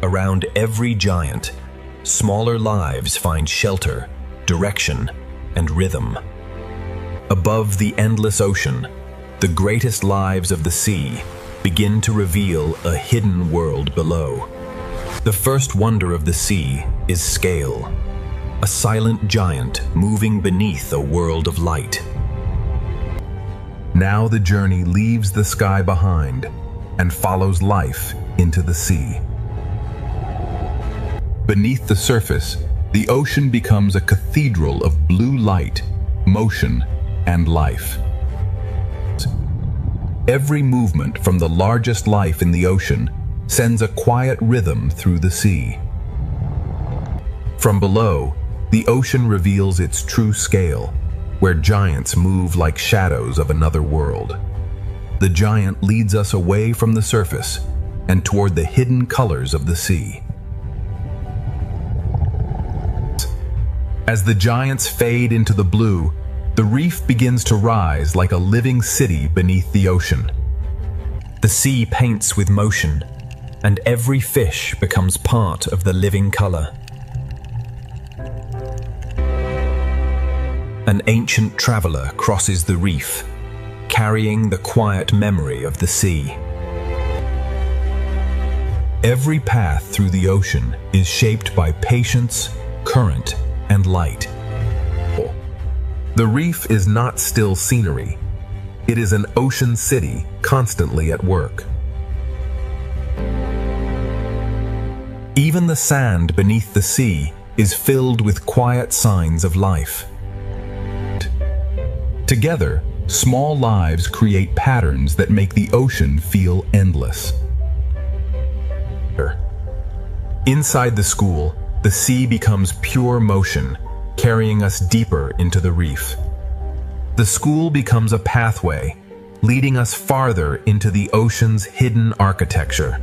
Around every giant, smaller lives find shelter, direction, and rhythm. Above the endless ocean, the greatest lives of the sea begin to reveal a hidden world below. The first wonder of the sea is scale, a silent giant moving beneath a world of light. Now the journey leaves the sky behind and follows life into the sea. Beneath the surface, the ocean becomes a cathedral of blue light, motion, and life. Every movement from the largest life in the ocean sends a quiet rhythm through the sea. From below, the ocean reveals its true scale, where giants move like shadows of another world. The giant leads us away from the surface and toward the hidden colors of the sea. As the giants fade into the blue, the reef begins to rise like a living city beneath the ocean. The sea paints with motion, and every fish becomes part of the living color. An ancient traveler crosses the reef, carrying the quiet memory of the sea. Every path through the ocean is shaped by patience, current, and light. The reef is not still scenery. It is an ocean city constantly at work. Even the sand beneath the sea is filled with quiet signs of life. Together, small lives create patterns that make the ocean feel endless. Inside the school, the sea becomes pure motion, carrying us deeper into the reef. The school becomes a pathway, leading us farther into the ocean's hidden architecture.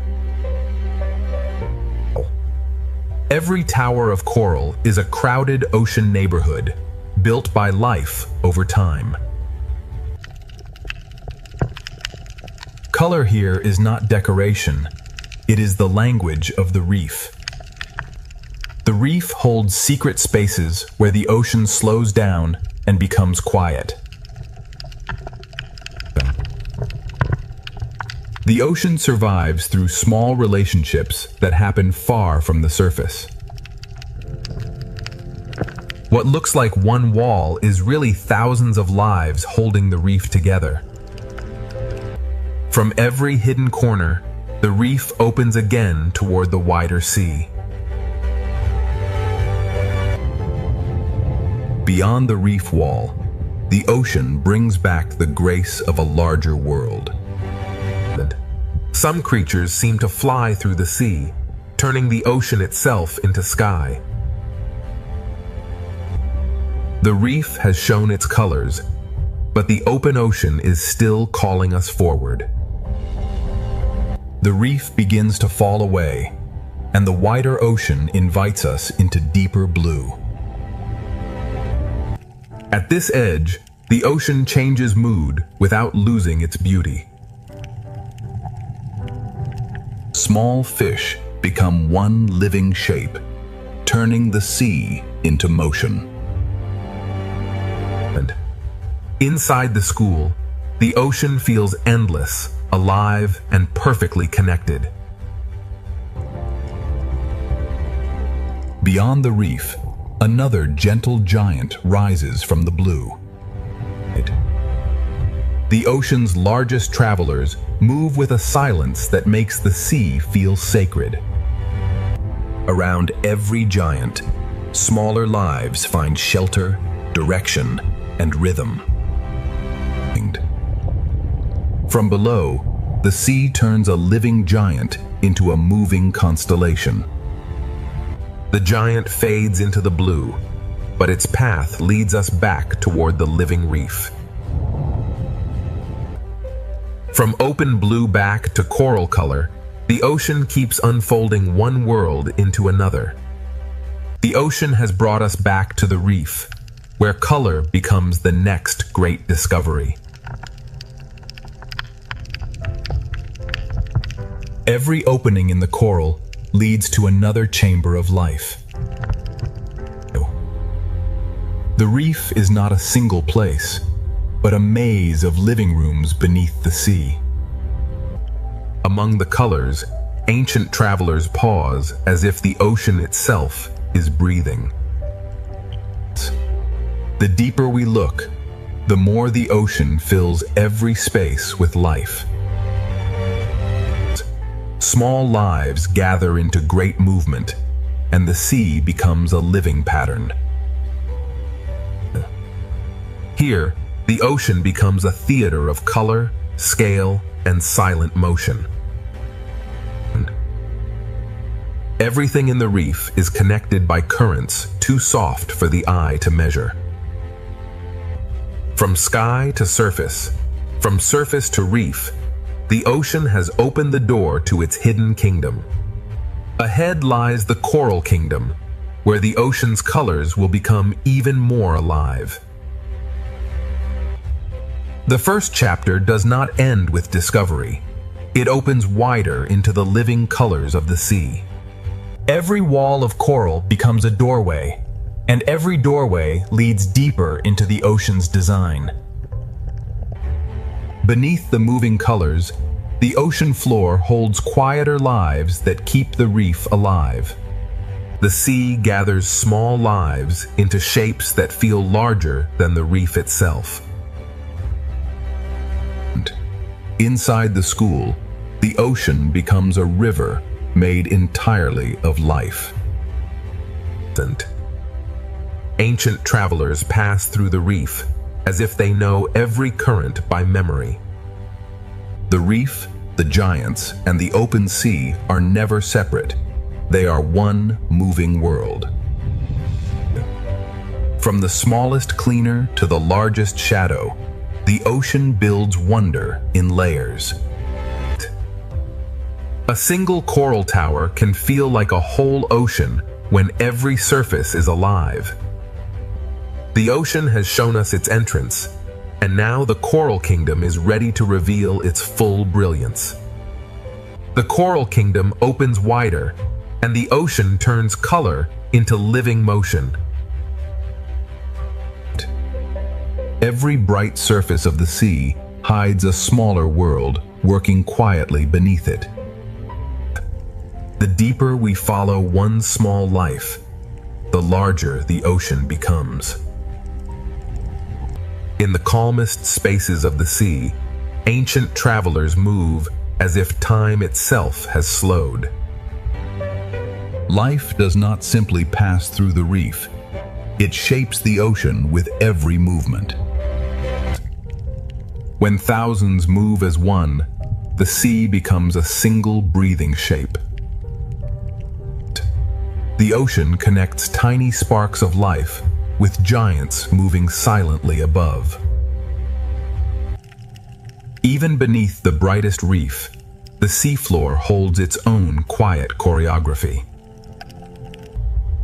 Every tower of coral is a crowded ocean neighborhood, built by life over time. Color here is not decoration, it is the language of the reef. The reef holds secret spaces where the ocean slows down and becomes quiet. The ocean survives through small relationships that happen far from the surface. What looks like one wall is really thousands of lives holding the reef together. From every hidden corner, the reef opens again toward the wider sea. Beyond the reef wall, the ocean brings back the grace of a larger world. Some creatures seem to fly through the sea, turning the ocean itself into sky. The reef has shown its colors, but the open ocean is still calling us forward. The reef begins to fall away, and the wider ocean invites us into deeper blue. At this edge, the ocean changes mood without losing its beauty. Small fish become one living shape, turning the sea into motion. And inside the school, the ocean feels endless, alive, and perfectly connected. Beyond the reef, another gentle giant rises from the blue. The ocean's largest travelers move with a silence that makes the sea feel sacred. Around every giant, smaller lives find shelter, direction, and rhythm. From below, the sea turns a living giant into a moving constellation. The giant fades into the blue, but its path leads us back toward the living reef. From open blue back to coral color, the ocean keeps unfolding one world into another. The ocean has brought us back to the reef, where color becomes the next great discovery. Every opening in the coral leads to another chamber of life. The reef is not a single place, but a maze of living rooms beneath the sea. Among the colors, ancient travelers pause as if the ocean itself is breathing. The deeper we look, the more the ocean fills every space with life. Small lives gather into great movement, and the sea becomes a living pattern. Here, the ocean becomes a theater of color, scale, and silent motion. Everything in the reef is connected by currents too soft for the eye to measure. From sky to surface, from surface to reef, the ocean has opened the door to its hidden kingdom. Ahead lies the coral kingdom, where the ocean's colors will become even more alive. The first chapter does not end with discovery. It opens wider into the living colors of the sea. Every wall of coral becomes a doorway, and every doorway leads deeper into the ocean's design. Beneath the moving colors, the ocean floor holds quieter lives that keep the reef alive. The sea gathers small lives into shapes that feel larger than the reef itself. Inside the school, the ocean becomes a river made entirely of life. Ancient travelers pass through the reef as if they know every current by memory. The reef, the giants, and the open sea are never separate. They are one moving world. From the smallest cleaner to the largest shadow, the ocean builds wonder in layers. A single coral tower can feel like a whole ocean when every surface is alive. The ocean has shown us its entrance, and now the coral kingdom is ready to reveal its full brilliance. The coral kingdom opens wider, and the ocean turns color into living motion. Every bright surface of the sea hides a smaller world working quietly beneath it. The deeper we follow one small life, the larger the ocean becomes. In the calmest spaces of the sea, ancient travelers move as if time itself has slowed. Life does not simply pass through the reef. It shapes the ocean with every movement. When thousands move as one, the sea becomes a single breathing shape. The ocean connects tiny sparks of life with giants moving silently above. Even beneath the brightest reef, the seafloor holds its own quiet choreography.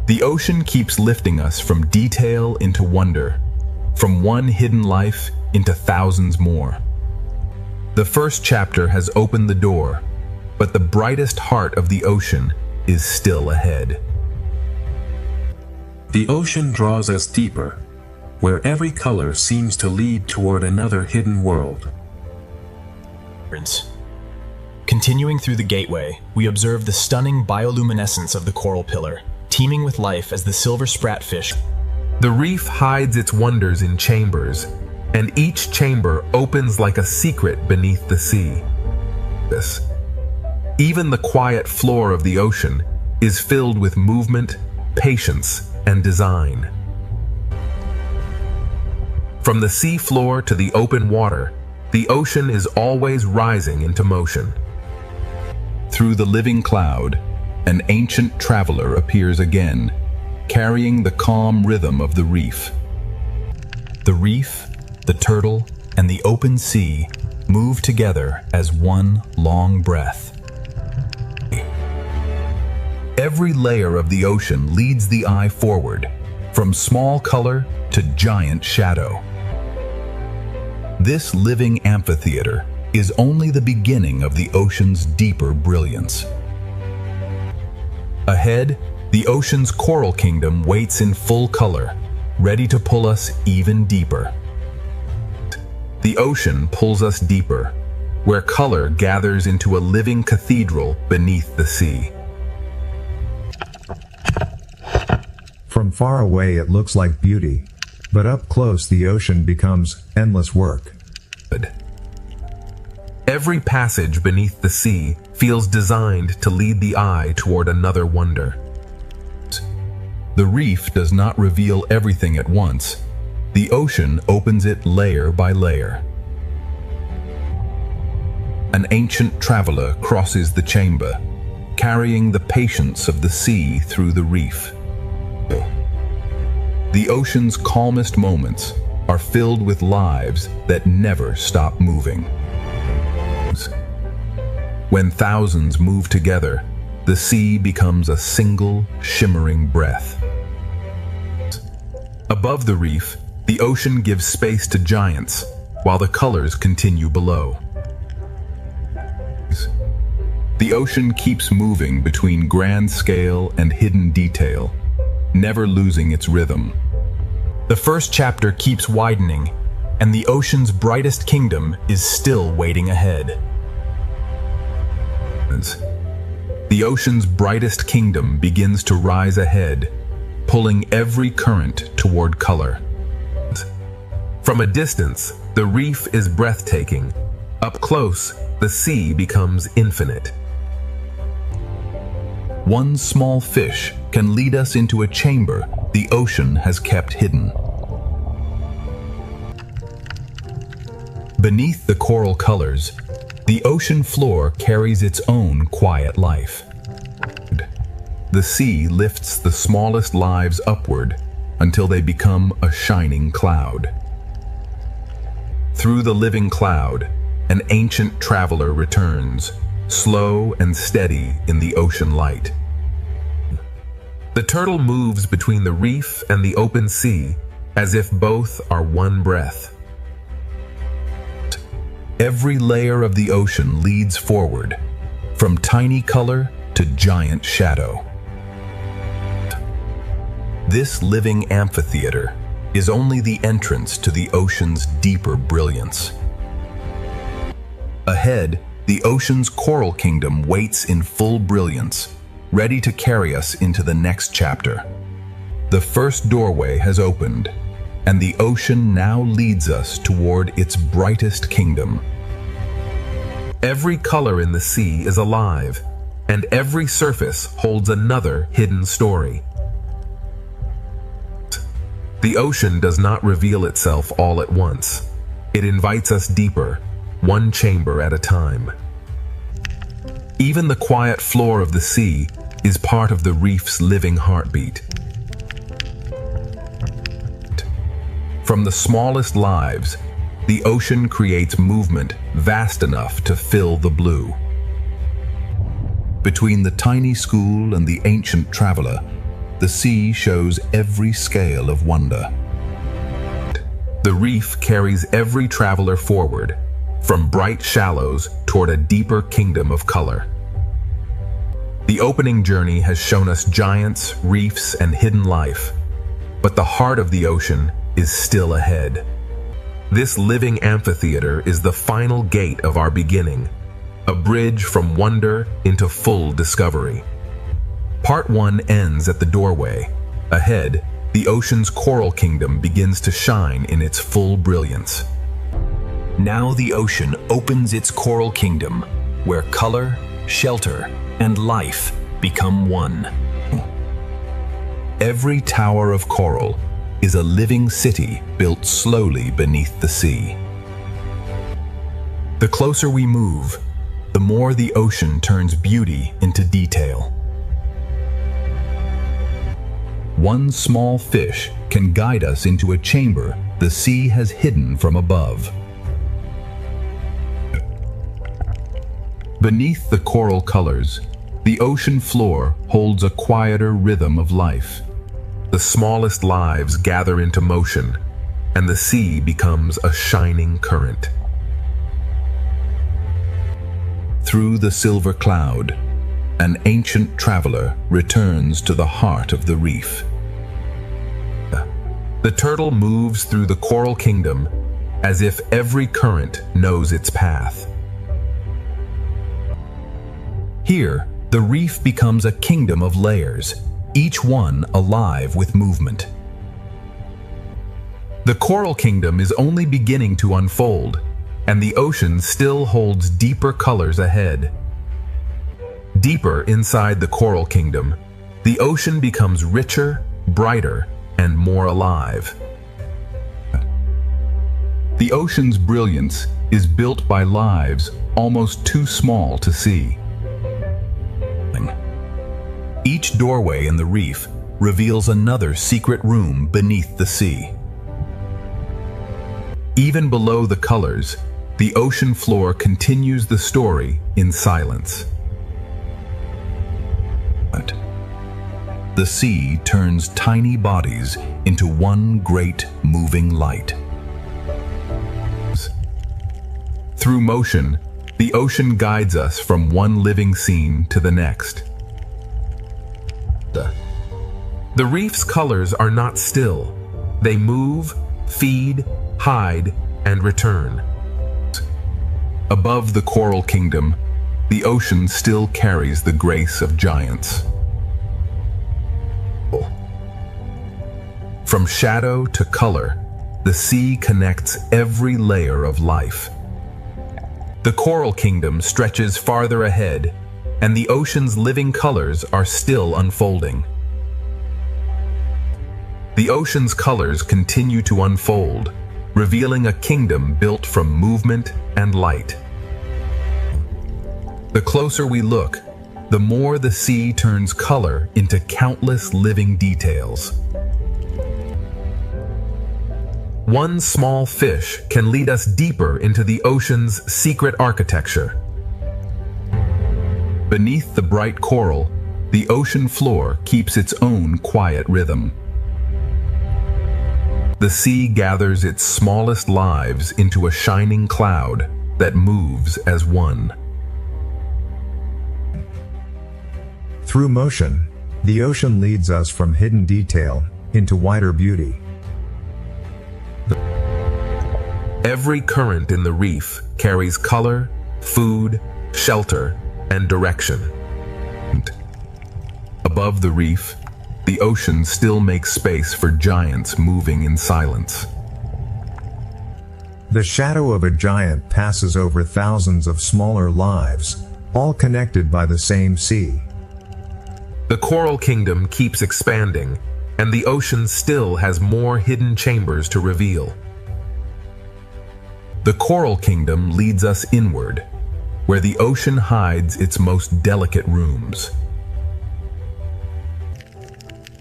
The ocean keeps lifting us from detail into wonder, from one hidden life into thousands more. The first chapter has opened the door, but the brightest heart of the ocean is still ahead. The ocean draws us deeper, where every color seems to lead toward another hidden world. Continuing through the gateway, we observe the stunning bioluminescence of the coral pillar, teeming with life as the silver spratfish. The reef hides its wonders in chambers, and each chamber opens like a secret beneath the sea. Even the quiet floor of the ocean is filled with movement, patience, and design. From the sea floor to the open water, the ocean is always rising into motion. Through the living cloud, an ancient traveler appears again, carrying the calm rhythm of the reef. The reef, the turtle, and the open sea move together as one long breath. Every layer of the ocean leads the eye forward, from small color to giant shadow. This living amphitheater is only the beginning of the ocean's deeper brilliance. Ahead, the ocean's coral kingdom waits in full color, ready to pull us even deeper. The ocean pulls us deeper, where color gathers into a living cathedral beneath the sea. From far away it looks like beauty, but up close the ocean becomes endless work. Every passage beneath the sea feels designed to lead the eye toward another wonder. The reef does not reveal everything at once. The ocean opens it layer by layer. An ancient traveler crosses the chamber, carrying the patience of the sea through the reef. The ocean's calmest moments are filled with lives that never stop moving. When thousands move together, the sea becomes a single, shimmering breath. Above the reef, the ocean gives space to giants, while the colors continue below. The ocean keeps moving between grand scale and hidden detail, never losing its rhythm. The first chapter keeps widening, and the ocean's brightest kingdom is still waiting ahead. The ocean's brightest kingdom begins to rise ahead, pulling every current toward color. From a distance, the reef is breathtaking. Up close, the sea becomes infinite. One small fish can lead us into a chamber the ocean has kept hidden. Beneath the coral colors, the ocean floor carries its own quiet life. The sea lifts the smallest lives upward until they become a shining cloud. Through the living cloud, an ancient traveler returns, slow and steady in the ocean light. The turtle moves between the reef and the open sea as if both are one breath. Every layer of the ocean leads forward, from tiny color to giant shadow. This living amphitheater is only the entrance to the ocean's deeper brilliance. Ahead, the ocean's coral kingdom waits in full brilliance, ready to carry us into the next chapter. The first doorway has opened, and the ocean now leads us toward its brightest kingdom. Every color in the sea is alive, and every surface holds another hidden story. The ocean does not reveal itself all at once. It invites us deeper, one chamber at a time. Even the quiet floor of the sea is part of the reef's living heartbeat. From the smallest lives, the ocean creates movement vast enough to fill the blue. Between the tiny school and the ancient traveler, the sea shows every scale of wonder. The reef carries every traveler forward, from bright shallows toward a deeper kingdom of color. The opening journey has shown us giants, reefs, and hidden life, but the heart of the ocean is still ahead. This living amphitheater is the final gate of our beginning, a bridge from wonder into full discovery. Part 1 ends at the doorway. Ahead, the ocean's coral kingdom begins to shine in its full brilliance. Now the ocean opens its coral kingdom, where color, shelter, and life become one. Every tower of coral is a living city built slowly beneath the sea. The closer we move, the more the ocean turns beauty into detail. One small fish can guide us into a chamber the sea has hidden from above. Beneath the coral colors, the ocean floor holds a quieter rhythm of life. The smallest lives gather into motion, and the sea becomes a shining current. Through the silver cloud, an ancient traveler returns to the heart of the reef. The turtle moves through the coral kingdom as if every current knows its path. Here, the reef becomes a kingdom of layers, each one alive with movement. The coral kingdom is only beginning to unfold, and the ocean still holds deeper colors ahead. Deeper inside the coral kingdom, the ocean becomes richer, brighter, and more alive. The ocean's brilliance is built by lives almost too small to see. Each doorway in the reef reveals another secret room beneath the sea. Even below the colors, the ocean floor continues the story in silence. The sea turns tiny bodies into one great moving light. Through motion, the ocean guides us from one living scene to the next. The reef's colors are not still. They move, feed, hide, and return. Above the coral kingdom, the ocean still carries the grace of giants. From shadow to color, the sea connects every layer of life. The coral kingdom stretches farther ahead, and the ocean's living colors are still unfolding. The ocean's colors continue to unfold, revealing a kingdom built from movement and light. The closer we look, the more the sea turns color into countless living details. One small fish can lead us deeper into the ocean's secret architecture. Beneath the bright coral, the ocean floor keeps its own quiet rhythm. The sea gathers its smallest lives into a shining cloud that moves as one. Through motion, the ocean leads us from hidden detail into wider beauty. Every current in the reef carries color, food, shelter, and direction. Above the reef, the ocean still makes space for giants moving in silence. The shadow of a giant passes over thousands of smaller lives, all connected by the same sea. The coral kingdom keeps expanding, and the ocean still has more hidden chambers to reveal. The coral kingdom leads us inward, where the ocean hides its most delicate rooms.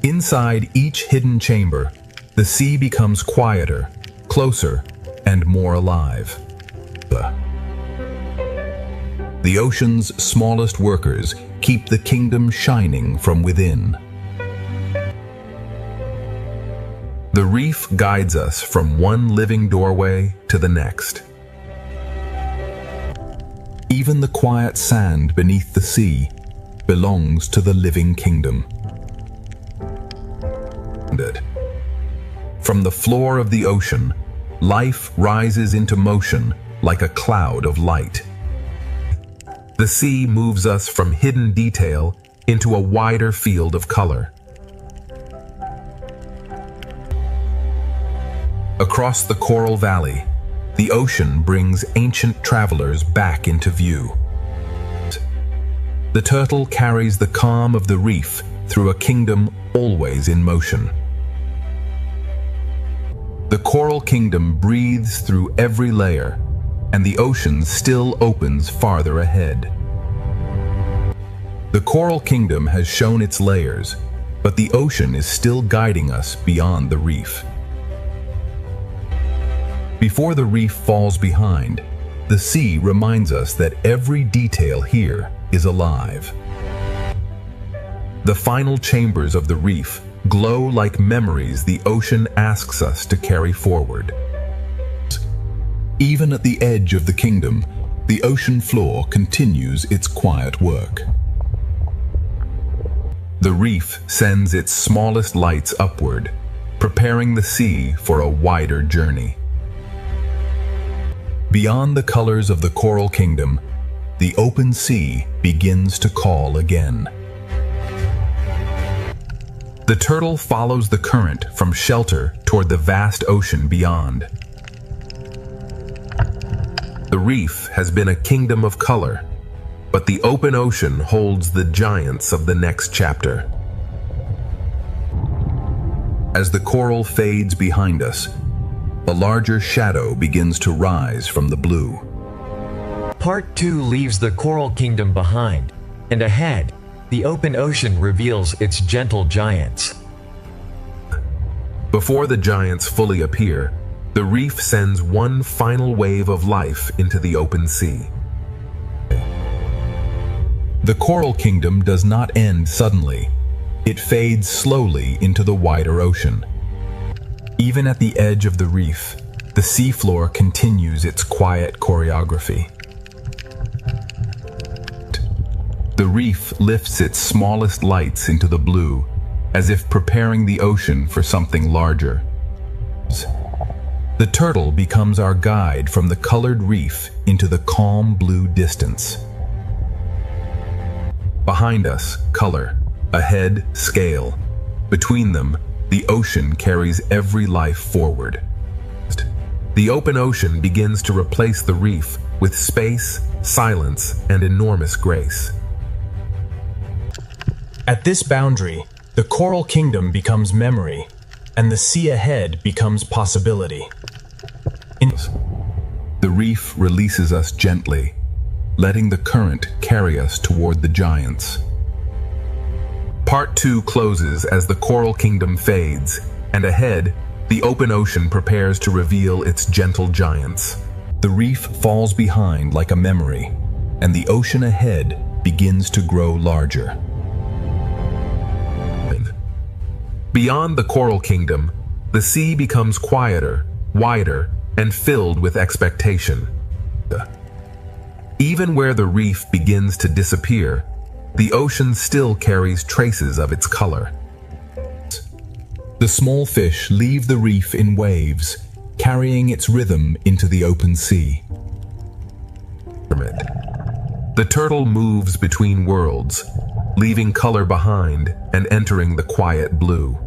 Inside each hidden chamber, the sea becomes quieter, closer, and more alive. The ocean's smallest workers keep the kingdom shining from within. The reef guides us from one living doorway to the next. Even the quiet sand beneath the sea belongs to the living kingdom. From the floor of the ocean, life rises into motion like a cloud of light. The sea moves us from hidden detail into a wider field of color. Across the coral valley, the ocean brings ancient travelers back into view. The turtle carries the calm of the reef through a kingdom always in motion. The coral kingdom breathes through every layer, and the ocean still opens farther ahead. The coral kingdom has shown its layers, but the ocean is still guiding us beyond the reef. Before the reef falls behind, the sea reminds us that every detail here is alive. The final chambers of the reef glow like memories the ocean asks us to carry forward. Even at the edge of the kingdom, the ocean floor continues its quiet work. The reef sends its smallest lights upward, preparing the sea for a wider journey. Beyond the colors of the coral kingdom, the open sea begins to call again. The turtle follows the current from shelter toward the vast ocean beyond. The reef has been a kingdom of color, but the open ocean holds the giants of the next chapter. As the coral fades behind us, a larger shadow begins to rise from the blue. Part 2 leaves the coral kingdom behind, and ahead, the open ocean reveals its gentle giants. Before the giants fully appear, the reef sends one final wave of life into the open sea. The coral kingdom does not end suddenly. It fades slowly into the wider ocean. Even at the edge of the reef, the seafloor continues its quiet choreography. The reef lifts its smallest lights into the blue, as if preparing the ocean for something larger. The turtle becomes our guide from the colored reef into the calm blue distance. Behind us, color. Ahead, scale. Between them, the ocean carries every life forward. The open ocean begins to replace the reef with space, silence, and enormous grace. At this boundary, the coral kingdom becomes memory, and the sea ahead becomes possibility. The reef releases us gently, letting the current carry us toward the giants. Part 2 closes as the coral kingdom fades, and ahead, the open ocean prepares to reveal its gentle giants. The reef falls behind like a memory, and the ocean ahead begins to grow larger. Beyond the coral kingdom, the sea becomes quieter, wider, and filled with expectation. Even where the reef begins to disappear, the ocean still carries traces of its color. The small fish leave the reef in waves, carrying its rhythm into the open sea. The turtle moves between worlds, leaving color behind and entering the quiet blue.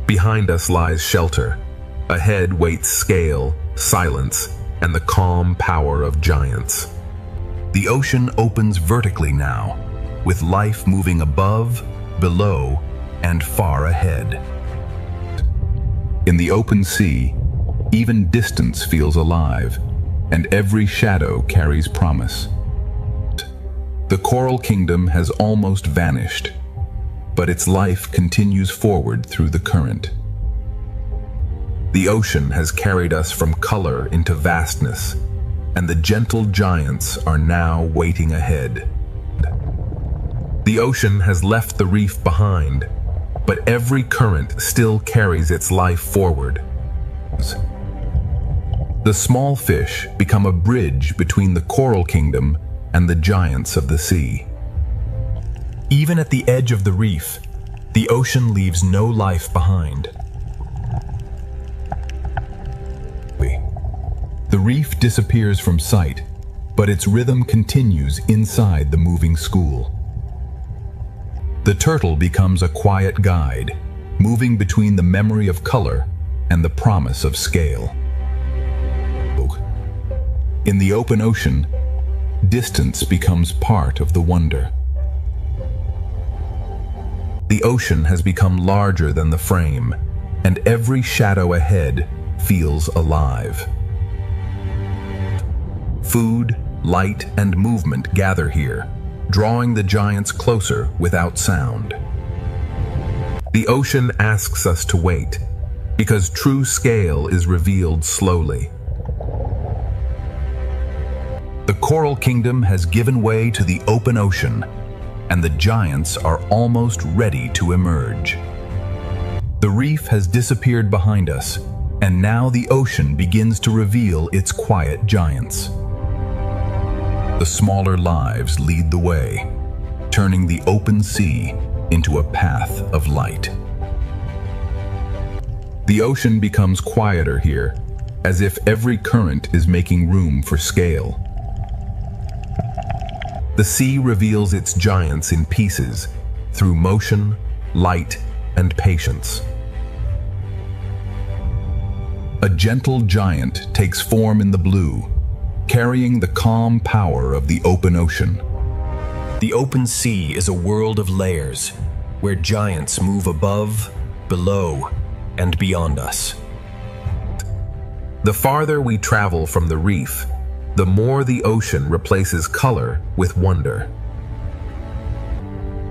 Behind us lies shelter. Ahead waits scale, silence, and the calm power of giants. The ocean opens vertically now, with life moving above, below, and far ahead. In the open sea, even distance feels alive, and every shadow carries promise. The coral kingdom has almost vanished, but its life continues forward through the current. The ocean has carried us from color into vastness, and the gentle giants are now waiting ahead. The ocean has left the reef behind, but every current still carries its life forward. The small fish become a bridge between the coral kingdom and the giants of the sea. Even at the edge of the reef, the ocean leaves no life behind. The reef disappears from sight, but its rhythm continues inside the moving school. The turtle becomes a quiet guide, moving between the memory of color and the promise of scale. In the open ocean, distance becomes part of the wonder. The ocean has become larger than the frame, and every shadow ahead feels alive. Food, light, and movement gather here, drawing the giants closer without sound. The ocean asks us to wait, because true scale is revealed slowly. The coral kingdom has given way to the open ocean, and the giants are almost ready to emerge. The reef has disappeared behind us, and now the ocean begins to reveal its quiet giants. The smaller lives lead the way, turning the open sea into a path of light. The ocean becomes quieter here, as if every current is making room for scale. The sea reveals its giants in pieces through motion, light, and patience. A gentle giant takes form in the blue, carrying the calm power of the open ocean. The open sea is a world of layers, where giants move above, below, and beyond us. The farther we travel from the reef, the more the ocean replaces color with wonder.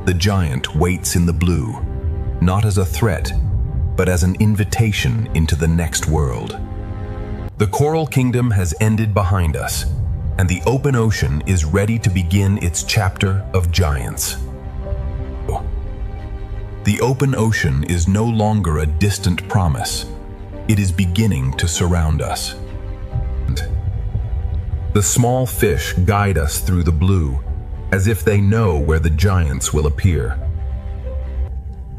The giant waits in the blue, not as a threat, but as an invitation into the next world. The Coral Kingdom has ended behind us, and the open ocean is ready to begin its chapter of giants. The open ocean is no longer a distant promise. It is beginning to surround us. The small fish guide us through the blue, as if they know where the giants will appear.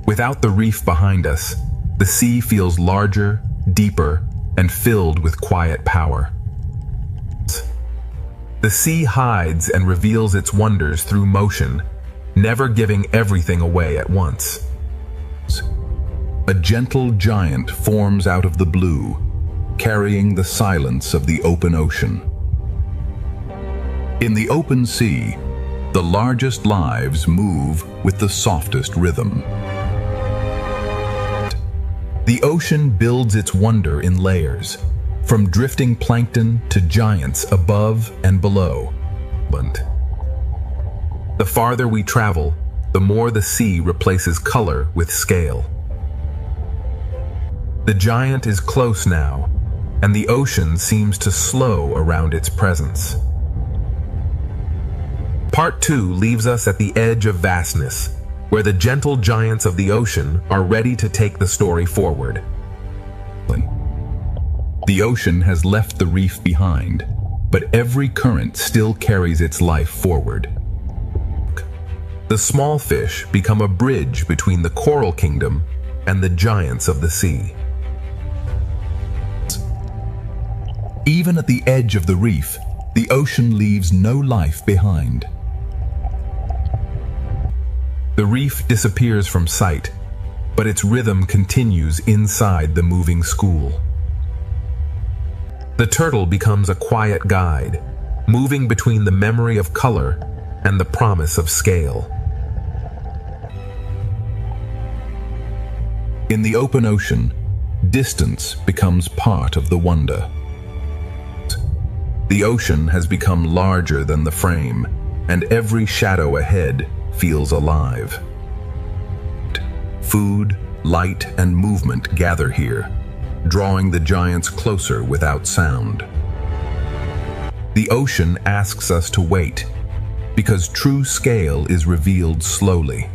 Without the reef behind us, the sea feels larger, deeper, and filled with quiet power. The sea hides and reveals its wonders through motion, never giving everything away at once. A gentle giant forms out of the blue, carrying the silence of the open ocean. In the open sea, the largest lives move with the softest rhythm. The ocean builds its wonder in layers, from drifting plankton to giants above and below. The farther we travel, the more the sea replaces color with scale. The giant is close now, and the ocean seems to slow around its presence. Part 2 leaves us at the edge of vastness, where the gentle giants of the ocean are ready to take the story forward. The ocean has left the reef behind, but every current still carries its life forward. The small fish become a bridge between the Coral Kingdom and the giants of the sea. Even at the edge of the reef, the ocean leaves no life behind. The reef disappears from sight, but its rhythm continues inside the moving school. The turtle becomes a quiet guide, moving between the memory of color and the promise of scale. In the open ocean, distance becomes part of the wonder. The ocean has become larger than the frame, and every shadow ahead feels alive. Food, light, and movement gather here, drawing the giants closer without sound. The ocean asks us to wait, because true scale is revealed slowly.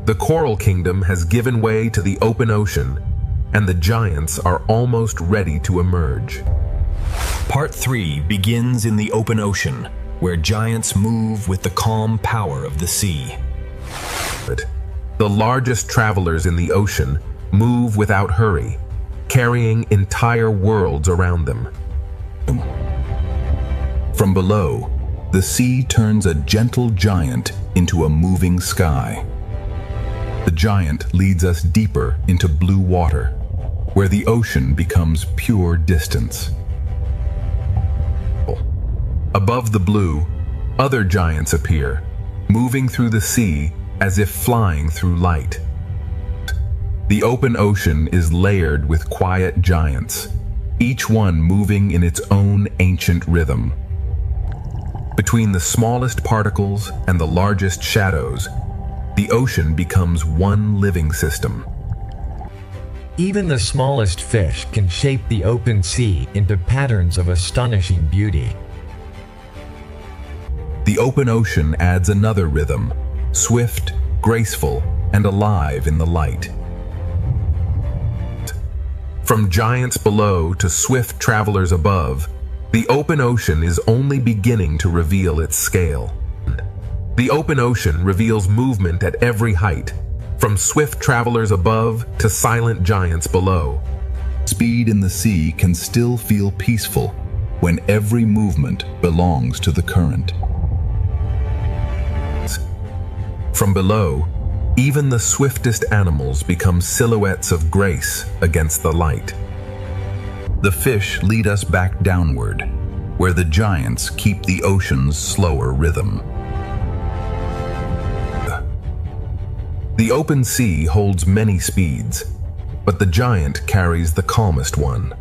The Coral Kingdom has given way to the open ocean, and the giants are almost ready to emerge. Part 3 begins in the open ocean, where giants move with the calm power of the sea. The largest travelers in the ocean move without hurry, carrying entire worlds around them. From below, the sea turns a gentle giant into a moving sky. The giant leads us deeper into blue water, where the ocean becomes pure distance. Above the blue, other giants appear, moving through the sea as if flying through light. The open ocean is layered with quiet giants, each one moving in its own ancient rhythm. Between the smallest particles and the largest shadows, the ocean becomes one living system. Even the smallest fish can shape the open sea into patterns of astonishing beauty. The open ocean adds another rhythm, swift, graceful, and alive in the light. From giants below to swift travelers above, the open ocean is only beginning to reveal its scale. The open ocean reveals movement at every height, from swift travelers above to silent giants below. Speed in the sea can still feel peaceful when every movement belongs to the current. From below, even the swiftest animals become silhouettes of grace against the light. The fish lead us back downward, where the giants keep the ocean's slower rhythm. The open sea holds many speeds, but the giant carries the calmest one.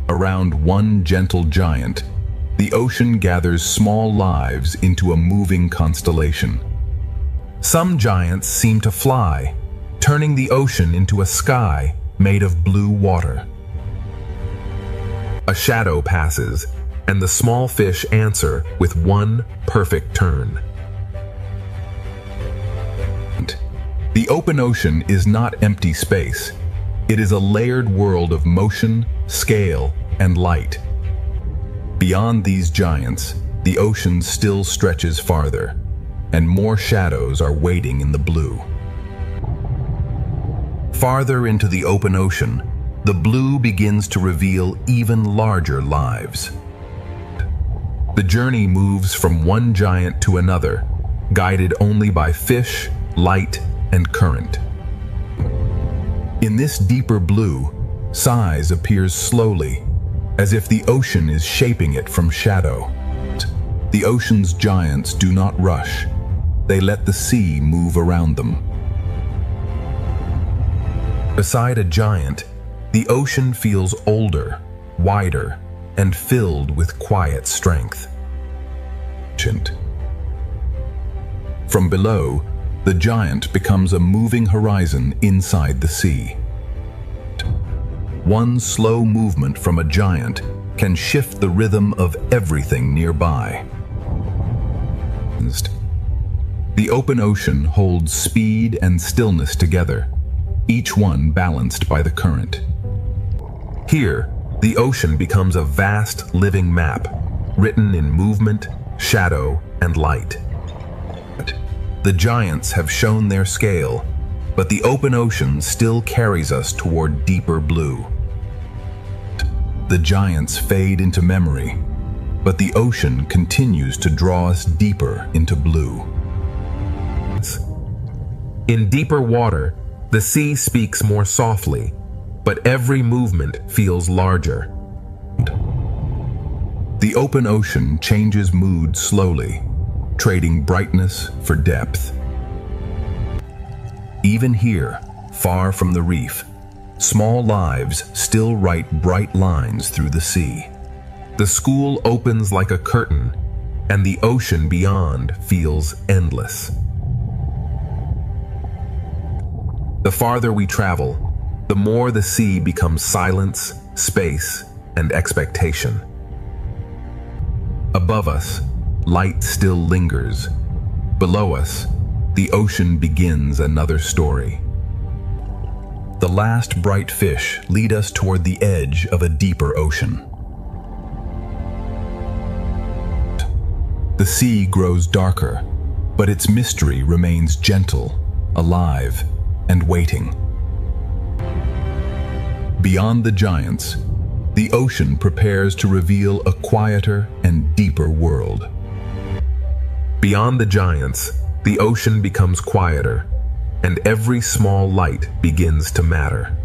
Around one gentle giant, the ocean gathers small lives into a moving constellation. Some giants seem to fly, turning the ocean into a sky made of blue water. A shadow passes, and the small fish answer with one perfect turn. The open ocean is not empty space. It is a layered world of motion, scale, and light. Beyond these giants, the ocean still stretches farther, and more shadows are waiting in the blue. Farther into the open ocean, the blue begins to reveal even larger lives. The journey moves from one giant to another, guided only by fish, light, and current. In this deeper blue, size appears slowly, as if the ocean is shaping it from shadow. The ocean's giants do not rush. They let the sea move around them. Beside a giant, the ocean feels older, wider, and filled with quiet strength. From below, the giant becomes a moving horizon inside the sea. One slow movement from a giant can shift the rhythm of everything nearby. The open ocean holds speed and stillness together, each one balanced by the current. Here, the ocean becomes a vast living map, written in movement, shadow, and light. The giants have shown their scale, but the open ocean still carries us toward deeper blue. The giants fade into memory, but the ocean continues to draw us deeper into blue. In deeper water, the sea speaks more softly, but every movement feels larger. The open ocean changes mood slowly, trading brightness for depth. Even here, far from the reef, small lives still write bright lines through the sea. The school opens like a curtain, and the ocean beyond feels endless. The farther we travel, the more the sea becomes silence, space, and expectation. Above us, light still lingers. Below us, the ocean begins another story. The last bright fish lead us toward the edge of a deeper ocean. The sea grows darker, but its mystery remains gentle, alive, and waiting. Beyond the giants, the ocean prepares to reveal a quieter and deeper world. Beyond the giants, the ocean becomes quieter, and every small light begins to matter.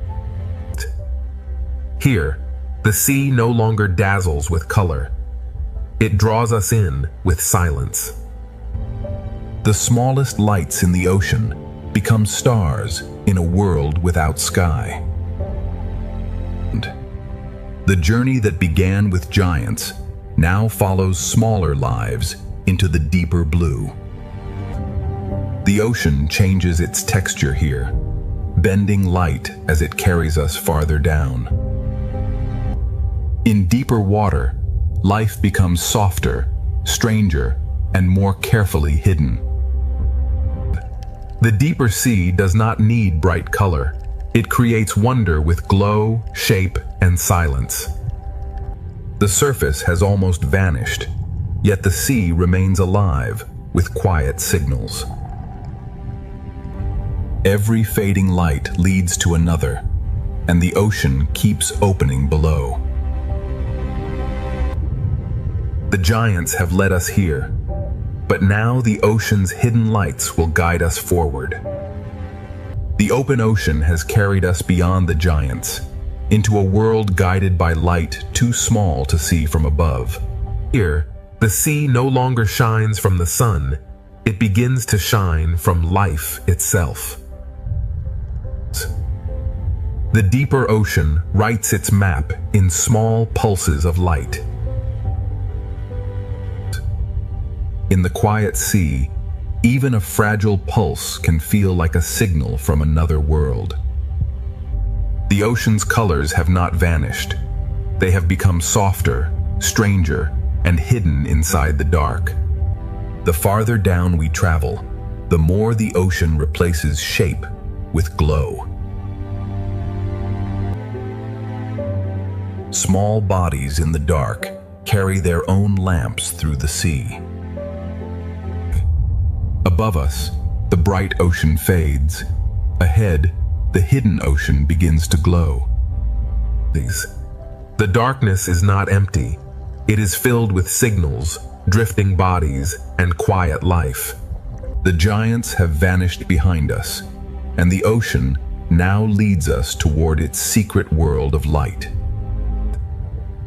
Here, the sea no longer dazzles with color. It draws us in with silence. The smallest lights in the ocean become stars in a world without sky. The journey that began with giants now follows smaller lives into the deeper blue. The ocean changes its texture here, bending light as it carries us farther down. In deeper water, life becomes softer, stranger, and more carefully hidden. The deeper sea does not need bright color. It creates wonder with glow, shape, and silence. The surface has almost vanished, yet the sea remains alive with quiet signals. Every fading light leads to another, and the ocean keeps opening below. The giants have led us here, but now the ocean's hidden lights will guide us forward. The open ocean has carried us beyond the giants, into a world guided by light too small to see from above. Here, the sea no longer shines from the sun, it begins to shine from life itself. The deeper ocean writes its map in small pulses of light. In the quiet sea, even a fragile pulse can feel like a signal from another world. The ocean's colors have not vanished. They have become softer, stranger, and hidden inside the dark. The farther down we travel, the more the ocean replaces shape with glow. Small bodies in the dark carry their own lamps through the sea. Above us, the bright ocean fades. Ahead, the hidden ocean begins to glow. The darkness is not empty. It is filled with signals, drifting bodies, and quiet life. The giants have vanished behind us, and the ocean now leads us toward its secret world of light.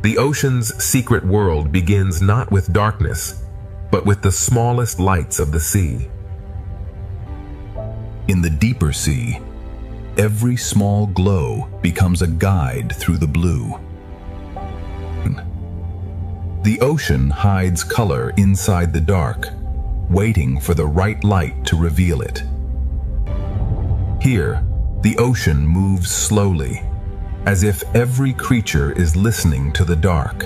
The ocean's secret world begins not with darkness, but with the smallest lights of the sea. In the deeper sea, every small glow becomes a guide through the blue. The ocean hides color inside the dark, waiting for the right light to reveal it. Here, the ocean moves slowly, as if every creature is listening to the dark.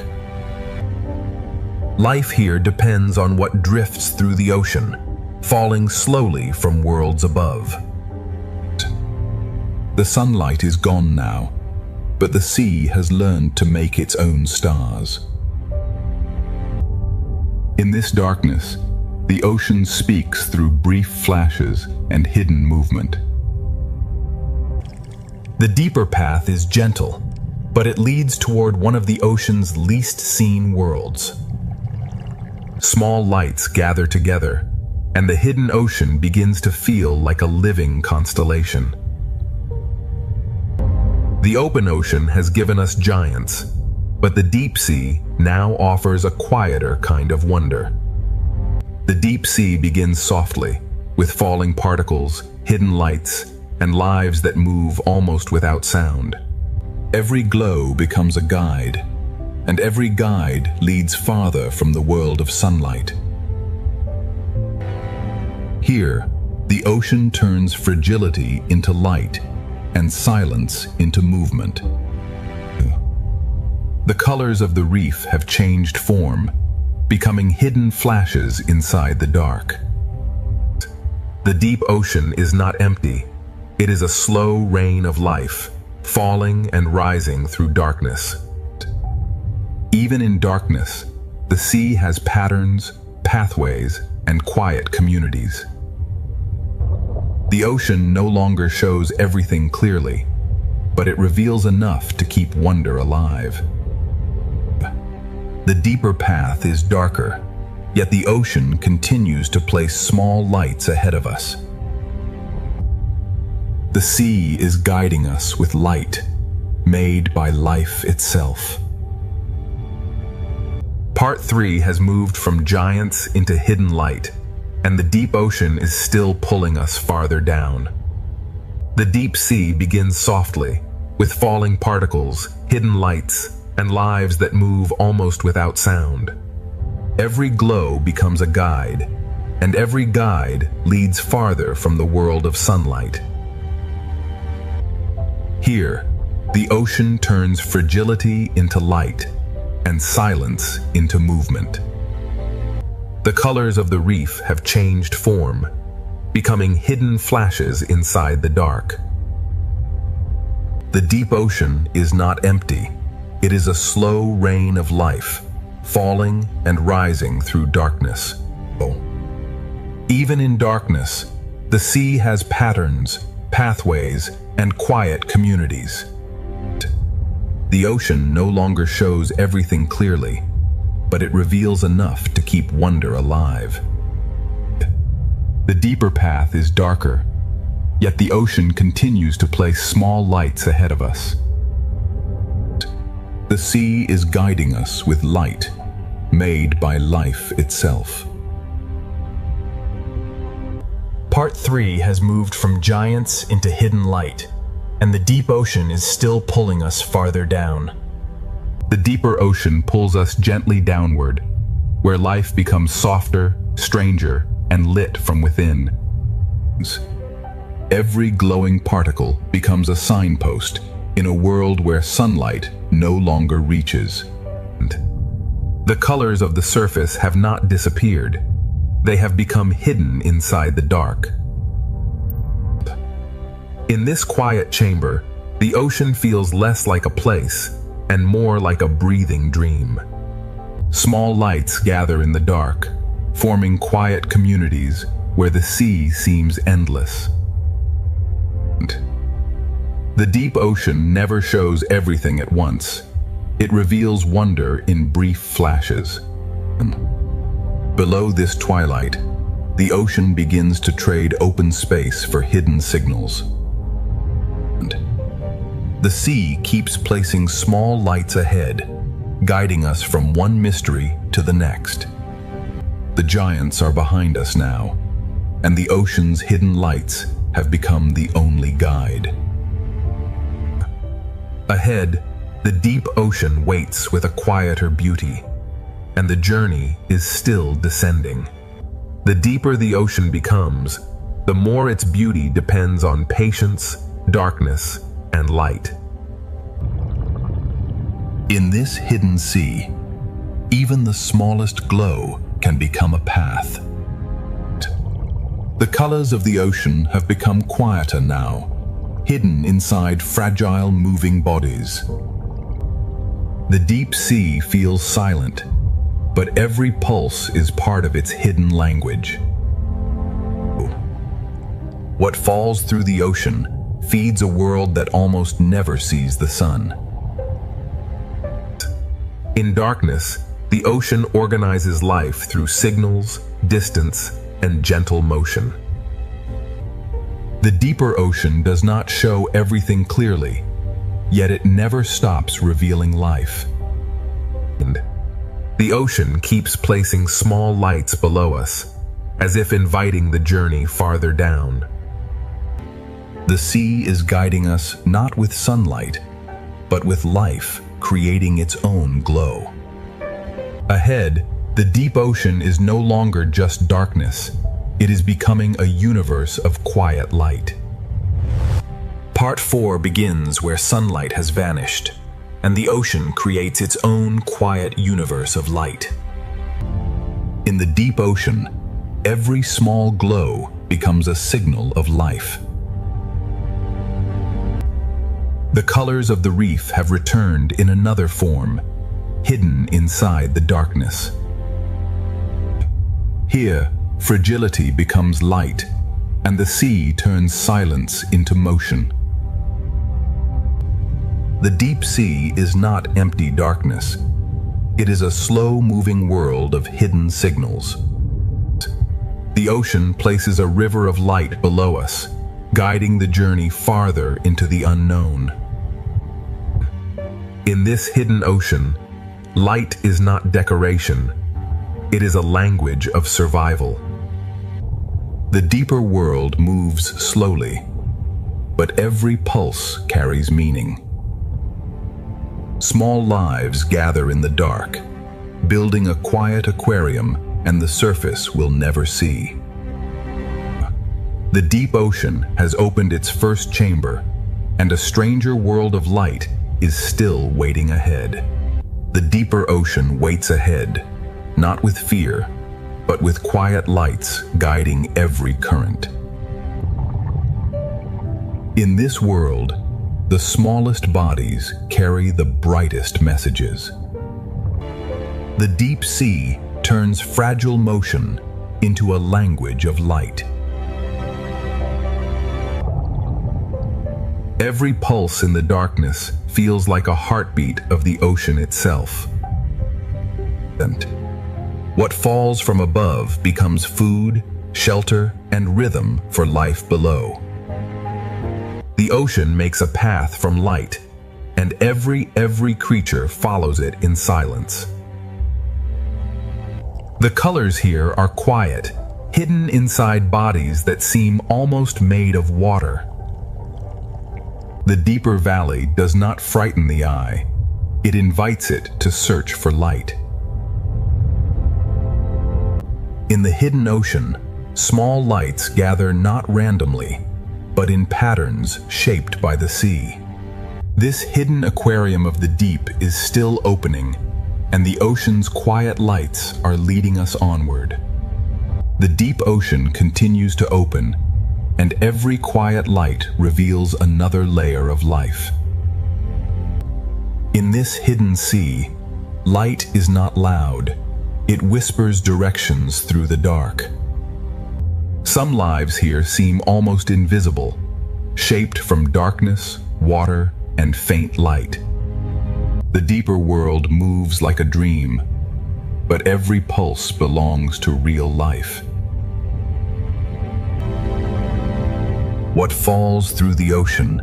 Life here depends on what drifts through the ocean, falling slowly from worlds above. The sunlight is gone now, but the sea has learned to make its own stars. In this darkness, the ocean speaks through brief flashes and hidden movement. The deeper path is gentle, but it leads toward one of the ocean's least seen worlds. Small lights gather together, and the hidden ocean begins to feel like a living constellation. The open ocean has given us giants, but the deep sea now offers a quieter kind of wonder. The deep sea begins softly, with falling particles, hidden lights, and lives that move almost without sound. Every glow becomes a guide, and every guide leads farther from the world of sunlight. Here, the ocean turns fragility into light and silence into movement. The colors of the reef have changed form, becoming hidden flashes inside the dark. The deep ocean is not empty. It is a slow rain of life, falling and rising through darkness. Even in darkness, the sea has patterns, pathways, and quiet communities. The ocean no longer shows everything clearly, but it reveals enough to keep wonder alive. The deeper path is darker, yet the ocean continues to place small lights ahead of us. The sea is guiding us with light, made by life itself. Part 3 has moved from giants into hidden light, and the deep ocean is still pulling us farther down. The deep sea begins softly, with falling particles, hidden lights, and lives that move almost without sound. Every glow becomes a guide, and every guide leads farther from the world of sunlight. Here, the ocean turns fragility into light, and silence into movement. The colors of the reef have changed form, becoming hidden flashes inside the dark. The deep ocean is not empty. It is a slow rain of life, falling and rising through darkness. Even in darkness, the sea has patterns, pathways, and quiet communities. The ocean no longer shows everything clearly, but it reveals enough to keep wonder alive. The deeper path is darker, yet the ocean continues to place small lights ahead of us. The sea is guiding us with light, made by life itself. Part 3 has moved from giants into hidden light, and the deep ocean is still pulling us farther down. The deeper ocean pulls us gently downward, where life becomes softer, stranger, and lit from within. Every glowing particle becomes a signpost in a world where sunlight no longer reaches. The colors of the surface have not disappeared. They have become hidden inside the dark. In this quiet chamber, the ocean feels less like a place and more like a breathing dream. Small lights gather in the dark, forming quiet communities where the sea seems endless. The deep ocean never shows everything at once. It reveals wonder in brief flashes. Below this twilight, the ocean begins to trade open space for hidden signals. The sea keeps placing small lights ahead, guiding us from one mystery to the next. The giants are behind us now, and the ocean's hidden lights have become the only guide. Ahead, the deep ocean waits with a quieter beauty, and the journey is still descending. The deeper the ocean becomes, the more its beauty depends on patience, darkness, and light. In this hidden sea, even the smallest glow can become a path. The colors of the ocean have become quieter now, hidden inside fragile moving bodies. The deep sea feels silent, but every pulse is part of its hidden language. What falls through the ocean feeds a world that almost never sees the sun. In darkness, the ocean organizes life through signals, distance, and gentle motion. The deeper ocean does not show everything clearly, yet it never stops revealing life. And the ocean keeps placing small lights below us, as if inviting the journey farther down. The sea is guiding us not with sunlight, but with life creating its own glow. Ahead, the deep ocean is no longer just darkness. It is becoming a universe of quiet light. Part 4 begins where sunlight has vanished, and the ocean creates its own quiet universe of light. In the deep ocean, every small glow becomes a signal of life. The colors of the reef have returned in another form, hidden inside the darkness. Here, fragility becomes light, and the sea turns silence into motion. The deep sea is not empty darkness. It is a slow-moving world of hidden signals. The ocean places a river of light below us, guiding the journey farther into the unknown. In this hidden ocean, light is not decoration. It is a language of survival. The deeper world moves slowly, but every pulse carries meaning. Small lives gather in the dark, building a quiet aquarium and the surface we'll never see. The deep ocean has opened its first chamber, and a stranger world of light is still waiting ahead. The deeper ocean waits ahead, not with fear, but with quiet lights guiding every current. In this world, the smallest bodies carry the brightest messages. The deep sea turns fragile motion into a language of light. Every pulse in the darkness feels like a heartbeat of the ocean itself. And what falls from above becomes food, shelter, and rhythm for life below. The ocean makes a path from light, and every creature follows it in silence. The colors here are quiet, hidden inside bodies that seem almost made of water. The deeper valley does not frighten the eye. It invites it to search for light. In the hidden ocean, small lights gather not randomly, but in patterns shaped by the sea. This hidden aquarium of the deep is still opening, and the ocean's quiet lights are leading us onward. The deep ocean continues to open, and every quiet light reveals another layer of life. In this hidden sea, light is not loud. It whispers directions through the dark. Some lives here seem almost invisible, shaped from darkness, water, and faint light. The deeper world moves like a dream, but every pulse belongs to real life. What falls through the ocean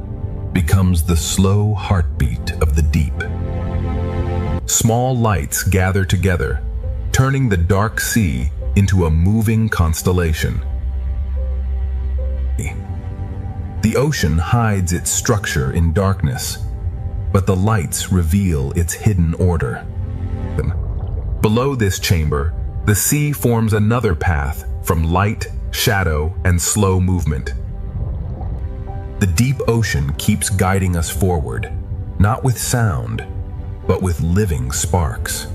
becomes the slow heartbeat of the deep. Small lights gather together, turning the dark sea into a moving constellation. The ocean hides its structure in darkness, but the lights reveal its hidden order. Below this chamber, the sea forms another path from light, shadow, and slow movement. The deep ocean keeps guiding us forward, not with sound, but with living sparks.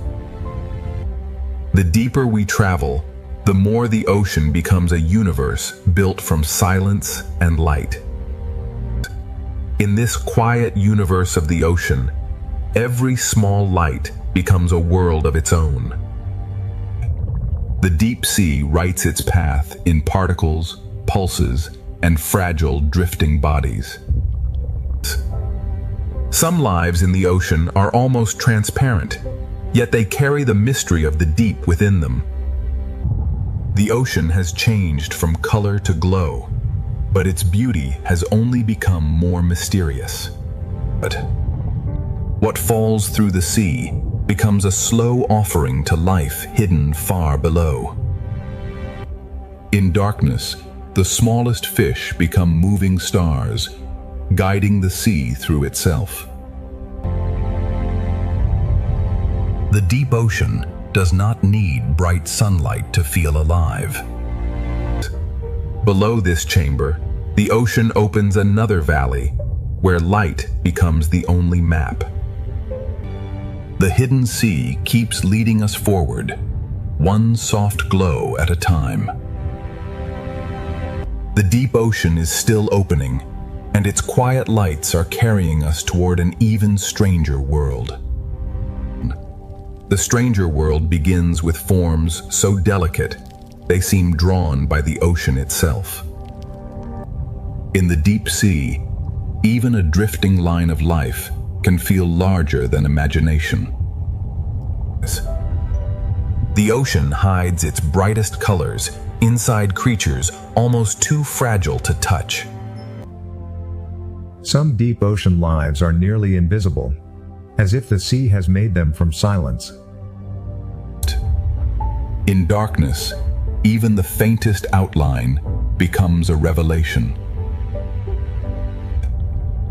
The deeper we travel, the more the ocean becomes a universe built from silence and light. In this quiet universe of the ocean, every small light becomes a world of its own. The deep sea writes its path in particles, pulses, and fragile drifting bodies. Some lives in the ocean are almost transparent, yet they carry the mystery of the deep within them. The ocean has changed from color to glow, but its beauty has only become more mysterious. But what falls through the sea becomes a slow offering to life hidden far below. In darkness, the smallest fish become moving stars, guiding the sea through itself. The deep ocean does not need bright sunlight to feel alive. Below this chamber, the ocean opens another valley, where light becomes the only map. The hidden sea keeps leading us forward, one soft glow at a time. The deep ocean is still opening, and its quiet lights are carrying us toward an even stranger world. The stranger world begins with forms so delicate, they seem drawn by the ocean itself. In the deep sea, even a drifting line of life can feel larger than imagination. The ocean hides its brightest colors inside creatures almost too fragile to touch. Some deep ocean lives are nearly invisible, as if the sea has made them from silence. In darkness, even the faintest outline becomes a revelation.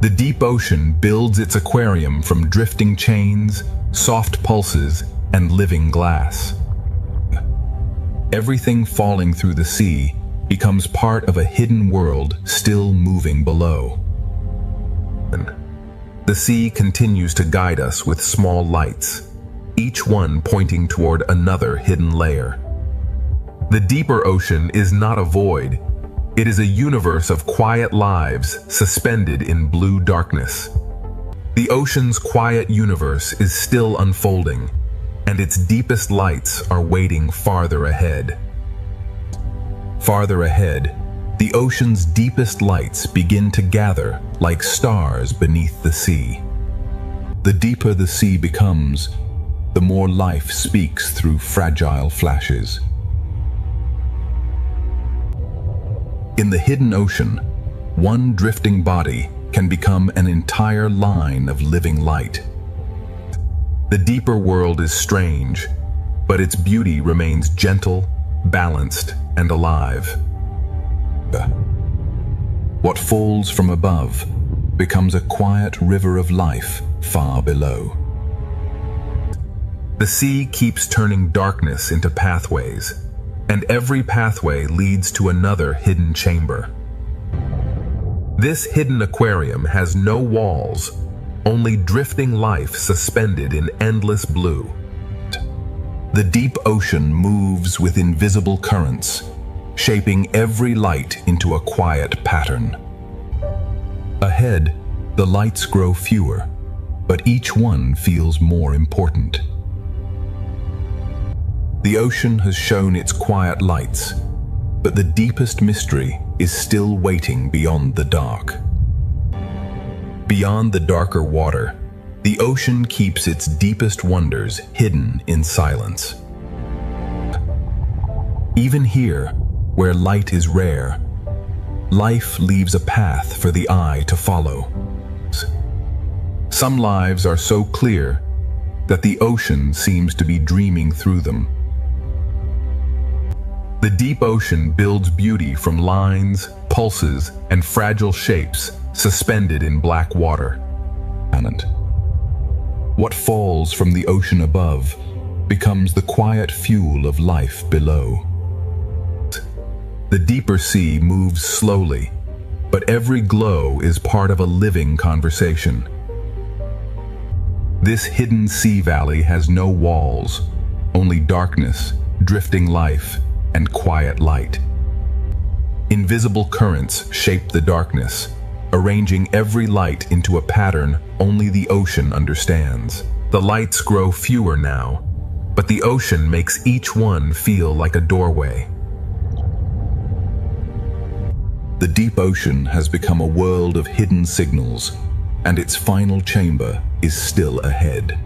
The deep ocean builds its aquarium from drifting chains, soft pulses, and living glass. Everything falling through the sea becomes part of a hidden world still moving below. The sea continues to guide us with small lights, each one pointing toward another hidden layer. The deeper ocean is not a void, It is a universe of quiet lives suspended in blue darkness. The ocean's quiet universe is still unfolding, and its deepest lights are waiting farther ahead. Farther ahead, the ocean's deepest lights begin to gather like stars beneath the sea. The deeper the sea becomes, the more life speaks through fragile flashes. In the hidden ocean, one drifting body can become an entire line of living light. The deeper world is strange, but its beauty remains gentle, balanced, and alive. What falls from above becomes a quiet river of life far below. The sea keeps turning darkness into pathways, and every pathway leads to another hidden chamber. This hidden aquarium has no walls, only drifting life suspended in endless blue. The deep ocean moves with invisible currents, shaping every light into a quiet pattern. Ahead, the lights grow fewer, but each one feels more important. The ocean has shown its quiet lights, but the deepest mystery is still waiting beyond the dark. Beyond the darker water, the ocean keeps its deepest wonders hidden in silence. Even here, where light is rare, life leaves a path for the eye to follow. Some lives are so clear that the ocean seems to be dreaming through them. The deep ocean builds beauty from lines, pulses, and fragile shapes suspended in black water. What falls from the ocean above becomes the quiet fuel of life below. The deeper sea moves slowly, but every glow is part of a living conversation. This hidden sea valley has no walls, only darkness, drifting life, and quiet light. Invisible currents shape the darkness, arranging every light into a pattern only the ocean understands. The lights grow fewer now, but the ocean makes each one feel like a doorway. The deep ocean has become a world of hidden signals, and its final chamber is still ahead.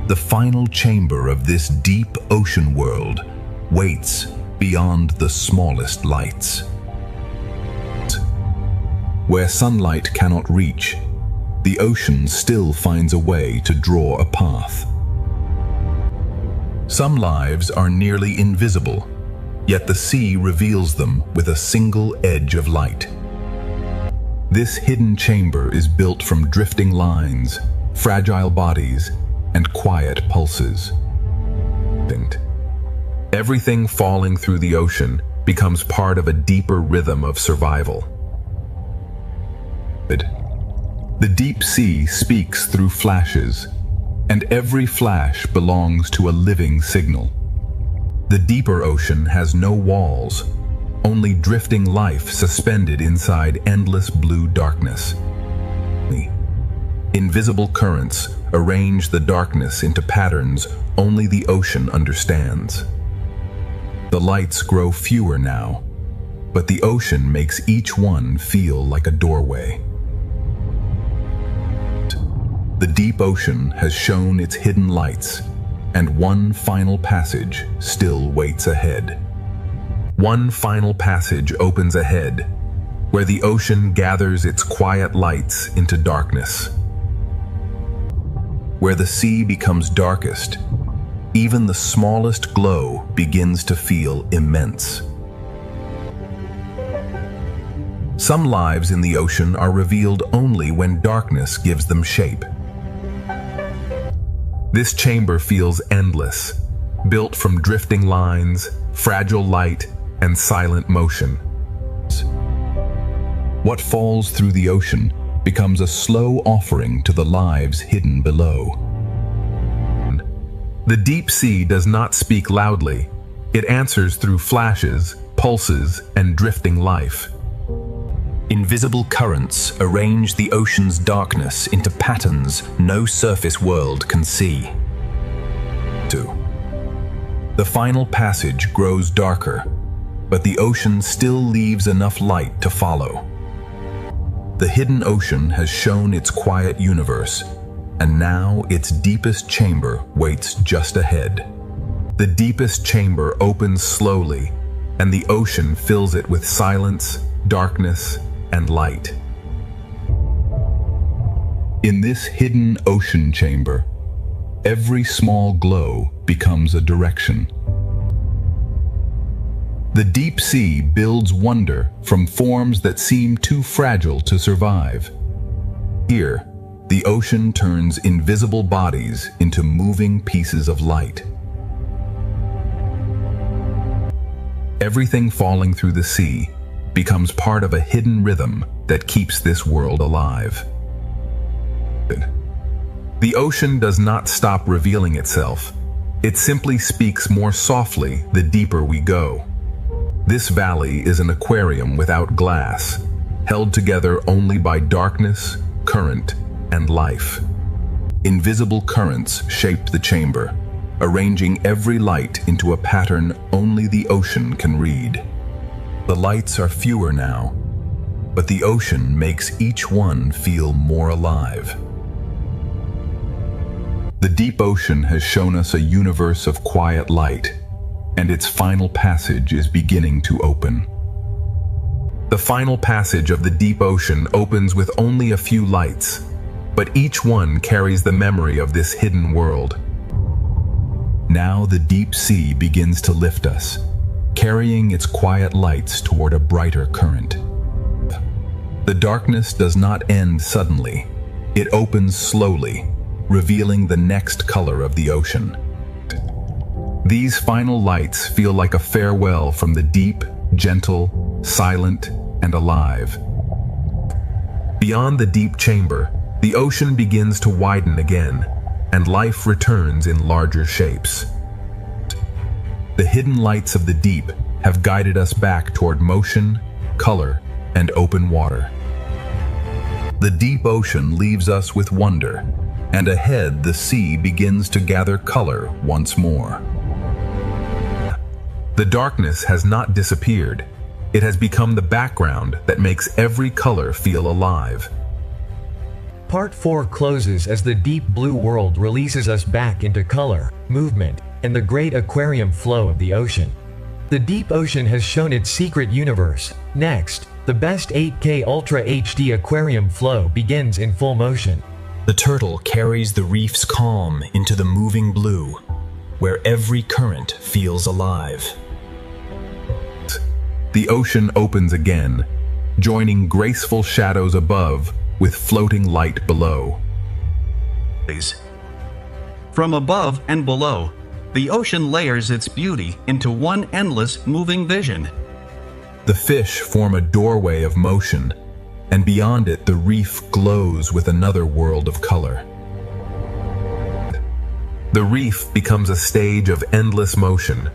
The final chamber of this deep ocean world waits beyond the smallest lights. Where sunlight cannot reach, the ocean still finds a way to draw a path. Some lives are nearly invisible, yet the sea reveals them with a single edge of light. This hidden chamber is built from drifting lines, fragile bodies, and quiet pulses. Everything falling through the ocean becomes part of a deeper rhythm of survival. The deep sea speaks through flashes, and every flash belongs to a living signal. The deeper ocean has no walls, only drifting life suspended inside endless blue darkness. Invisible currents arrange the darkness into patterns only the ocean understands. The lights grow fewer now, but the ocean makes each one feel like a doorway. The deep ocean has shown its hidden lights, and one final passage still waits ahead. One final passage opens ahead, where the ocean gathers its quiet lights into darkness. Where the sea becomes darkest, even the smallest glow begins to feel immense. Some lives in the ocean are revealed only when darkness gives them shape. This chamber feels endless, built from drifting lines, fragile light, and silent motion. What falls through the ocean becomes a slow offering to the lives hidden below. The deep sea does not speak loudly. It answers through flashes, pulses, and drifting life. Invisible currents arrange the ocean's darkness into patterns no surface world can see. 2. The final passage grows darker, but the ocean still leaves enough light to follow. The hidden ocean has shown its quiet universe, and now its deepest chamber waits just ahead. The deepest chamber opens slowly, and the ocean fills it with silence, darkness, and light. In this hidden ocean chamber, every small glow becomes a direction. The deep sea builds wonder from forms that seem too fragile to survive. Here, the ocean turns invisible bodies into moving pieces of light. Everything falling through the sea becomes part of a hidden rhythm that keeps this world alive. The ocean does not stop revealing itself. It simply speaks more softly the deeper we go. This valley is an aquarium without glass, held together only by darkness, current, and life. Invisible currents shape the chamber, arranging every light into a pattern only the ocean can read. The lights are fewer now, but the ocean makes each one feel more alive. The deep ocean has shown us a universe of quiet light, and its final passage is beginning to open. The final passage of the deep ocean opens with only a few lights, but each one carries the memory of this hidden world. Now the deep sea begins to lift us, carrying its quiet lights toward a brighter current. The darkness does not end suddenly. It opens slowly, revealing the next color of the ocean. These final lights feel like a farewell from the deep, gentle, silent, and alive. Beyond the deep chamber, the ocean begins to widen again, and life returns in larger shapes. The hidden lights of the deep have guided us back toward motion, color, and open water. The deep ocean leaves us with wonder, and ahead the sea begins to gather color once more. The darkness has not disappeared. It has become the background that makes every color feel alive. Part 4 closes as the deep blue world releases us back into color, movement, and the great aquarium flow of the ocean. The deep ocean has shown its secret universe. Next, the best 8K Ultra HD aquarium flow begins in full motion. The turtle carries the reef's calm into the moving blue, where every current feels alive. The ocean opens again, joining graceful shadows above with floating light below. From above and below, the ocean layers its beauty into one endless moving vision. The fish form a doorway of motion, and beyond it the reef glows with another world of color. The reef becomes a stage of endless motion,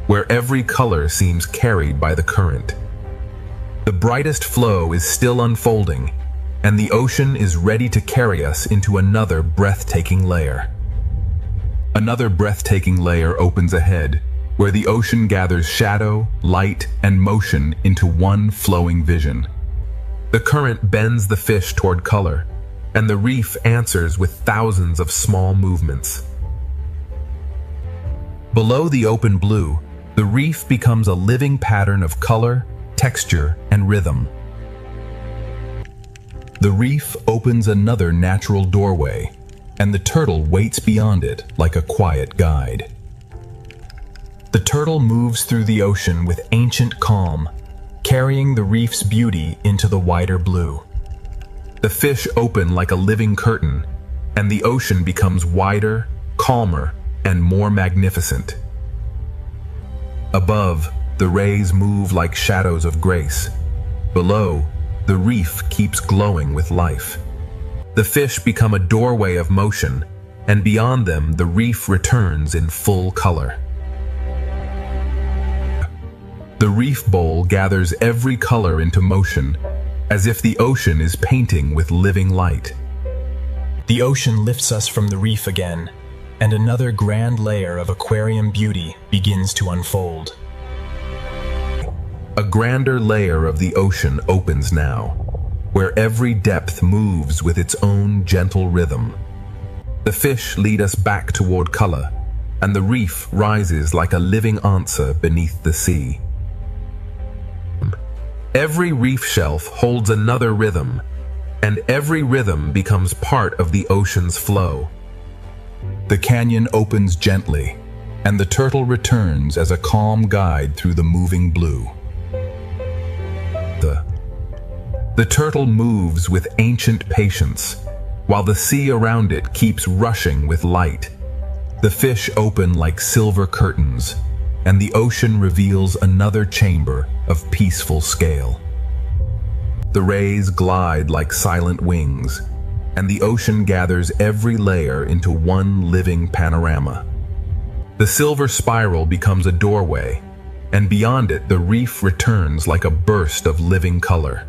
where every color seems carried by the current. The brightest flow is still unfolding, and the ocean is ready to carry us into another breathtaking layer. Another breathtaking layer opens ahead, where the ocean gathers shadow, light, and motion into one flowing vision. The current bends the fish toward color, and the reef answers with thousands of small movements. Below the open blue, the reef becomes a living pattern of color, texture, and rhythm. The reef opens another natural doorway, and the turtle waits beyond it like a quiet guide. The turtle moves through the ocean with ancient calm, carrying the reef's beauty into the wider blue. The fish open like a living curtain, and the ocean becomes wider, calmer, and more magnificent. Above, the rays move like shadows of grace. Below, the reef keeps glowing with life. The fish become a doorway of motion, and beyond them the reef returns in full color. The reef bowl gathers every color into motion, as if the ocean is painting with living light. The ocean lifts us from the reef again, and another grand layer of aquarium beauty begins to unfold. A grander layer of the ocean opens now, where every depth moves with its own gentle rhythm. The fish lead us back toward color, and the reef rises like a living answer beneath the sea. Every reef shelf holds another rhythm, and every rhythm becomes part of the ocean's flow. The canyon opens gently, and the turtle returns as a calm guide through the moving blue. The turtle moves with ancient patience, while the sea around it keeps rushing with light. The fish open like silver curtains, and the ocean reveals another chamber of peaceful scale. The rays glide like silent wings, and the ocean gathers every layer into one living panorama. The silver spiral becomes a doorway, and beyond it the reef returns like a burst of living color.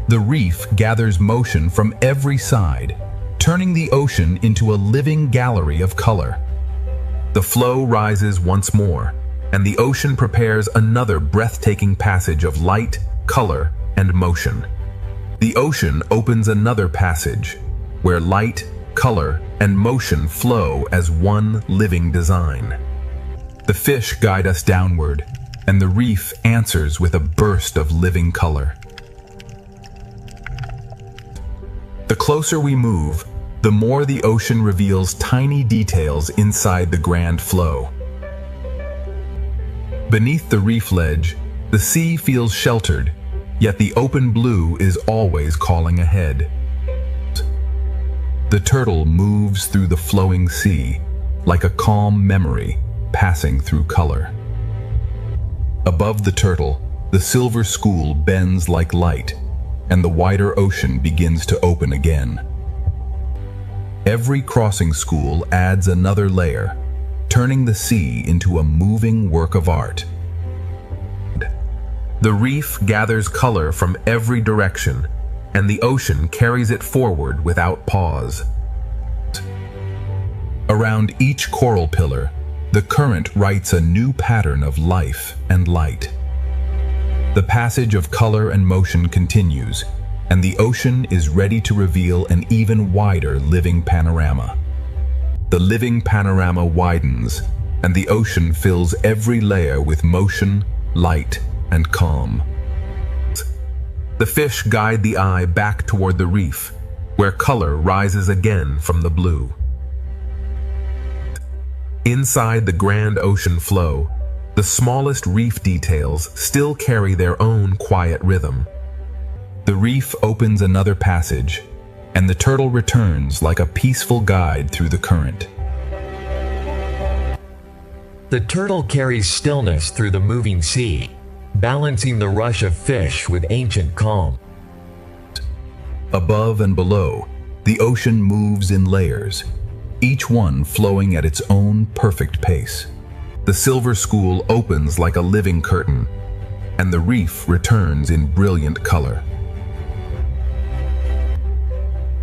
The reef gathers motion from every side, turning the ocean into a living gallery of color. The flow rises once more, and the ocean prepares another breathtaking passage of light, color, and motion. The ocean opens another passage, where light, color, and motion flow as one living design. The fish guide us downward, and the reef answers with a burst of living color. The closer we move, the more the ocean reveals tiny details inside the grand flow. Beneath the reef ledge, the sea feels sheltered, yet the open blue is always calling ahead. The turtle moves through the flowing sea, like a calm memory passing through color. Above the turtle, the silver school bends like light, and the wider ocean begins to open again. Every crossing school adds another layer, turning the sea into a moving work of art. The reef gathers color from every direction, and the ocean carries it forward without pause. Around each coral pillar, the current writes a new pattern of life and light. The passage of color and motion continues, and the ocean is ready to reveal an even wider living panorama. The living panorama widens, and the ocean fills every layer with motion, light, and calm. The fish guide the eye back toward the reef, where color rises again from the blue. Inside the grand ocean flow, the smallest reef details still carry their own quiet rhythm. The reef opens another passage, and the turtle returns like a peaceful guide through the current. The turtle carries stillness through the moving sea, balancing the rush of fish with ancient calm. Above and below, the ocean moves in layers, each one flowing at its own perfect pace. The silver school opens like a living curtain, and the reef returns in brilliant color.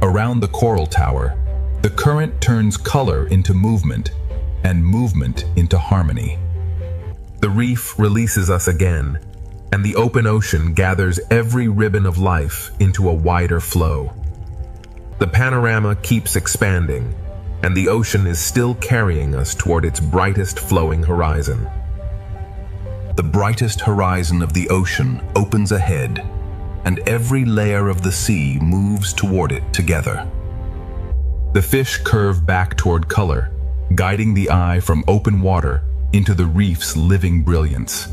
Around the coral tower, the current turns color into movement, and movement into harmony. The reef releases us again, and the open ocean gathers every ribbon of life into a wider flow. The panorama keeps expanding, and the ocean is still carrying us toward its brightest flowing horizon. The brightest horizon of the ocean opens ahead, and every layer of the sea moves toward it together. The fish curve back toward color, guiding the eye from open water into the reef's living brilliance.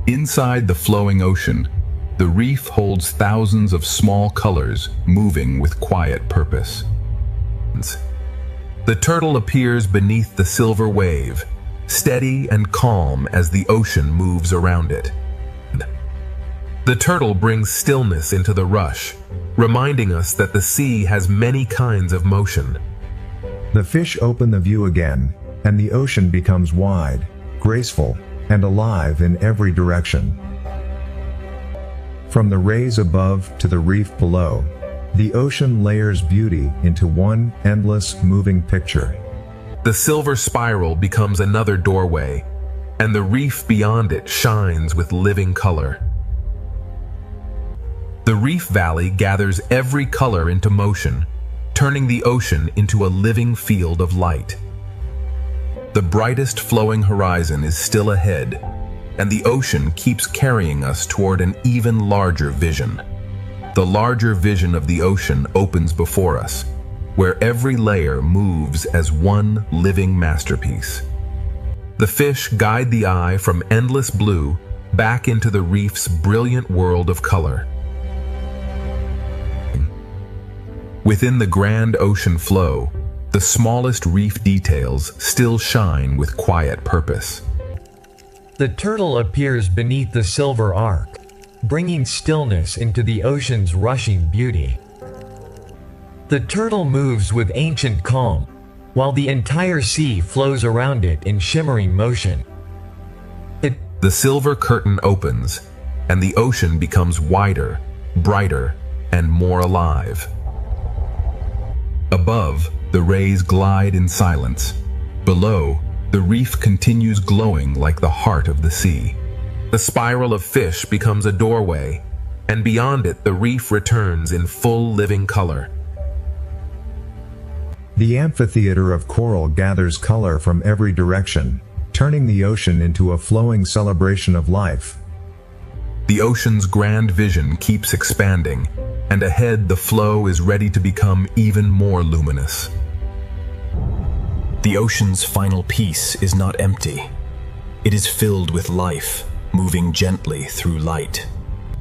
Inside the flowing ocean, the reef holds thousands of small colors moving with quiet purpose. The turtle appears beneath the silver wave, steady and calm as the ocean moves around it. The turtle brings stillness into the rush, reminding us that the sea has many kinds of motion. The fish open the view again, and the ocean becomes wide, graceful, and alive in every direction. From the rays above to the reef below, the ocean layers beauty into one endless moving picture. The silver spiral becomes another doorway, and the reef beyond it shines with living color. The reef valley gathers every color into motion, turning the ocean into a living field of light. The brightest flowing horizon is still ahead, and the ocean keeps carrying us toward an even larger vision. The larger vision of the ocean opens before us, where every layer moves as one living masterpiece. The fish guide the eye from endless blue back into the reef's brilliant world of color. Within the grand ocean flow, the smallest reef details still shine with quiet purpose. The turtle appears beneath the silver arc, bringing stillness into the ocean's rushing beauty. The turtle moves with ancient calm, while the entire sea flows around it in shimmering motion. The silver curtain opens, and the ocean becomes wider, brighter, and more alive. Above, the rays glide in silence. Below, the reef continues glowing like the heart of the sea. The spiral of fish becomes a doorway, and beyond it the reef returns in full living color. The amphitheater of coral gathers color from every direction, turning the ocean into a flowing celebration of life. The ocean's grand vision keeps expanding, and ahead the flow is ready to become even more luminous. The ocean's final piece is not empty. It is filled with life, moving gently through light.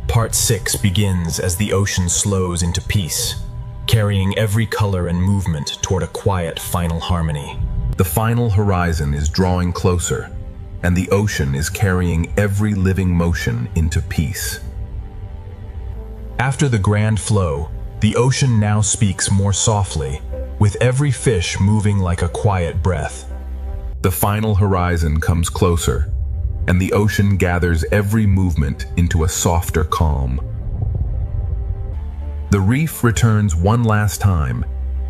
Part 6 begins as the ocean slows into peace, carrying every color and movement toward a quiet final harmony. The final horizon is drawing closer, and the ocean is carrying every living motion into peace. After the grand flow, the ocean now speaks more softly, with every fish moving like a quiet breath. The final horizon comes closer, and the ocean gathers every movement into a softer calm. The reef returns one last time,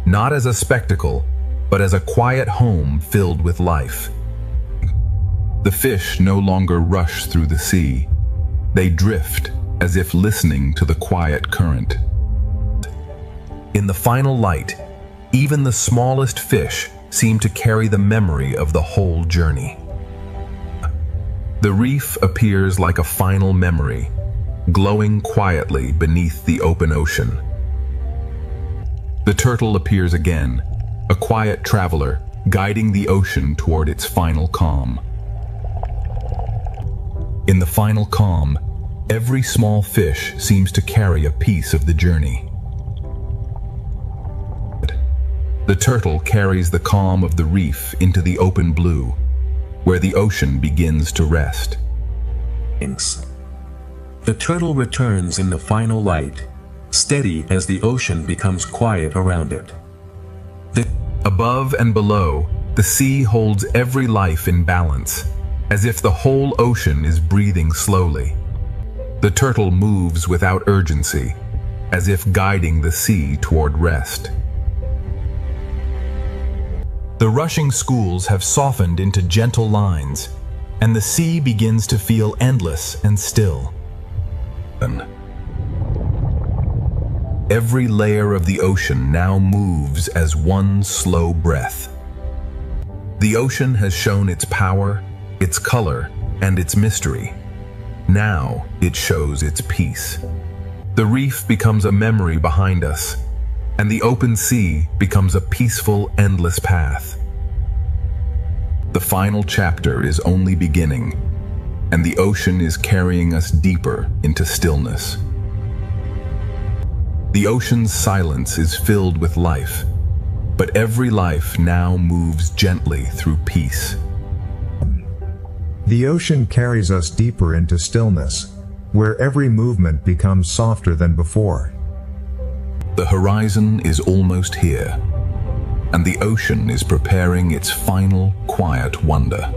not as a spectacle, but as a quiet home filled with life. The fish no longer rush through the sea. They drift as if listening to the quiet current. In the final light, even the smallest fish seem to carry the memory of the whole journey. The reef appears like a final memory, glowing quietly beneath the open ocean. The turtle appears again, a quiet traveler guiding the ocean toward its final calm. In the final calm, every small fish seems to carry a piece of the journey. The turtle carries the calm of the reef into the open blue, where the ocean begins to rest. The turtle returns in the final light, steady as the ocean becomes quiet around it. Above and below, the sea holds every life in balance, as if the whole ocean is breathing slowly. The turtle moves without urgency, as if guiding the sea toward rest. The rushing schools have softened into gentle lines, and the sea begins to feel endless and still. Every layer of the ocean now moves as one slow breath. The ocean has shown its power, its color, and its mystery. Now it shows its peace. The reef becomes a memory behind us, and the open sea becomes a peaceful, endless path. The final chapter is only beginning, and the ocean is carrying us deeper into stillness. The ocean's silence is filled with life, but every life now moves gently through peace. The ocean carries us deeper into stillness, where every movement becomes softer than before. The horizon is almost here, and the ocean is preparing its final quiet wonder.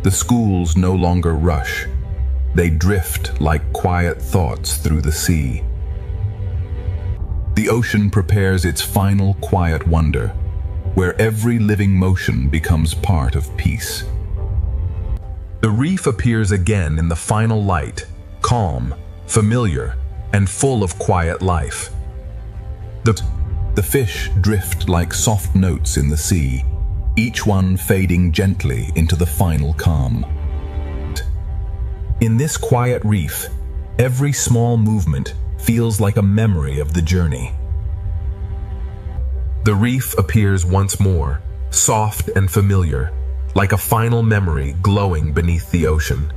The schools no longer rush. They drift like quiet thoughts through the sea. The ocean prepares its final quiet wonder, where every living motion becomes part of peace. The reef appears again in the final light, calm, familiar, and full of quiet life. The fish drift like soft notes in the sea, each one fading gently into the final calm. In this quiet reef, every small movement feels like a memory of the journey. The reef appears once more, soft and familiar, like a final memory glowing beneath the ocean.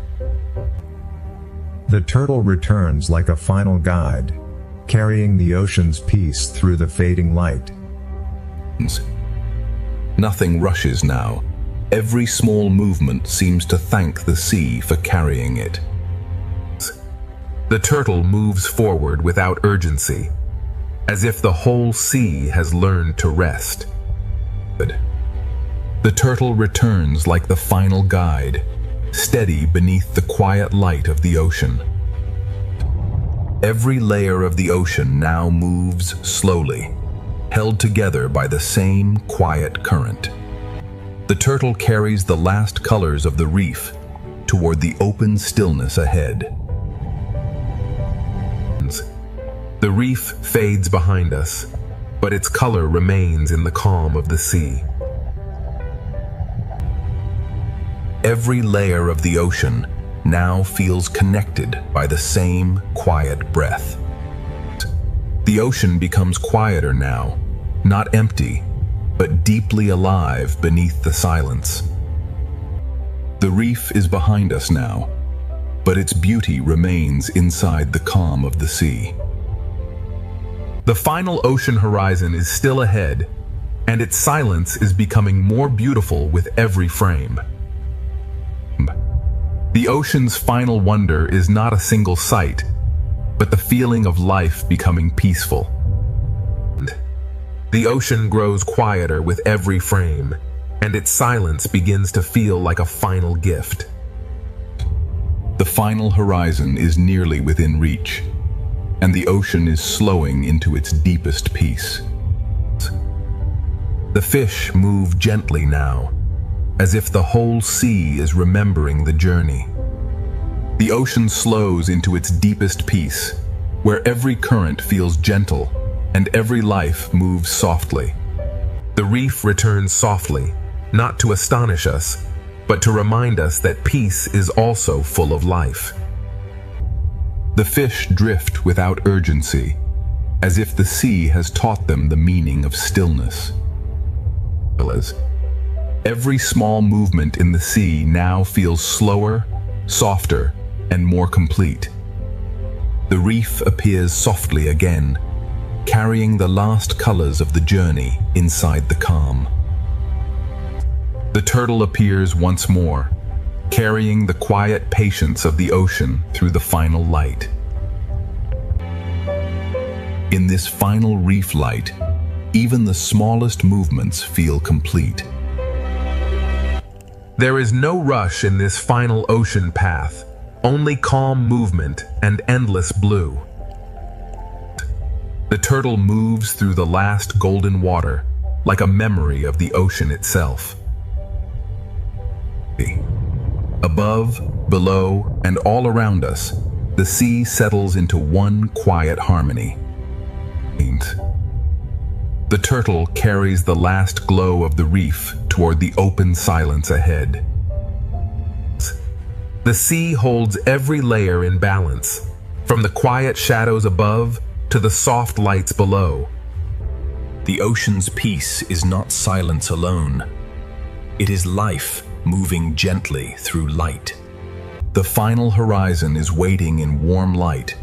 The turtle returns like a final guide, carrying the ocean's peace through the fading light. Nothing rushes now. Every small movement seems to thank the sea for carrying it. The turtle moves forward without urgency, as if the whole sea has learned to rest. The turtle returns like the final guide, steady beneath the quiet light of the ocean. Every layer of the ocean now moves slowly, held together by the same quiet current. The turtle carries the last colors of the reef toward the open stillness ahead. The reef fades behind us, but its color remains in the calm of the sea. Every layer of the ocean now feels connected by the same quiet breath. The ocean becomes quieter now, not empty, but deeply alive beneath the silence. The reef is behind us now, but its beauty remains inside the calm of the sea. The final ocean horizon is still ahead, and its silence is becoming more beautiful with every frame. The ocean's final wonder is not a single sight, but the feeling of life becoming peaceful. The ocean grows quieter with every frame, and its silence begins to feel like a final gift. The final horizon is nearly within reach, and the ocean is slowing into its deepest peace. The fish move gently now, as if the whole sea is remembering the journey. The ocean slows into its deepest peace, where every current feels gentle and every life moves softly. The reef returns softly, not to astonish us, but to remind us that peace is also full of life. The fish drift without urgency, as if the sea has taught them the meaning of stillness. Every small movement in the sea now feels slower, softer, and more complete. The reef appears softly again, carrying the last colors of the journey inside the calm. The turtle appears once more, carrying the quiet patience of the ocean through the final light. In this final reef light, even the smallest movements feel complete. There is no rush in this final ocean path, only calm movement and endless blue. The turtle moves through the last golden water, like a memory of the ocean itself. Above, below, and all around us, the sea settles into one quiet harmony. The turtle carries the last glow of the reef toward the open silence ahead. The sea holds every layer in balance, from the quiet shadows above to the soft lights below. The ocean's peace is not silence alone. It is life moving gently through light. The final horizon is waiting in warm light,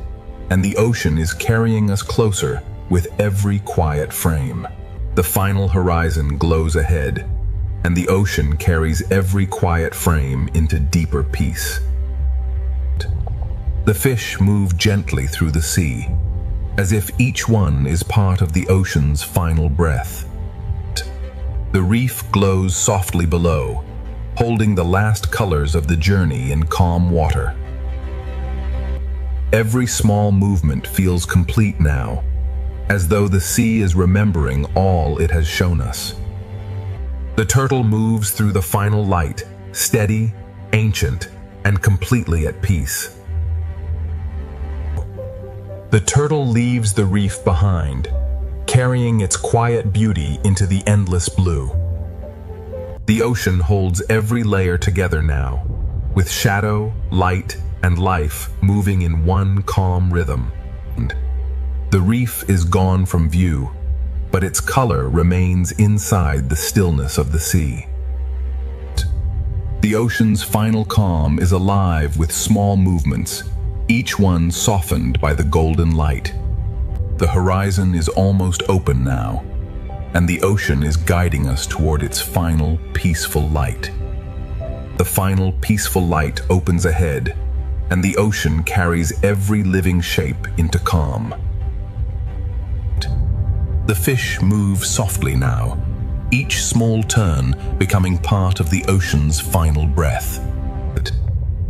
and the ocean is carrying us closer with every quiet frame. The final horizon glows ahead, and the ocean carries every quiet frame into deeper peace. The fish move gently through the sea, as if each one is part of the ocean's final breath. The reef glows softly below, holding the last colors of the journey in calm water. Every small movement feels complete now, as though the sea is remembering all it has shown us. The turtle moves through the final light, steady, ancient, and completely at peace. The turtle leaves the reef behind, carrying its quiet beauty into the endless blue. The ocean holds every layer together now, with shadow, light, and life moving in one calm rhythm. The reef is gone from view, but its color remains inside the stillness of the sea. The ocean's final calm is alive with small movements, each one softened by the golden light. The horizon is almost open now, and the ocean is guiding us toward its final peaceful light. The final peaceful light opens ahead, and the ocean carries every living shape into calm. The fish move softly now, each small turn becoming part of the ocean's final breath.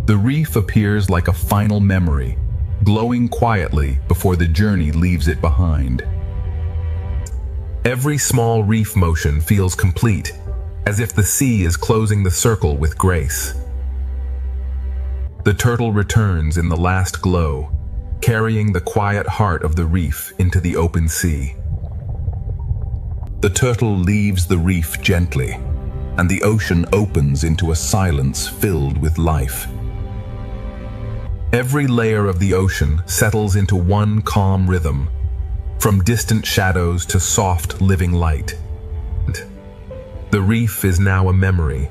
The reef appears like a final memory, glowing quietly before the journey leaves it behind. Every small reef motion feels complete, as if the sea is closing the circle with grace. The turtle returns in the last glow, carrying the quiet heart of the reef into the open sea. The turtle leaves the reef gently, and the ocean opens into a silence filled with life. Every layer of the ocean settles into one calm rhythm, from distant shadows to soft, living light. The reef is now a memory,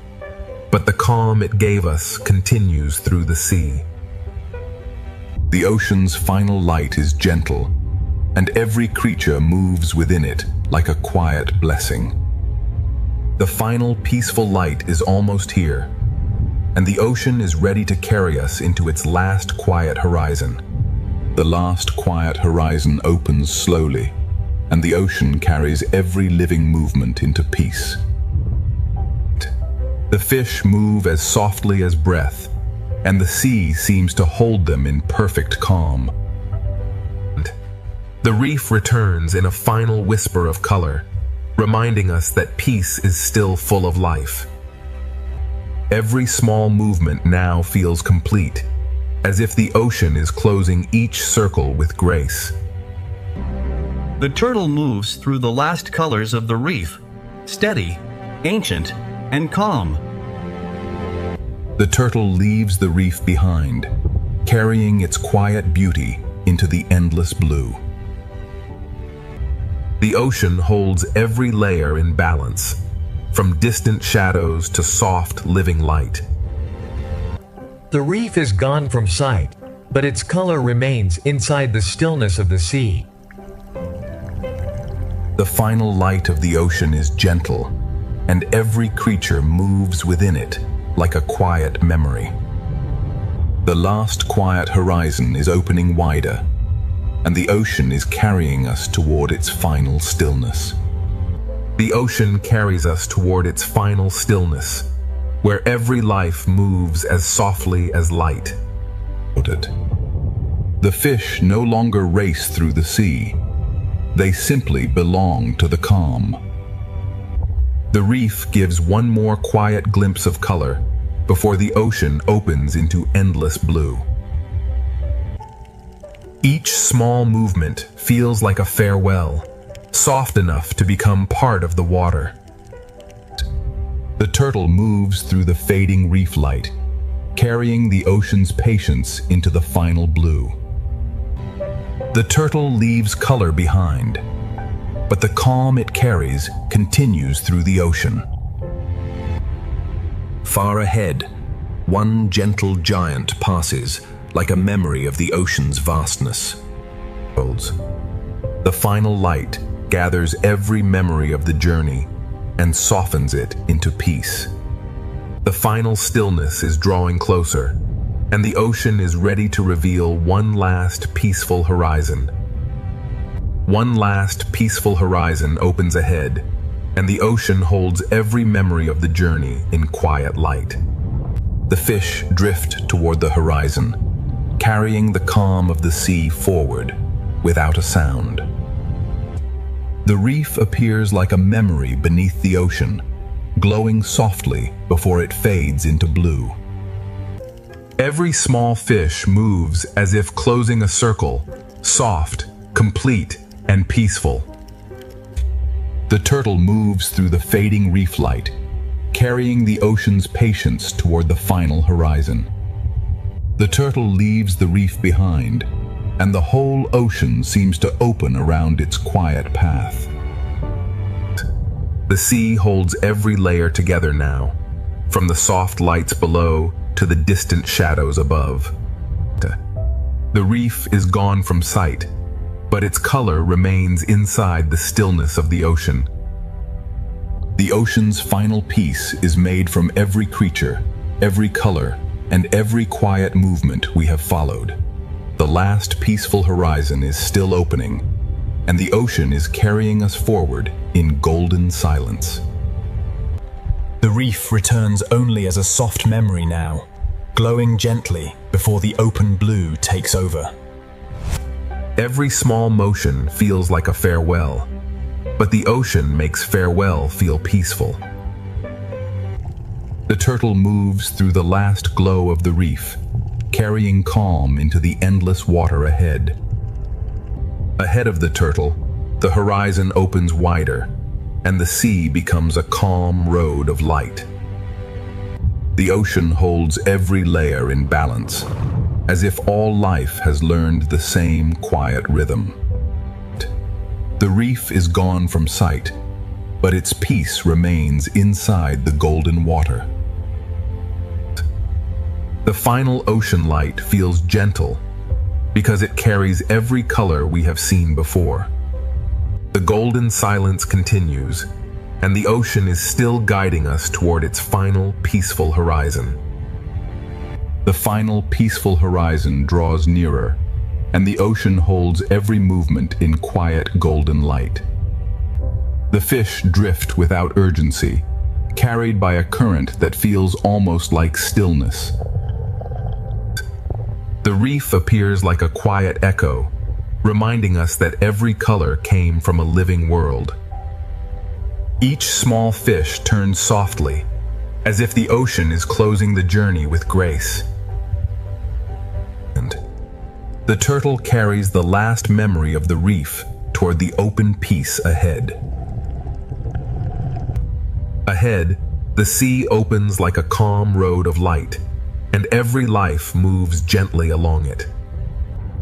but the calm it gave us continues through the sea. The ocean's final light is gentle, and every creature moves within it like a quiet blessing. The final peaceful light is almost here, and the ocean is ready to carry us into its last quiet horizon. The last quiet horizon opens slowly, and the ocean carries every living movement into peace. The fish move as softly as breath, and the sea seems to hold them in perfect calm. The reef returns in a final whisper of color, reminding us that peace is still full of life. Every small movement now feels complete, as if the ocean is closing each circle with grace. The turtle moves through the last colors of the reef, steady, ancient, and calm. The turtle leaves the reef behind, carrying its quiet beauty into the endless blue. The ocean holds every layer in balance, from distant shadows to soft, living light. The reef is gone from sight, but its color remains inside the stillness of the sea. The final light of the ocean is gentle, and every creature moves within it like a quiet memory. The last quiet horizon is opening wider, and the ocean is carrying us toward its final stillness. The ocean carries us toward its final stillness, where every life moves as softly as light. The fish no longer race through the sea. They simply belong to the calm. The reef gives one more quiet glimpse of color before the ocean opens into endless blue. Each small movement feels like a farewell, soft enough to become part of the water. The turtle moves through the fading reef light, carrying the ocean's patience into the final blue. The turtle leaves color behind, but the calm it carries continues through the ocean. Far ahead, one gentle giant passes, like a memory of the ocean's vastness. The final light gathers every memory of the journey and softens it into peace. The final stillness is drawing closer, and the ocean is ready to reveal one last peaceful horizon. One last peaceful horizon opens ahead, and the ocean holds every memory of the journey in quiet light. The fish drift toward the horizon, carrying the calm of the sea forward without a sound. The reef appears like a memory beneath the ocean, glowing softly before it fades into blue. Every small fish moves as if closing a circle, soft, complete, and peaceful. The turtle moves through the fading reef light, carrying the ocean's patience toward the final horizon. The turtle leaves the reef behind, and the whole ocean seems to open around its quiet path. The sea holds every layer together now, from the soft lights below to the distant shadows above. The reef is gone from sight, but its color remains inside the stillness of the ocean. The ocean's final peace is made from every creature, every color, and every quiet movement we have followed. The last peaceful horizon is still opening, and the ocean is carrying us forward in golden silence. The reef returns only as a soft memory now, glowing gently before the open blue takes over. Every small motion feels like a farewell, but the ocean makes farewell feel peaceful. The turtle moves through the last glow of the reef, carrying calm into the endless water ahead. Ahead of the turtle, the horizon opens wider, and the sea becomes a calm road of light. The ocean holds every layer in balance, as if all life has learned the same quiet rhythm. The reef is gone from sight, but its peace remains inside the golden water. The final ocean light feels gentle because it carries every color we have seen before. The golden silence continues, and the ocean is still guiding us toward its final peaceful horizon. The final peaceful horizon draws nearer, and the ocean holds every movement in quiet golden light. The fish drift without urgency, carried by a current that feels almost like stillness. The reef appears like a quiet echo, reminding us that every color came from a living world. Each small fish turns softly, as if the ocean is closing the journey with grace. And the turtle carries the last memory of the reef toward the open peace ahead. Ahead, the sea opens like a calm road of light, and every life moves gently along it.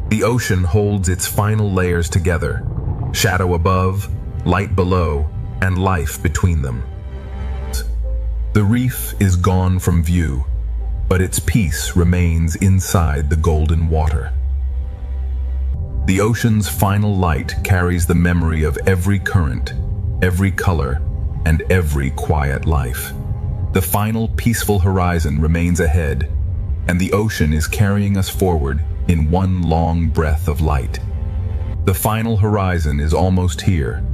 The ocean holds its final layers together, shadow above, light below, and life between them. The reef is gone from view, but its peace remains inside the golden water. The ocean's final light carries the memory of every current, every color, and every quiet life. The final peaceful horizon remains ahead, and the ocean is carrying us forward in one long breath of light. The final horizon is almost here,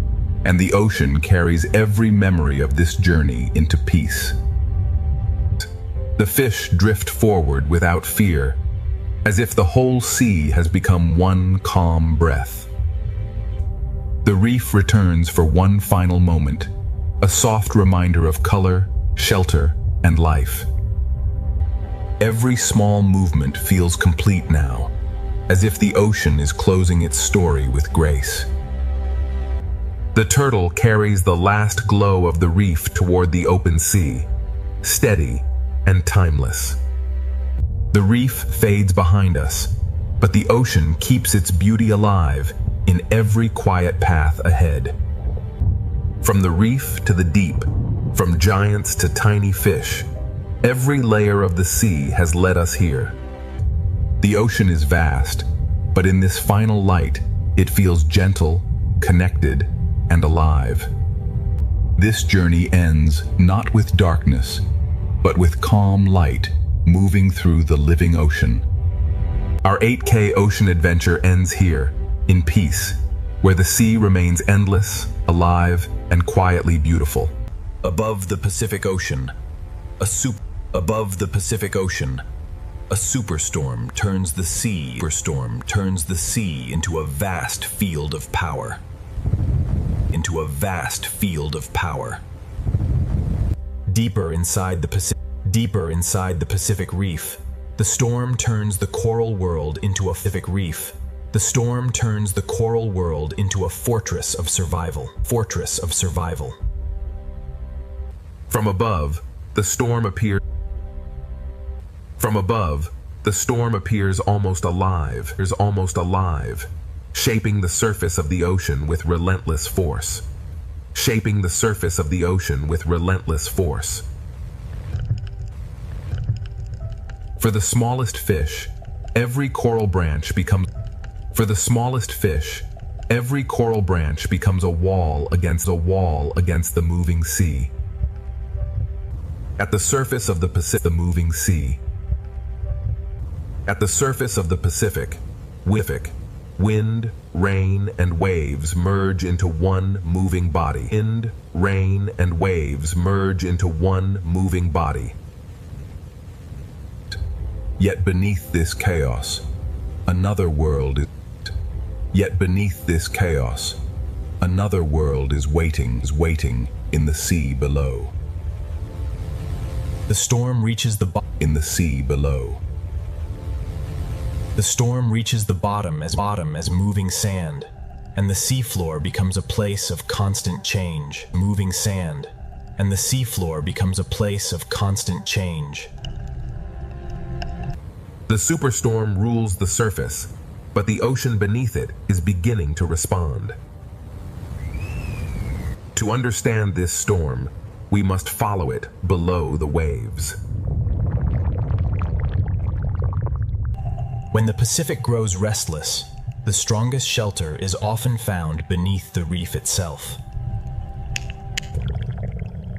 and the ocean carries every memory of this journey into peace. The fish drift forward without fear, as if the whole sea has become one calm breath. The reef returns for one final moment, a soft reminder of color, shelter, and life. Every small movement feels complete now, as if the ocean is closing its story with grace. The turtle carries the last glow of the reef toward the open sea, steady and timeless. The reef fades behind us, but the ocean keeps its beauty alive in every quiet path ahead. From the reef to the deep, from giants to tiny fish, every layer of the sea has led us here. The ocean is vast, but in this final light, it feels gentle, connected, and alive. This journey ends not with darkness, but with calm light moving through the living ocean. Our 8K ocean adventure ends here, in peace, where the sea remains endless, alive, and quietly beautiful. Above the Pacific Ocean, above the Pacific Ocean, a superstorm turns the sea. Superstorm turns the sea into a vast field of power. Into a vast field of power. Deeper inside the Pacific Reef, the storm turns the coral world into a Pacific Reef. The storm turns the coral world into a fortress of survival. Fortress of survival. From above, the storm appears. From above, the storm appears almost alive. Shaping the surface of the ocean with relentless force. Shaping the surface of the ocean with relentless force. For the smallest fish, every coral branch becomes a wall against the moving sea. At the surface of the Pacific, wind, rain, and waves merge into one moving body. Wind, rain, and waves merge into one moving body. Yet beneath this chaos, another world is. Yet beneath this chaos, another world is waiting in the sea below. The storm reaches the bottom in the sea below. The storm reaches the bottom as moving sand, and the seafloor becomes a place of constant change. Moving sand, and the seafloor becomes a place of constant change. The superstorm rules the surface, but the ocean beneath it is beginning to respond. To understand this storm, we must follow it below the waves. When the Pacific grows restless, the strongest shelter is often found beneath the reef itself.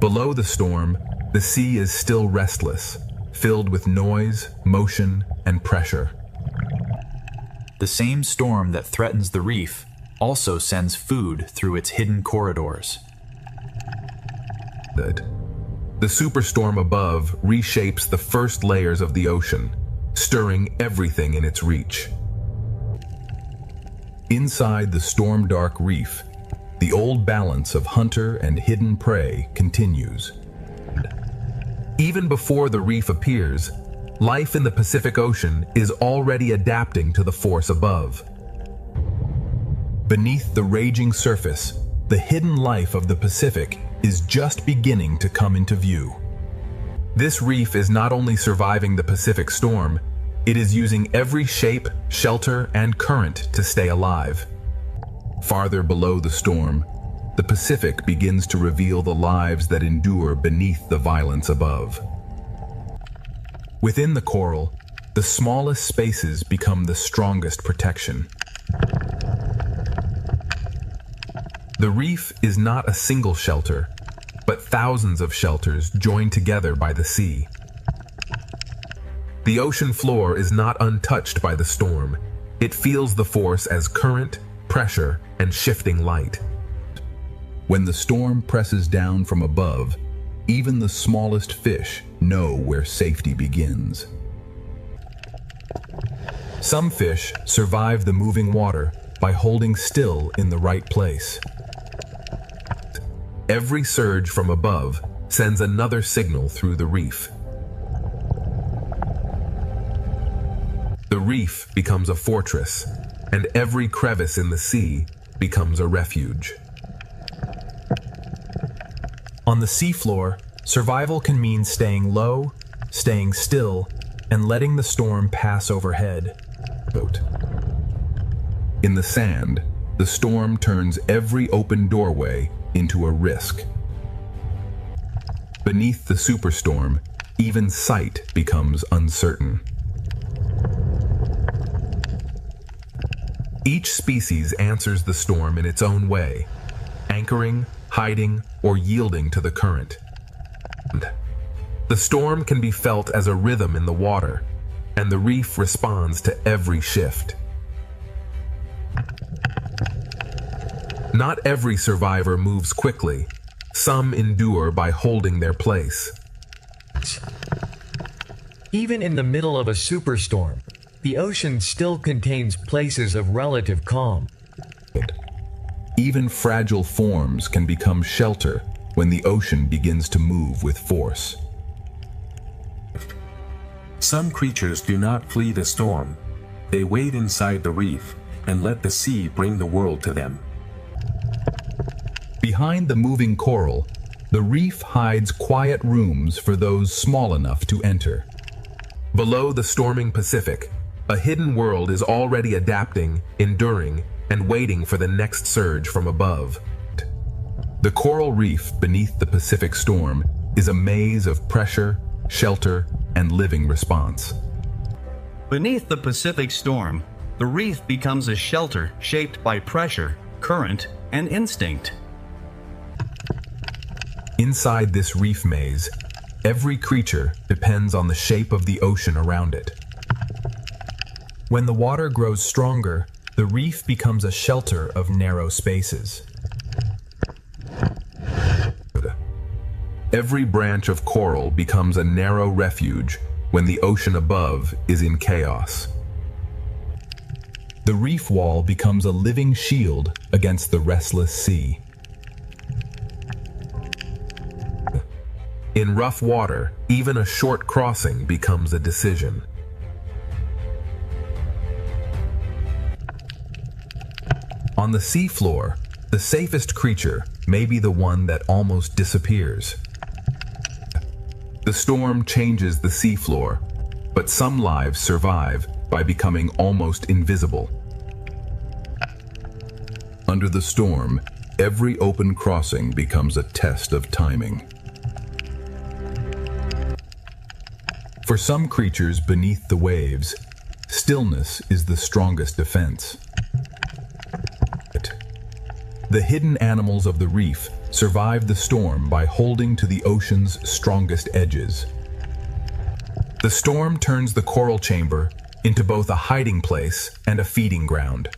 Below the storm, the sea is still restless, filled with noise, motion, and pressure. The same storm that threatens the reef also sends food through its hidden corridors. The superstorm above reshapes the first layers of the ocean, stirring everything in its reach. Inside the storm-dark reef, the old balance of hunter and hidden prey continues. Even before the reef appears, life in the Pacific Ocean is already adapting to the force above. Beneath the raging surface, the hidden life of the Pacific is just beginning to come into view. This reef is not only surviving the Pacific storm, it is using every shape, shelter, and current to stay alive. Farther below the storm, the Pacific begins to reveal the lives that endure beneath the violence above. Within the coral, the smallest spaces become the strongest protection. The reef is not a single shelter, but thousands of shelters joined together by the sea. The ocean floor is not untouched by the storm. It feels the force as current, pressure, and shifting light. When the storm presses down from above, even the smallest fish know where safety begins. Some fish survive the moving water by holding still in the right place. Every surge from above sends another signal through the reef. The reef becomes a fortress, and every crevice in the sea becomes a refuge. On the seafloor, survival can mean staying low, staying still, and letting the storm pass overhead. In the sand, the storm turns every open doorway into a risk. Beneath the superstorm, even sight becomes uncertain. Each species answers the storm in its own way, anchoring, hiding, or yielding to the current. The storm can be felt as a rhythm in the water, and the reef responds to every shift. Not every survivor moves quickly. Some endure by holding their place. Even in the middle of a superstorm, the ocean still contains places of relative calm. Even fragile forms can become shelter when the ocean begins to move with force. Some creatures do not flee the storm. They wait inside the reef and let the sea bring the world to them. Behind the moving coral, the reef hides quiet rooms for those small enough to enter. Below the storming Pacific, a hidden world is already adapting, enduring, and waiting for the next surge from above. The coral reef beneath the Pacific storm is a maze of pressure, shelter, and living response. Beneath the Pacific storm, the reef becomes a shelter shaped by pressure, current, and instinct. Inside this reef maze, every creature depends on the shape of the ocean around it. When the water grows stronger, the reef becomes a shelter of narrow spaces. Every branch of coral becomes a narrow refuge when the ocean above is in chaos. The reef wall becomes a living shield against the restless sea. In rough water, even a short crossing becomes a decision. On the seafloor, the safest creature may be the one that almost disappears. The storm changes the seafloor, but some lives survive by becoming almost invisible. Under the storm, every open crossing becomes a test of timing. For some creatures beneath the waves, stillness is the strongest defense. The hidden animals of the reef survive the storm by holding to the ocean's strongest edges. The storm turns the coral chamber into both a hiding place and a feeding ground.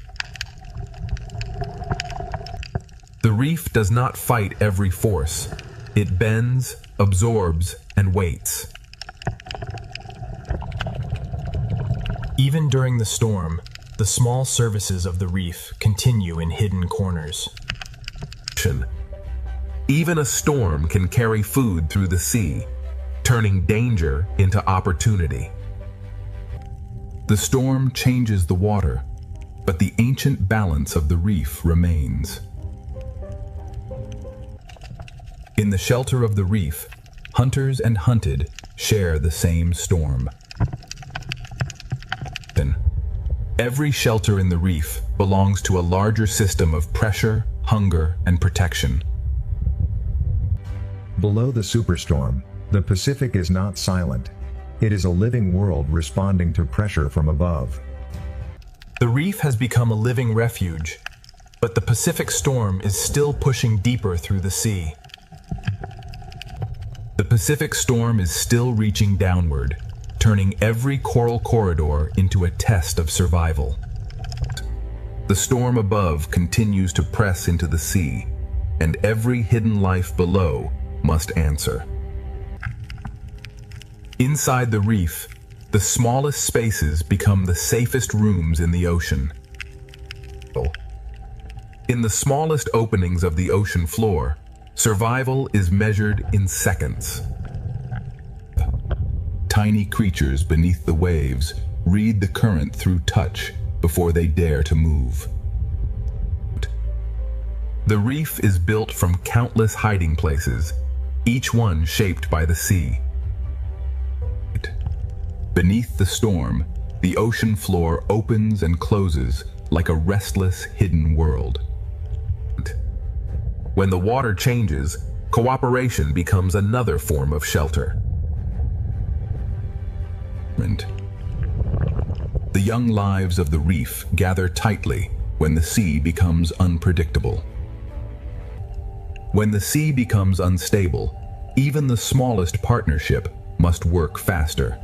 The reef does not fight every force. It bends, absorbs, and waits. Even during the storm, the small services of the reef continue in hidden corners. Even a storm can carry food through the sea, turning danger into opportunity. The storm changes the water, but the ancient balance of the reef remains. In the shelter of the reef, hunters and hunted share the same storm. Every shelter in the reef belongs to a larger system of pressure, hunger, and protection. Below the superstorm, the Pacific is not silent. It is a living world responding to pressure from above. The reef has become a living refuge, but the Pacific storm is still pushing deeper through the sea. The Pacific storm is still reaching downward, turning every coral corridor into a test of survival. The storm above continues to press into the sea, and every hidden life below must answer. Inside the reef, the smallest spaces become the safest rooms in the ocean. In the smallest openings of the ocean floor, survival is measured in seconds. Tiny creatures beneath the waves read the current through touch before they dare to move. The reef is built from countless hiding places, each one shaped by the sea. Beneath the storm, the ocean floor opens and closes like a restless, hidden world. When the water changes, cooperation becomes another form of shelter. The young lives of the reef gather tightly when the sea becomes unpredictable. When the sea becomes unstable, even the smallest partnership must work faster.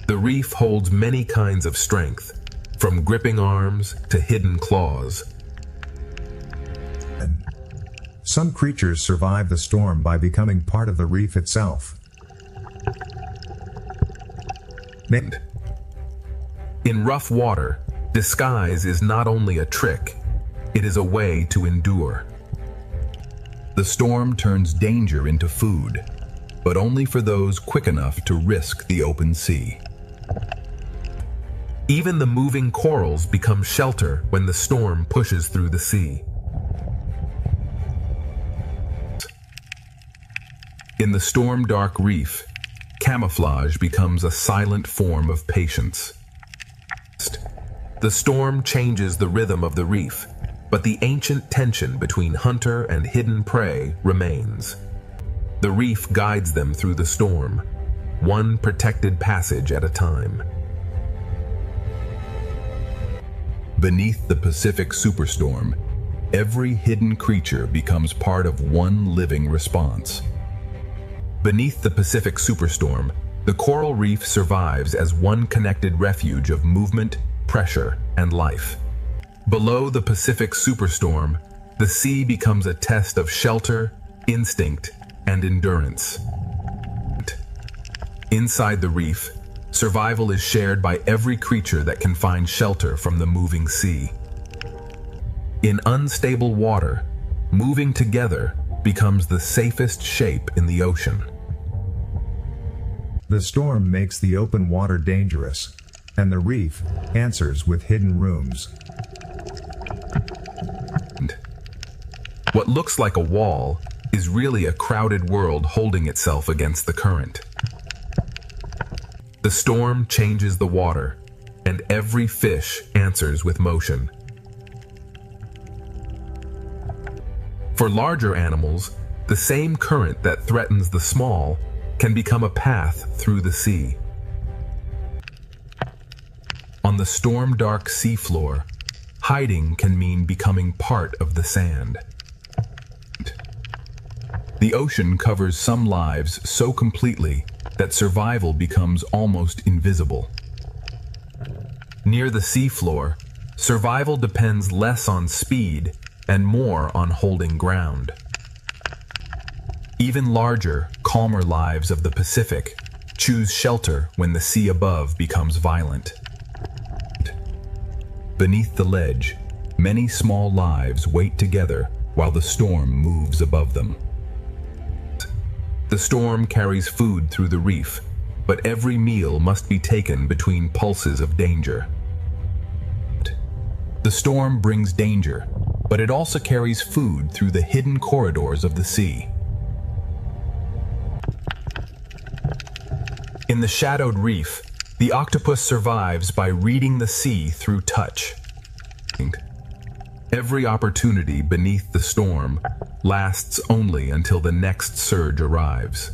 The reef holds many kinds of strength, from gripping arms to hidden claws. Some creatures survive the storm by becoming part of the reef itself. In rough water, disguise is not only a trick, it is a way to endure. The storm turns danger into food, but only for those quick enough to risk the open sea. Even the moving corals become shelter when the storm pushes through the sea. In the storm-dark reef, camouflage becomes a silent form of patience. The storm changes the rhythm of the reef, but the ancient tension between hunter and hidden prey remains. The reef guides them through the storm, one protected passage at a time. Beneath the Pacific superstorm, every hidden creature becomes part of one living response. Beneath the Pacific superstorm, the coral reef survives as one connected refuge of movement, pressure, and life. Below the Pacific superstorm, the sea becomes a test of shelter, instinct, and endurance. Inside the reef, survival is shared by every creature that can find shelter from the moving sea. In unstable water, moving together becomes the safest shape in the ocean. The storm makes the open water dangerous, and the reef answers with hidden rooms. What looks like a wall is really a crowded world holding itself against the current. The storm changes the water, and every fish answers with motion. For larger animals, the same current that threatens the small can become a path through the sea. On the storm-dark seafloor, hiding can mean becoming part of the sand. The ocean covers some lives so completely that survival becomes almost invisible. Near the seafloor, survival depends less on speed and more on holding ground. Even larger, calmer lives of the Pacific choose shelter when the sea above becomes violent. Beneath the ledge, many small lives wait together while the storm moves above them. The storm carries food through the reef, but every meal must be taken between pulses of danger. The storm brings danger, but it also carries food through the hidden corridors of the sea. In the shadowed reef, the octopus survives by reading the sea through touch. Every opportunity beneath the storm lasts only until the next surge arrives.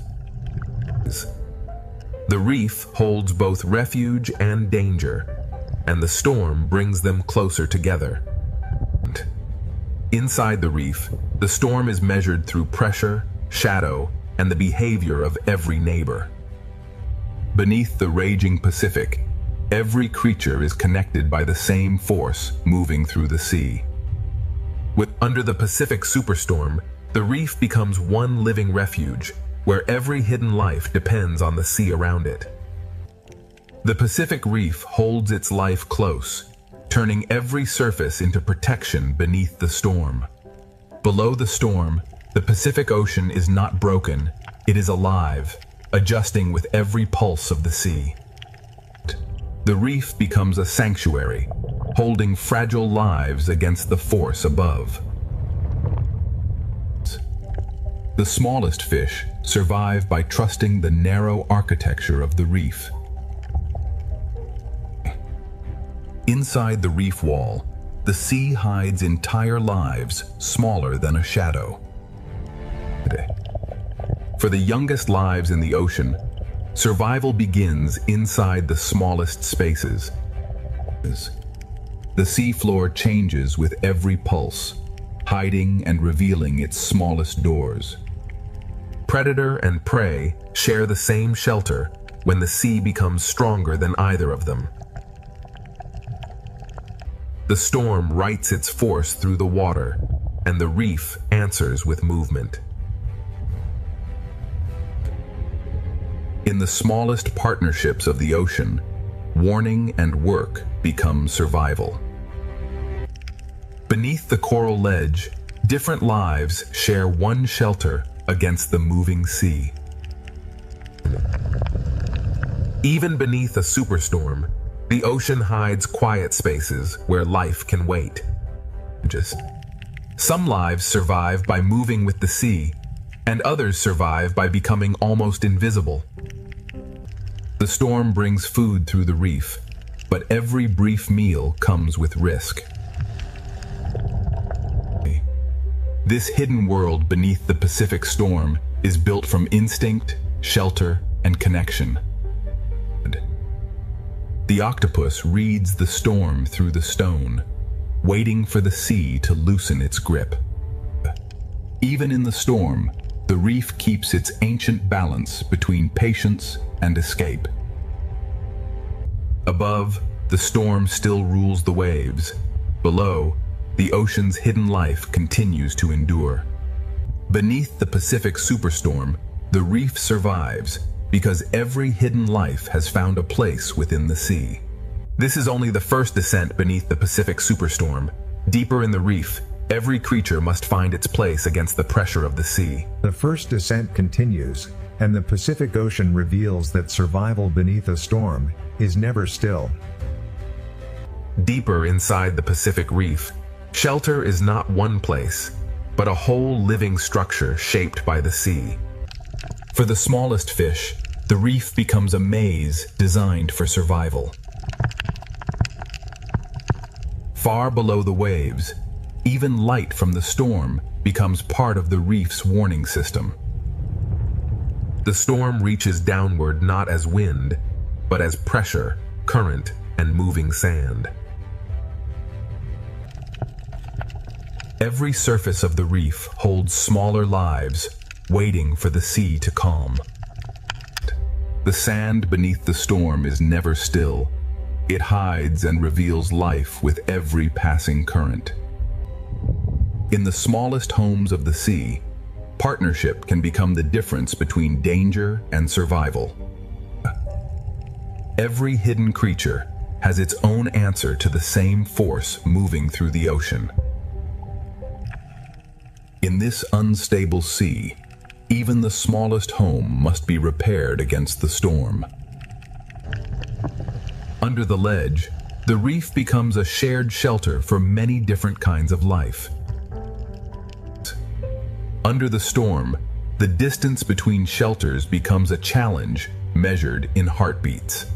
The reef holds both refuge and danger, and the storm brings them closer together. Inside the reef, the storm is measured through pressure, shadow, and the behavior of every neighbor. Beneath the raging Pacific, every creature is connected by the same force moving through the sea. Under the Pacific superstorm, the reef becomes one living refuge, where every hidden life depends on the sea around it. The Pacific reef holds its life close, turning every surface into protection beneath the storm. Below the storm, the Pacific Ocean is not broken, it is alive, adjusting with every pulse of the sea. The reef becomes a sanctuary, holding fragile lives against the force above. The smallest fish survive by trusting the narrow architecture of the reef. Inside the reef wall, the sea hides entire lives smaller than a shadow. For the youngest lives in the ocean, survival begins inside the smallest spaces. The seafloor changes with every pulse, hiding and revealing its smallest doors. Predator and prey share the same shelter when the sea becomes stronger than either of them. The storm rights its force through the water, and the reef answers with movement. In the smallest partnerships of the ocean, warning and work become survival. Beneath the coral ledge, different lives share one shelter against the moving sea. Even beneath a superstorm, the ocean hides quiet spaces where life can wait. Some lives survive by moving with the sea, and others survive by becoming almost invisible. The storm brings food through the reef, but every brief meal comes with risk. This hidden world beneath the Pacific storm is built from instinct, shelter, and connection. The octopus reads the storm through the stone, waiting for the sea to loosen its grip. Even in the storm, the reef keeps its ancient balance between patience and escape. Above, the storm still rules the waves. Below, the ocean's hidden life continues to endure. Beneath the Pacific superstorm, the reef survives because every hidden life has found a place within the sea. This is only the first descent beneath the Pacific superstorm. Deeper in the reef, every creature must find its place against the pressure of the sea. The first descent continues, and the Pacific Ocean reveals that survival beneath a storm is never still. Deeper inside the Pacific Reef, shelter is not one place, but a whole living structure shaped by the sea. For the smallest fish, the reef becomes a maze designed for survival. Far below the waves, even light from the storm becomes part of the reef's warning system. The storm reaches downward not as wind, but as pressure, current, and moving sand. Every surface of the reef holds smaller lives, waiting for the sea to calm. The sand beneath the storm is never still. It hides and reveals life with every passing current. In the smallest homes of the sea, partnership can become the difference between danger and survival. Every hidden creature has its own answer to the same force moving through the ocean. In this unstable sea, even the smallest home must be repaired against the storm. Under the ledge, the reef becomes a shared shelter for many different kinds of life. Under the storm, the distance between shelters becomes a challenge measured in heartbeats.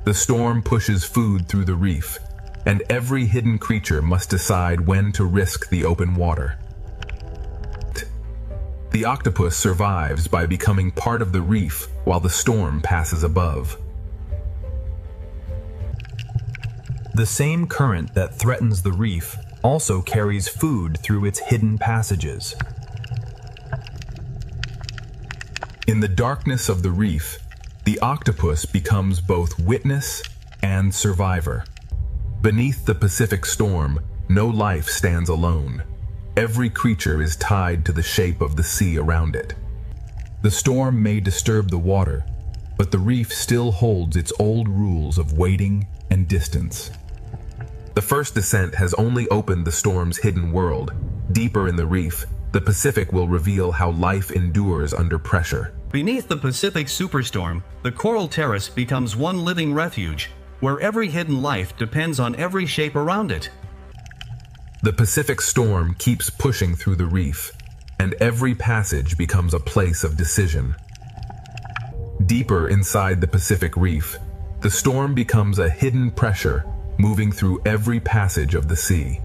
The storm pushes food through the reef, and every hidden creature must decide when to risk the open water. The octopus survives by becoming part of the reef while the storm passes above. The same current that threatens the reef also carries food through its hidden passages. In the darkness of the reef, the octopus becomes both witness and survivor. Beneath the Pacific storm, no life stands alone. Every creature is tied to the shape of the sea around it. The storm may disturb the water, but the reef still holds its old rules of waiting and distance. The first descent has only opened the storm's hidden world. Deeper in the reef, the Pacific will reveal how life endures under pressure. Beneath the Pacific superstorm, the coral terrace becomes one living refuge, where every hidden life depends on every shape around it. The Pacific storm keeps pushing through the reef, and every passage becomes a place of decision. Deeper inside the Pacific Reef, the storm becomes a hidden pressure moving through every passage of the sea.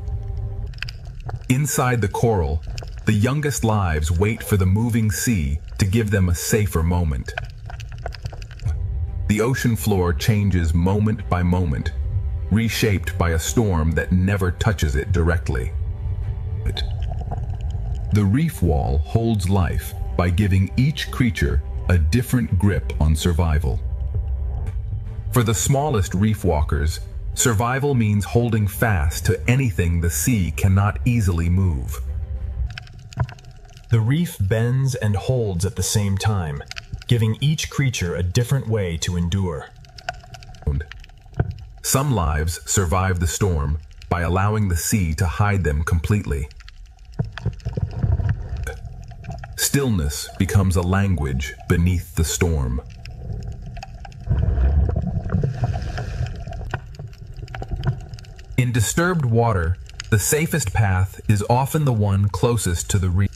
Inside the coral, the youngest lives wait for the moving sea to give them a safer moment. The ocean floor changes moment by moment, reshaped by a storm that never touches it directly. The reef wall holds life by giving each creature a different grip on survival. For the smallest reef walkers, Survival means holding fast to anything the sea cannot easily move. The reef bends and holds at the same time, giving each creature a different way to endure. Some lives survive the storm by allowing the sea to hide them completely. Stillness becomes a language beneath the storm. In disturbed water, the safest path is often the one closest to the reef.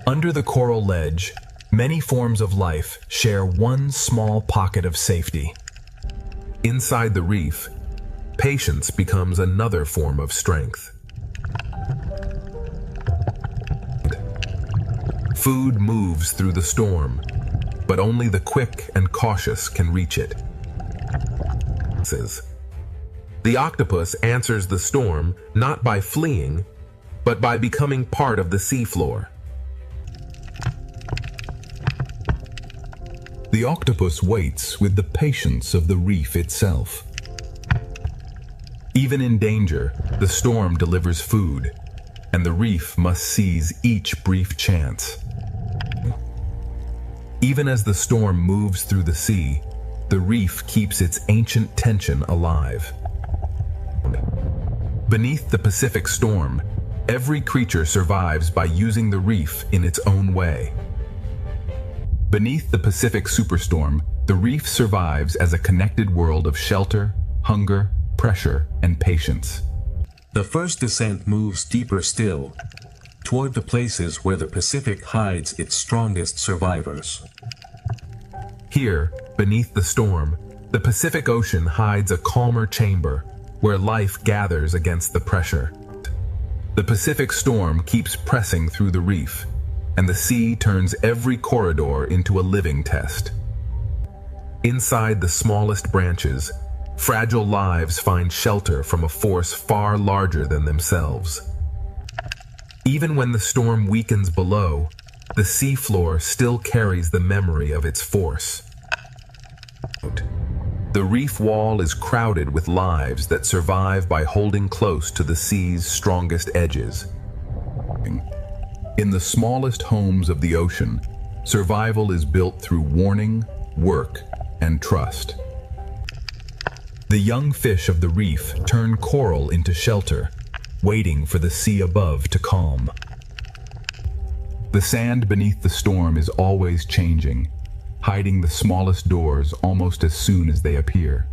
Under the coral ledge, many forms of life share one small pocket of safety. Inside the reef, patience becomes another form of strength. Food moves through the storm, but only the quick and cautious can reach it. The octopus answers the storm not by fleeing, but by becoming part of the seafloor. The octopus waits with the patience of the reef itself. Even in danger, the storm delivers food, and the reef must seize each brief chance. Even as the storm moves through the sea, the reef keeps its ancient tension alive. Beneath the Pacific storm, every creature survives by using the reef in its own way. Beneath the Pacific superstorm, the reef survives as a connected world of shelter, hunger, pressure, and patience. The first descent moves deeper still, toward the places where the Pacific hides its strongest survivors. Here, beneath the storm, the Pacific Ocean hides a calmer chamber where life gathers against the pressure. The Pacific storm keeps pressing through the reef, and the sea turns every corridor into a living test. Inside the smallest branches, fragile lives find shelter from a force far larger than themselves. Even when the storm weakens below, the seafloor still carries the memory of its force. The reef wall is crowded with lives that survive by holding close to the sea's strongest edges. In the smallest homes of the ocean, survival is built through warning, work, and trust. The young fish of the reef turn coral into shelter, waiting for the sea above to calm. The sand beneath the storm is always changing, hiding the smallest doors almost as soon as they appear.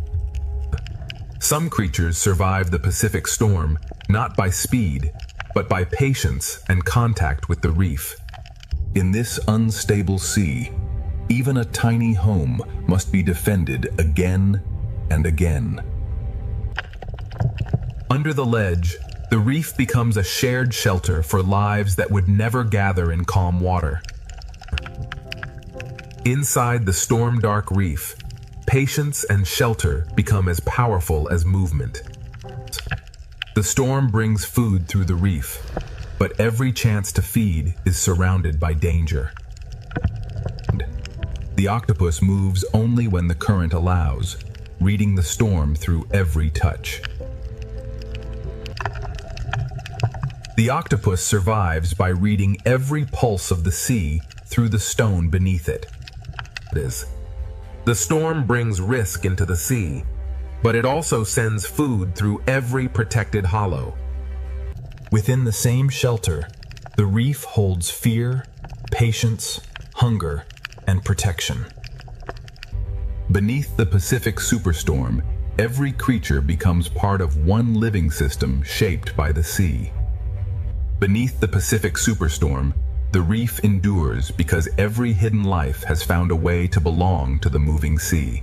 Some creatures survive the Pacific storm not by speed, but by patience and contact with the reef. In this unstable sea, even a tiny home must be defended again and again. Under the ledge, the reef becomes a shared shelter for lives that would never gather in calm water. Inside the storm-dark reef, patience and shelter become as powerful as movement. The storm brings food through the reef, but every chance to feed is surrounded by danger. The octopus moves only when the current allows, reading the storm through every touch. The octopus survives by reading every pulse of the sea through the stone beneath it. The storm brings risk into the sea, but it also sends food through every protected hollow. Within the same shelter, the reef holds fear, patience, hunger, and protection. Beneath the Pacific superstorm, every creature becomes part of one living system shaped by the sea. Beneath the Pacific superstorm, the reef endures because every hidden life has found a way to belong to the moving sea.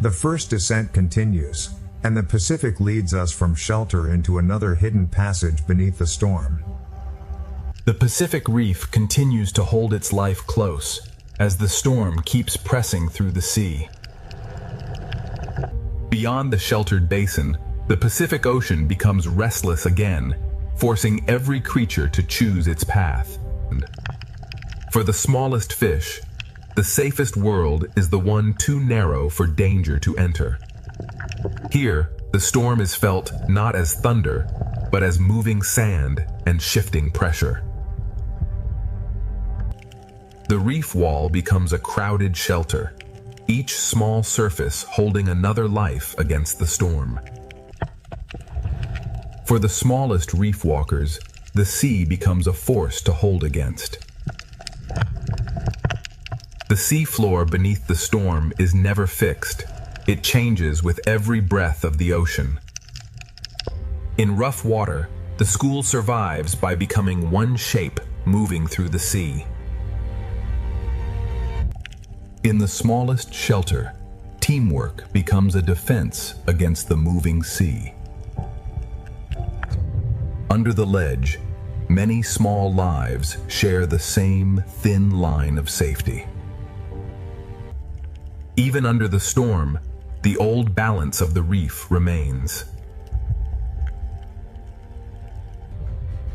The first descent continues, and the Pacific leads us from shelter into another hidden passage beneath the storm. The Pacific reef continues to hold its life close as the storm keeps pressing through the sea. Beyond the sheltered basin, the Pacific Ocean becomes restless again, forcing every creature to choose its path. For the smallest fish, the safest world is the one too narrow for danger to enter. Here, the storm is felt not as thunder, but as moving sand and shifting pressure. The reef wall becomes a crowded shelter, each small surface holding another life against the storm. For the smallest reef walkers, the sea becomes a force to hold against. The sea floor beneath the storm is never fixed. It changes with every breath of the ocean. In rough water, the school survives by becoming one shape moving through the sea. In the smallest shelter, teamwork becomes a defense against the moving sea. Under the ledge, many small lives share the same thin line of safety. Even under the storm, the old balance of the reef remains.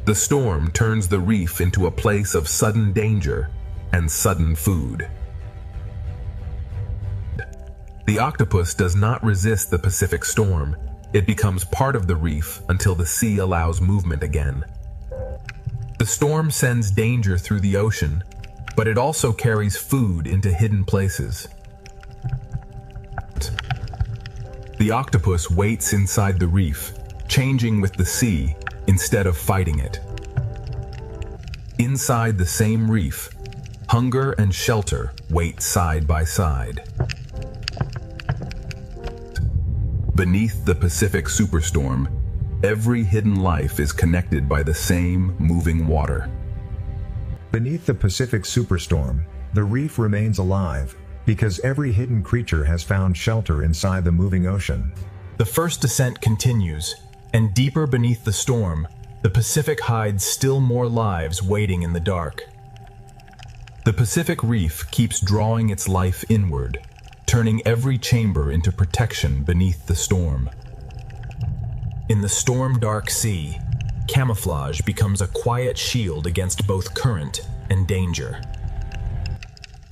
The storm turns the reef into a place of sudden danger and sudden food. The octopus does not resist the Pacific storm. It becomes part of the reef until the sea allows movement again. The storm sends danger through the ocean, but it also carries food into hidden places. The octopus waits inside the reef, changing with the sea instead of fighting it. Inside the same reef, hunger and shelter wait side by side. Beneath the Pacific superstorm, every hidden life is connected by the same moving water. Beneath the Pacific superstorm, the reef remains alive, because every hidden creature has found shelter inside the moving ocean. The first descent continues, and deeper beneath the storm, the Pacific hides still more lives waiting in the dark. The Pacific Reef keeps drawing its life inward, turning every chamber into protection beneath the storm. In the storm-dark sea, camouflage becomes a quiet shield against both current and danger.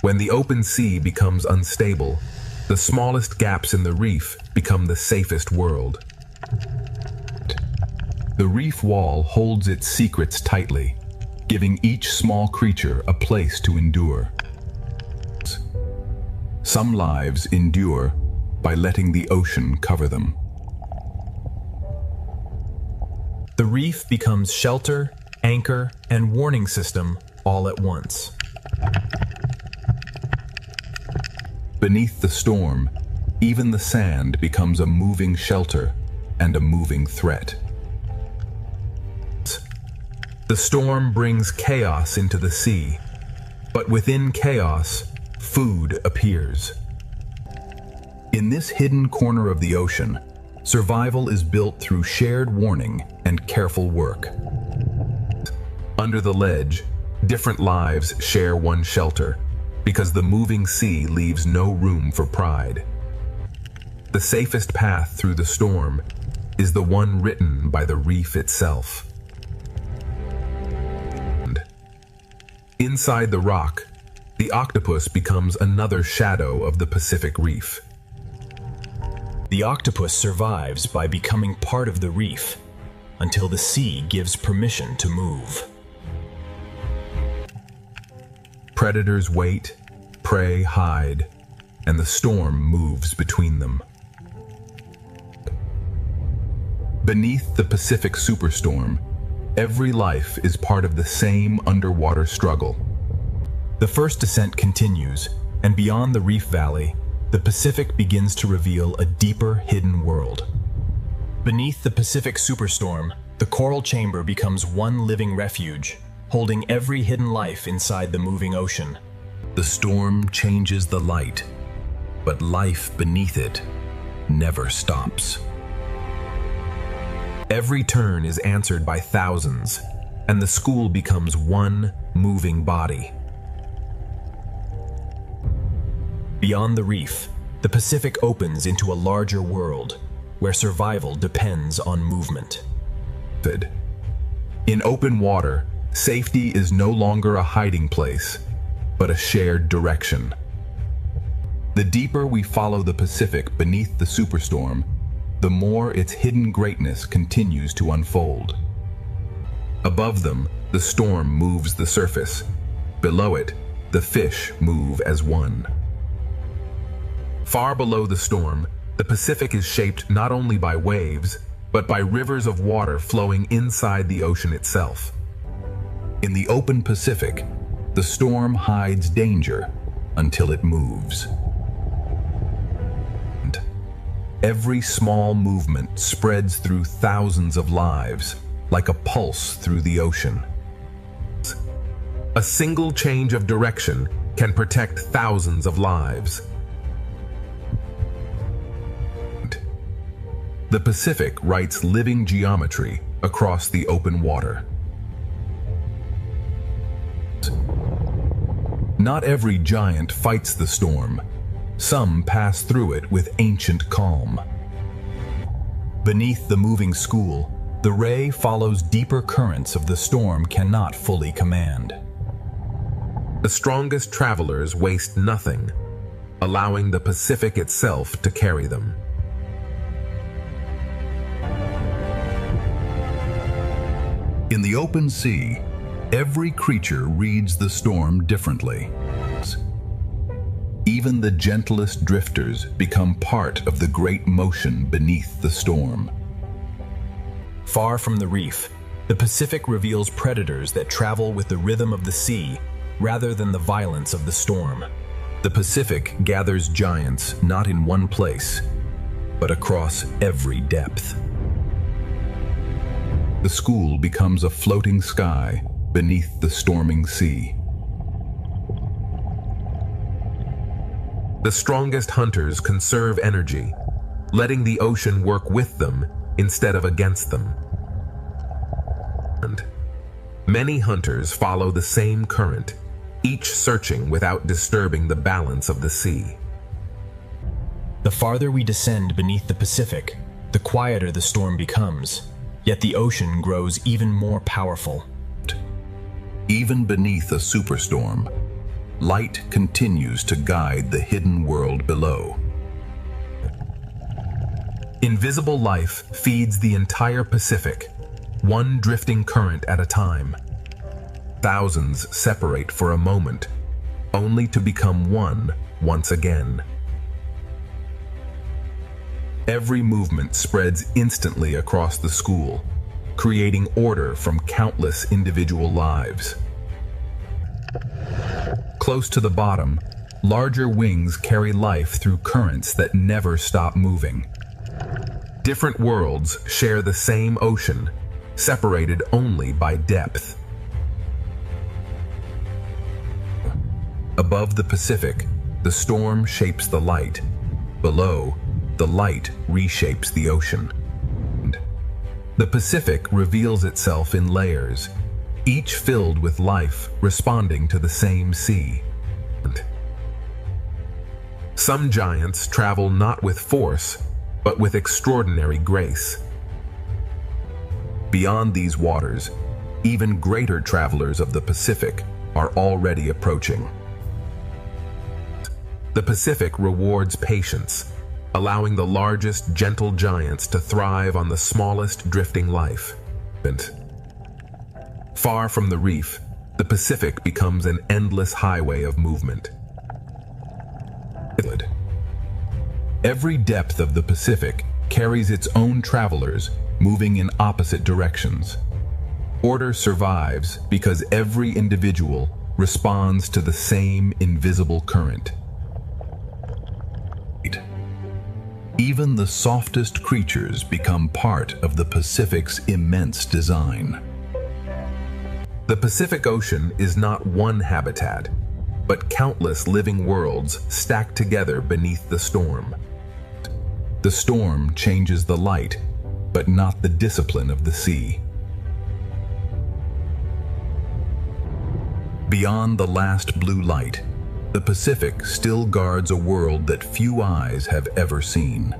When the open sea becomes unstable, the smallest gaps in the reef become the safest world. The reef wall holds its secrets tightly, giving each small creature a place to endure. Some lives endure by letting the ocean cover them. The reef becomes shelter, anchor, and warning system all at once. Beneath the storm, even the sand becomes a moving shelter and a moving threat. The storm brings chaos into the sea, but within chaos, food appears. In this hidden corner of the ocean, survival is built through shared warning and careful work. Under the ledge, different lives share one shelter, because the moving sea leaves no room for pride. The safest path through the storm is the one written by the reef itself. Inside the rock, the octopus becomes another shadow of the Pacific Reef. The octopus survives by becoming part of the reef until the sea gives permission to move. Predators wait, prey hide, and the storm moves between them. Beneath the Pacific superstorm, every life is part of the same underwater struggle. The first descent continues, and beyond the reef valley, the Pacific begins to reveal a deeper hidden world. Beneath the Pacific superstorm, the coral chamber becomes one living refuge, holding every hidden life inside the moving ocean. The storm changes the light, but life beneath it never stops. Every turn is answered by thousands, and the school becomes one moving body. Beyond the reef, the Pacific opens into a larger world, where survival depends on movement. In open water, safety is no longer a hiding place, but a shared direction. The deeper we follow the Pacific beneath the superstorm, the more its hidden greatness continues to unfold. Above them, the storm moves the surface. Below it, the fish move as one. Far below the storm, the Pacific is shaped not only by waves, but by rivers of water flowing inside the ocean itself. In the open Pacific, the storm hides danger until it moves. Every small movement spreads through thousands of lives, like a pulse through the ocean. A single change of direction can protect thousands of lives. The Pacific writes living geometry across the open water. Not every giant fights the storm. Some pass through it with ancient calm. Beneath the moving school, the ray follows deeper currents of the storm cannot fully command. The strongest travelers waste nothing, allowing the Pacific itself to carry them. In the open sea, every creature reads the storm differently. Even the gentlest drifters become part of the great motion beneath the storm. Far from the reef, the Pacific reveals predators that travel with the rhythm of the sea rather than the violence of the storm. The Pacific gathers giants not in one place, but across every depth. The school becomes a floating sky beneath the storming sea. The strongest hunters conserve energy, letting the ocean work with them instead of against them. And many hunters follow the same current, each searching without disturbing the balance of the sea. The farther we descend beneath the Pacific, the quieter the storm becomes, yet the ocean grows even more powerful. Even beneath a superstorm, light continues to guide the hidden world below. Invisible life feeds the entire Pacific, one drifting current at a time. Thousands separate for a moment, only to become one once again. Every movement spreads instantly across the school, creating order from countless individual lives. Close to the bottom, larger wings carry life through currents that never stop moving. Different worlds share the same ocean, separated only by depth. Above the Pacific, the storm shapes the light. Below, the light reshapes the ocean. The Pacific reveals itself in layers, each filled with life responding to the same sea. Some giants travel not with force, but with extraordinary grace. Beyond these waters, even greater travelers of the Pacific are already approaching. The Pacific rewards patience, allowing the largest gentle giants to thrive on the smallest drifting life. Far from the reef, the Pacific becomes an endless highway of movement. Every depth of the Pacific carries its own travelers moving in opposite directions. Order survives because every individual responds to the same invisible current. Even the softest creatures become part of the Pacific's immense design. The Pacific Ocean is not one habitat, but countless living worlds stacked together beneath the storm. The storm changes the light, but not the discipline of the sea. Beyond the last blue light, the Pacific still guards a world that few eyes have ever seen.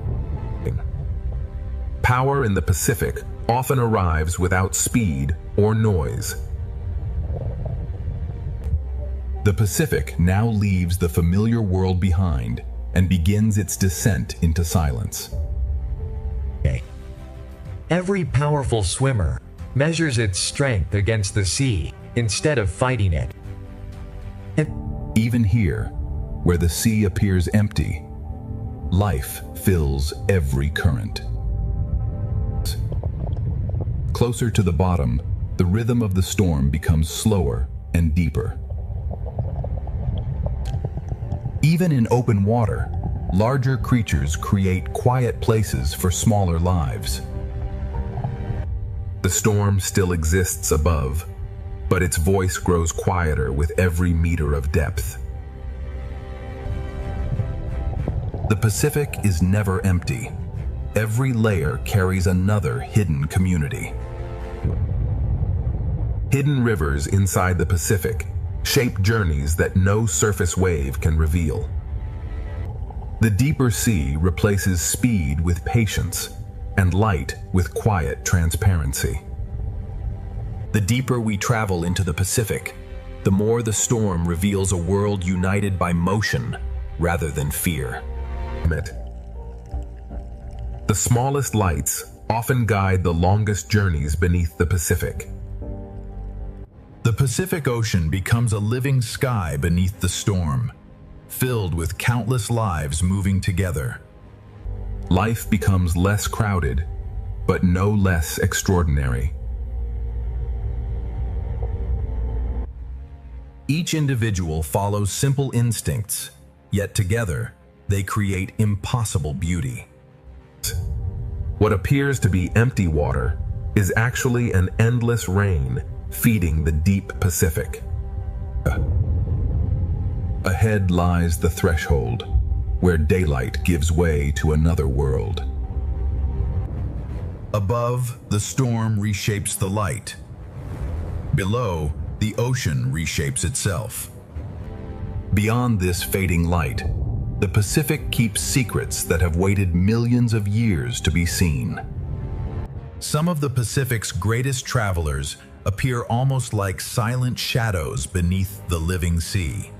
Power in the Pacific often arrives without speed or noise. The Pacific now leaves the familiar world behind and begins its descent into silence. Every powerful swimmer measures its strength against the sea instead of fighting it. Even here, where the sea appears empty, life fills every current. Closer to the bottom, the rhythm of the storm becomes slower and deeper. Even in open water, larger creatures create quiet places for smaller lives. The storm still exists above, but its voice grows quieter with every meter of depth. The Pacific is never empty. Every layer carries another hidden community. Hidden rivers inside the Pacific shape journeys that no surface wave can reveal. The deeper sea replaces speed with patience and light with quiet transparency. The deeper we travel into the Pacific, the more the storm reveals a world united by motion rather than fear. The smallest lights often guide the longest journeys beneath the Pacific. The Pacific Ocean becomes a living sky beneath the storm, filled with countless lives moving together. Life becomes less crowded, but no less extraordinary. Each individual follows simple instincts, yet together they create impossible beauty. What appears to be empty water is actually an endless rain feeding the deep Pacific. Ahead lies the threshold, where daylight gives way to another world. Above, the storm reshapes the light. Below, the ocean reshapes itself. Beyond this fading light, the Pacific keeps secrets that have waited millions of years to be seen. Some of the Pacific's greatest travelers appear almost like silent shadows beneath the living sea.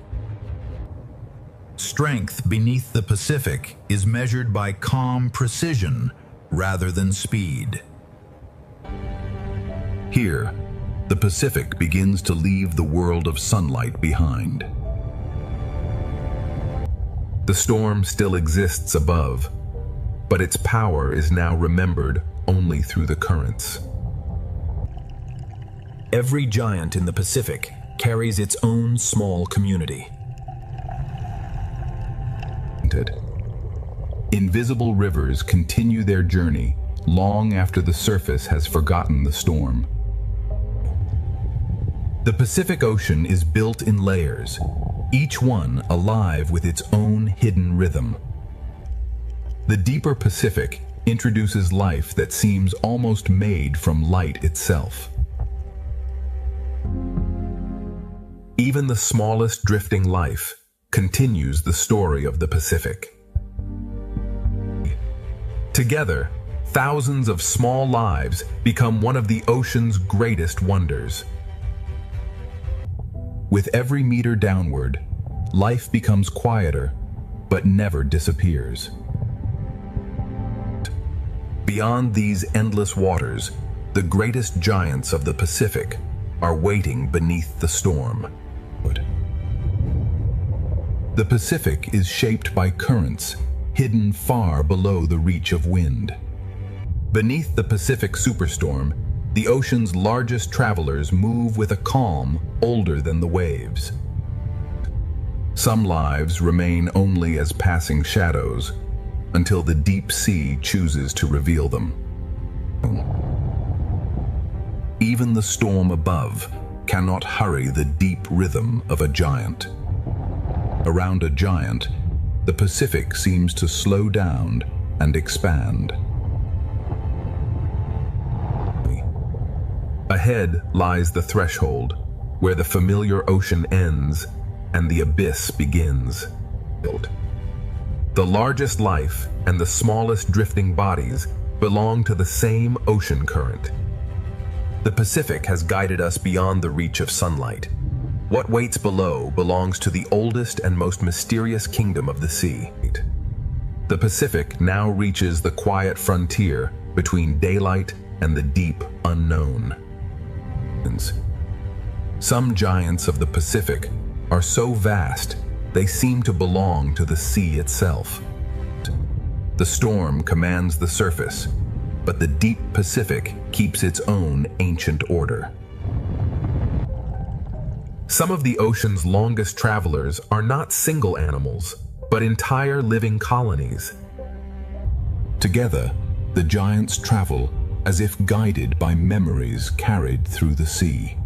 Strength beneath the Pacific is measured by calm precision rather than speed. Here, the Pacific begins to leave the world of sunlight behind. The storm still exists above, but its power is now remembered only through the currents. Every giant in the Pacific carries its own small community. Invisible rivers continue their journey long after the surface has forgotten the storm. The Pacific Ocean is built in layers, each one alive with its own hidden rhythm. The deeper Pacific introduces life that seems almost made from light itself. Even the smallest drifting life continues the story of the Pacific. Together, thousands of small lives become one of the ocean's greatest wonders. With every meter downward, life becomes quieter, but never disappears. Beyond these endless waters, the greatest giants of the Pacific are waiting beneath the storm. The Pacific is shaped by currents hidden far below the reach of wind. Beneath the Pacific superstorm, the ocean's largest travelers move with a calm older than the waves. Some lives remain only as passing shadows until the deep sea chooses to reveal them. Even the storm above cannot hurry the deep rhythm of a giant. Around a giant, the Pacific seems to slow down and expand. Ahead lies the threshold, where the familiar ocean ends and the abyss begins. The largest life and the smallest drifting bodies belong to the same ocean current. The Pacific has guided us beyond the reach of sunlight. What waits below belongs to the oldest and most mysterious kingdom of the sea. The Pacific now reaches the quiet frontier between daylight and the deep unknown. Some giants of the Pacific are so vast they seem to belong to the sea itself. The storm commands the surface, but the deep Pacific keeps its own ancient order. Some of the ocean's longest travelers are not single animals, but entire living colonies. Together, the giants travel as if guided by memories carried through the sea.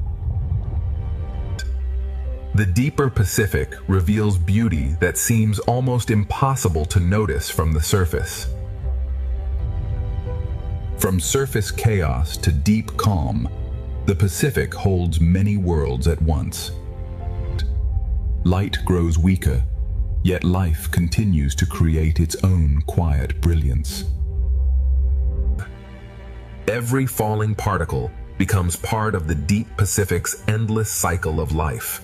The deeper Pacific reveals beauty that seems almost impossible to notice from the surface. From surface chaos to deep calm, the Pacific holds many worlds at once. Light grows weaker, yet life continues to create its own quiet brilliance. Every falling particle becomes part of the deep Pacific's endless cycle of life.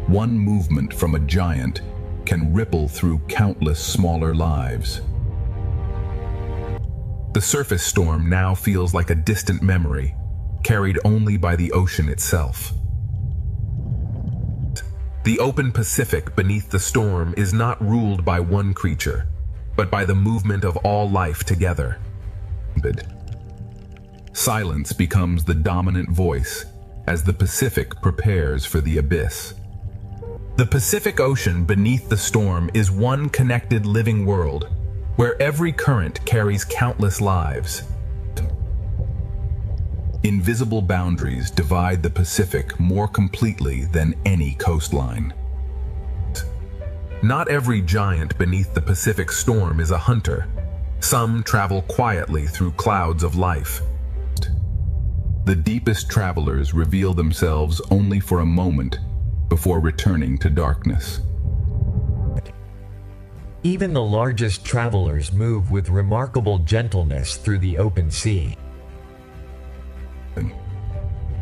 One movement from a giant can ripple through countless smaller lives. The surface storm now feels like a distant memory, carried only by the ocean itself. The open Pacific beneath the storm is not ruled by one creature, but by the movement of all life together. Silence becomes the dominant voice as the Pacific prepares for the abyss. The Pacific Ocean beneath the storm is one connected living world, where every current carries countless lives. Invisible boundaries divide the Pacific more completely than any coastline. Not every giant beneath the Pacific storm is a hunter. Some travel quietly through clouds of life. The deepest travelers reveal themselves only for a moment before returning to darkness. Even the largest travelers move with remarkable gentleness through the open sea.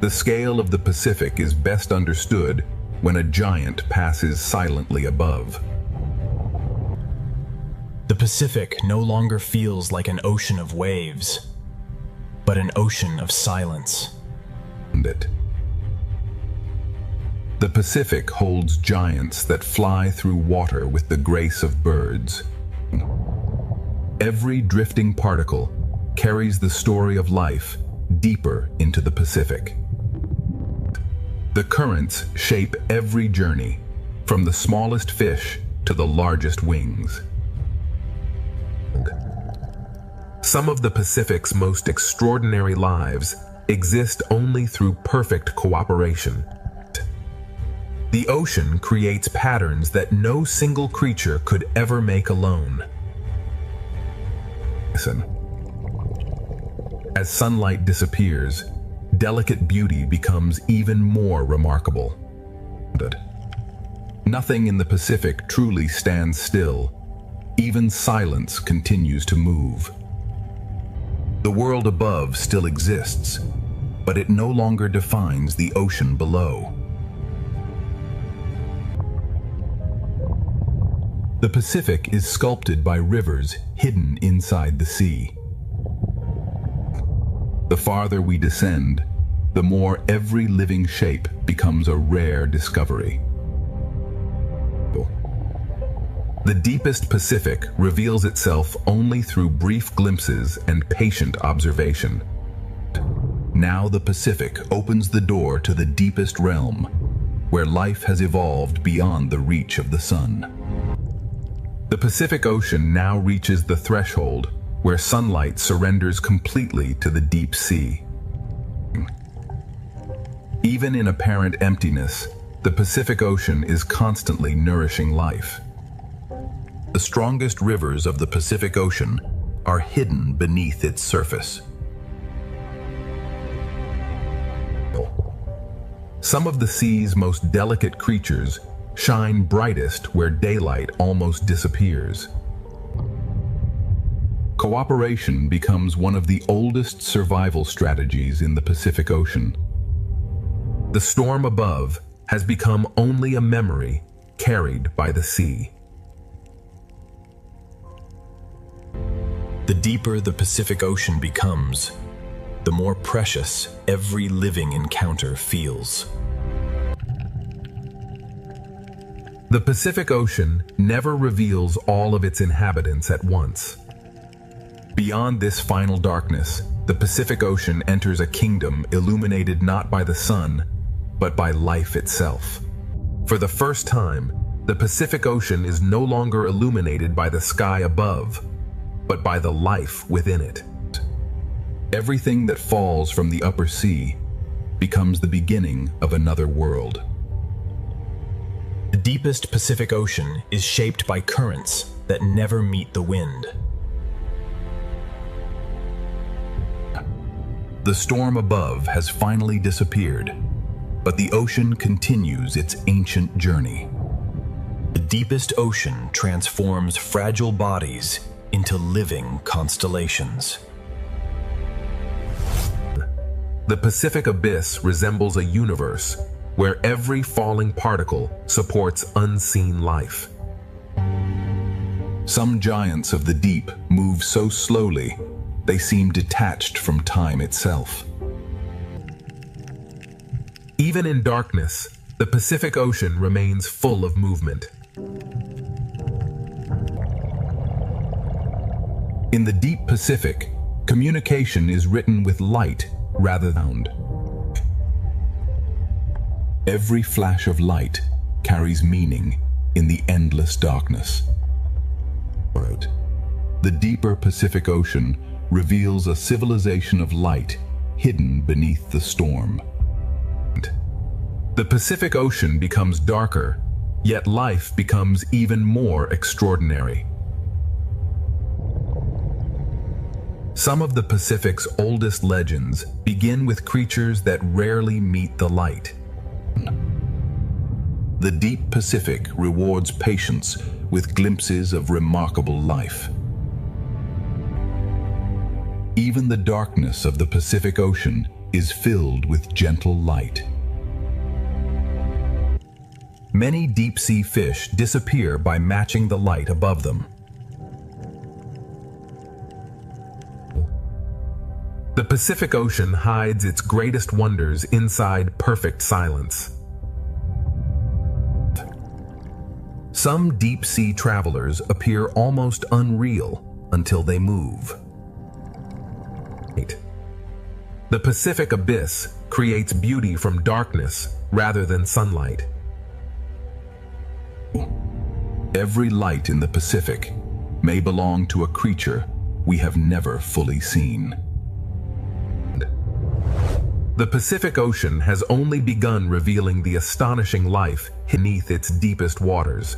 The scale of the Pacific is best understood when a giant passes silently above. The Pacific no longer feels like an ocean of waves, but an ocean of silence. The Pacific holds giants that fly through water with the grace of birds. Every drifting particle carries the story of life deeper into the Pacific. The currents shape every journey, from the smallest fish to the largest wings. Some of the Pacific's most extraordinary lives exist only through perfect cooperation. The ocean creates patterns that no single creature could ever make alone. Listen. As sunlight disappears, delicate beauty becomes even more remarkable. Nothing in the Pacific truly stands still. Even silence continues to move. The world above still exists, but it no longer defines the ocean below. The Pacific is sculpted by rivers hidden inside the sea. The farther we descend, the more every living shape becomes a rare discovery. The deepest Pacific reveals itself only through brief glimpses and patient observation. Now the Pacific opens the door to the deepest realm, where life has evolved beyond the reach of the sun. The Pacific Ocean now reaches the threshold where sunlight surrenders completely to the deep sea. Even in apparent emptiness, the Pacific Ocean is constantly nourishing life. The strongest rivers of the Pacific Ocean are hidden beneath its surface. Some of the sea's most delicate creatures shine brightest where daylight almost disappears. Cooperation becomes one of the oldest survival strategies in the Pacific Ocean. The storm above has become only a memory carried by the sea. The deeper the Pacific Ocean becomes, the more precious every living encounter feels. The Pacific Ocean never reveals all of its inhabitants at once. Beyond this final darkness, the Pacific Ocean enters a kingdom illuminated not by the sun, but by life itself. For the first time, the Pacific Ocean is no longer illuminated by the sky above, but by the life within it. Everything that falls from the upper sea becomes the beginning of another world. The deepest Pacific Ocean is shaped by currents that never meet the wind. The storm above has finally disappeared, but the ocean continues its ancient journey. The deepest ocean transforms fragile bodies into living constellations. The Pacific Abyss resembles a universe where every falling particle supports unseen life. Some giants of the deep move so slowly, they seem detached from time itself. Even in darkness, the Pacific Ocean remains full of movement. In the deep Pacific, communication is written with light rather than sound. Every flash of light carries meaning in the endless darkness. The deeper Pacific Ocean reveals a civilization of light hidden beneath the storm. The Pacific Ocean becomes darker, yet life becomes even more extraordinary. Some of the Pacific's oldest legends begin with creatures that rarely meet the light. The deep Pacific rewards patience with glimpses of remarkable life. Even the darkness of the Pacific Ocean is filled with gentle light. Many deep-sea fish disappear by matching the light above them. The Pacific Ocean hides its greatest wonders inside perfect silence. Some deep-sea travelers appear almost unreal until they move. The Pacific Abyss creates beauty from darkness rather than sunlight. Every light in the Pacific may belong to a creature we have never fully seen. The Pacific Ocean has only begun revealing the astonishing life beneath its deepest waters.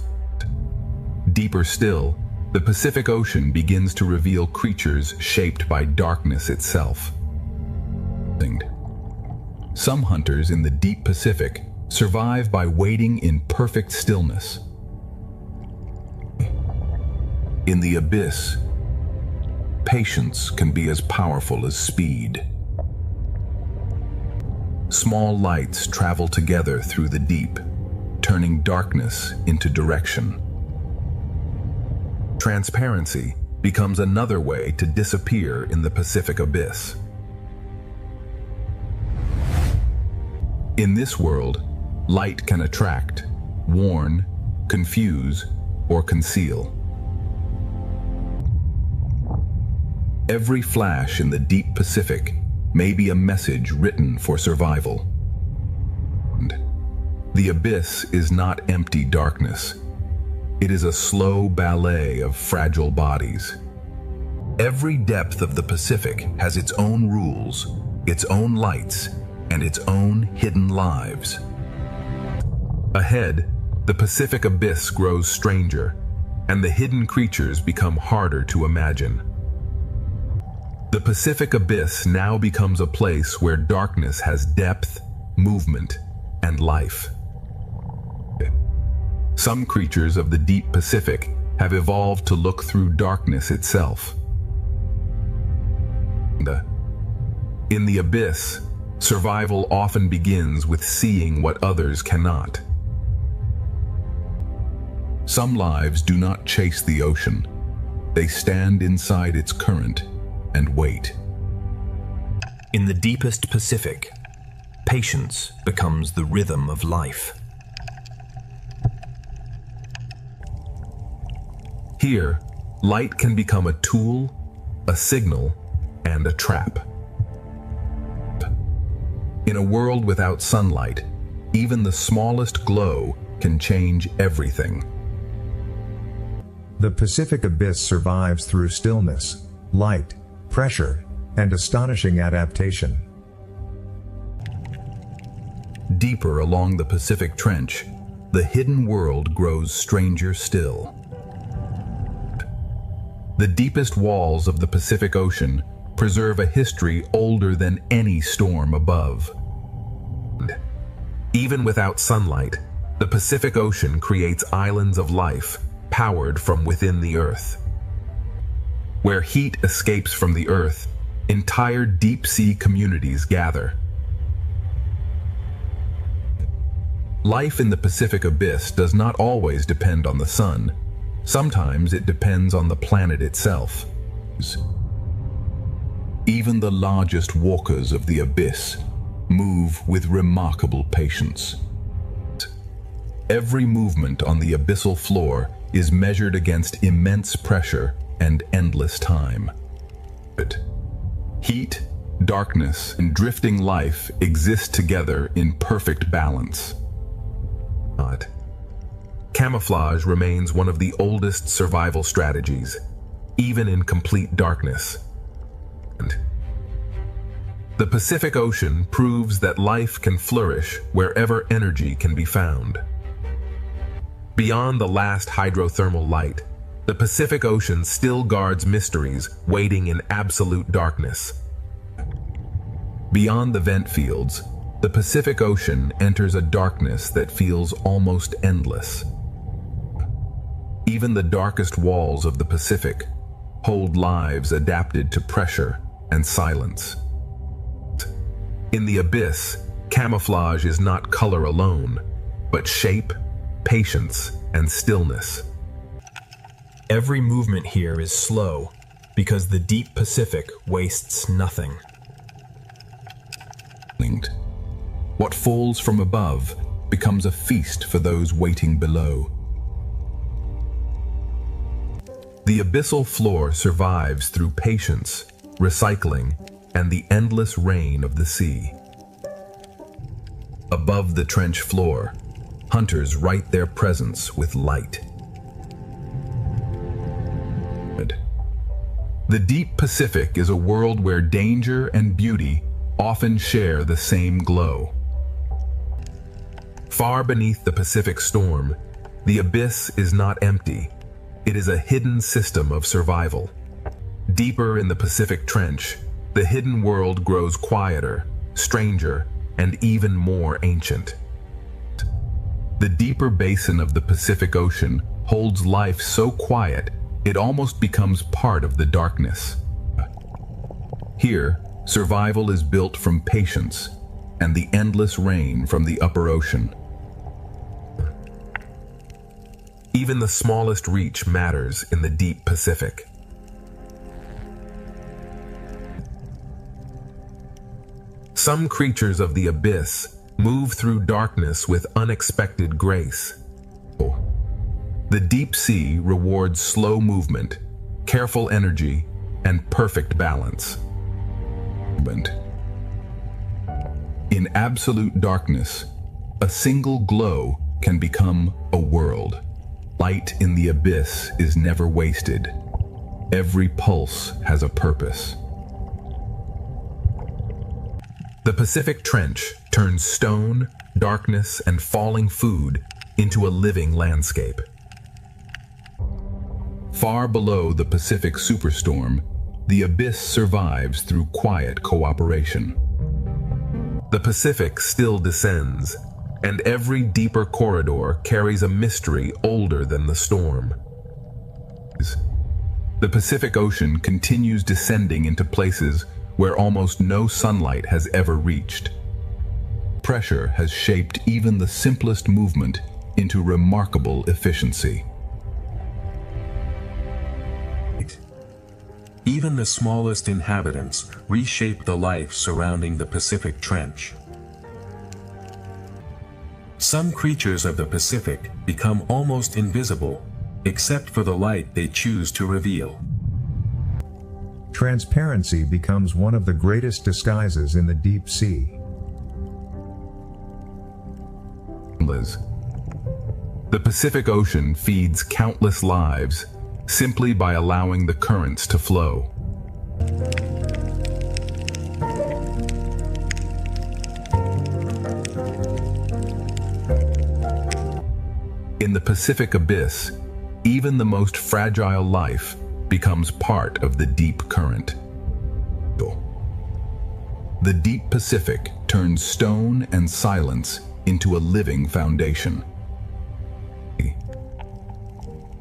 Deeper still, the Pacific Ocean begins to reveal creatures shaped by darkness itself. Some hunters in the deep Pacific survive by waiting in perfect stillness. In the abyss, patience can be as powerful as speed. Small lights travel together through the deep, turning darkness into direction. Transparency becomes another way to disappear in the Pacific Abyss. In this world, light can attract, warn, confuse, or conceal. Every flash in the deep Pacific may be a message written for survival. The abyss is not empty darkness. It is a slow ballet of fragile bodies. Every depth of the Pacific has its own rules, its own lights, and its own hidden lives. Ahead, the Pacific Abyss grows stranger, and the hidden creatures become harder to imagine. The Pacific Abyss now becomes a place where darkness has depth, movement, and life. Some creatures of the deep Pacific have evolved to look through darkness itself. In the abyss, survival often begins with seeing what others cannot. Some lives do not chase the ocean. They stand inside its current and wait. In the deepest Pacific, patience becomes the rhythm of life. Here, light can become a tool, a signal, and a trap. In a world without sunlight, even the smallest glow can change everything. The Pacific Abyss survives through stillness, light, pressure, and astonishing adaptation. Deeper along the Pacific Trench, the hidden world grows stranger still. The deepest walls of the Pacific Ocean preserve a history older than any storm above. Even without sunlight, the Pacific Ocean creates islands of life powered from within the Earth. Where heat escapes from the Earth, entire deep-sea communities gather. Life in the Pacific Abyss does not always depend on the sun. Sometimes it depends on the planet itself. Even the largest walkers of the abyss move with remarkable patience. Every movement on the abyssal floor is measured against immense pressure and endless time. Heat, darkness, and drifting life exist together in perfect balance. Camouflage remains one of the oldest survival strategies, even in complete darkness. The Pacific Ocean proves that life can flourish wherever energy can be found. Beyond the last hydrothermal light, the Pacific Ocean still guards mysteries waiting in absolute darkness. Beyond the vent fields, the Pacific Ocean enters a darkness that feels almost endless. Even the darkest walls of the Pacific hold lives adapted to pressure and silence. In the abyss, camouflage is not color alone, but shape, patience, and stillness. Every movement here is slow because the deep Pacific wastes nothing. What falls from above becomes a feast for those waiting below. The abyssal floor survives through patience, recycling, and the endless rain of the sea. Above the trench floor, hunters write their presence with light. The deep Pacific is a world where danger and beauty often share the same glow. Far beneath the Pacific storm, the abyss is not empty. It is a hidden system of survival. Deeper in the Pacific Trench, the hidden world grows quieter, stranger, and even more ancient. The deeper basin of the Pacific Ocean holds life so quiet it almost becomes part of the darkness. Here, survival is built from patience and the endless rain from the upper ocean. Even the smallest reach matters in the deep Pacific. Some creatures of the abyss move through darkness with unexpected grace. The deep sea rewards slow movement, careful energy, and perfect balance. In absolute darkness, a single glow can become a world. Light in the abyss is never wasted. Every pulse has a purpose. The Pacific Trench turns stone, darkness, and falling food into a living landscape. Far below the Pacific superstorm, the abyss survives through quiet cooperation. The Pacific still descends, and every deeper corridor carries a mystery older than the storm. The Pacific Ocean continues descending into places where almost no sunlight has ever reached. Pressure has shaped even the simplest movement into remarkable efficiency. Even the smallest inhabitants reshape the life surrounding the Pacific Trench. Some creatures of the Pacific become almost invisible, except for the light they choose to reveal. Transparency becomes one of the greatest disguises in the deep sea. The Pacific Ocean feeds countless lives simply by allowing the currents to flow. In the Pacific Abyss, even the most fragile life becomes part of the deep current. The deep Pacific turns stone and silence into a living foundation.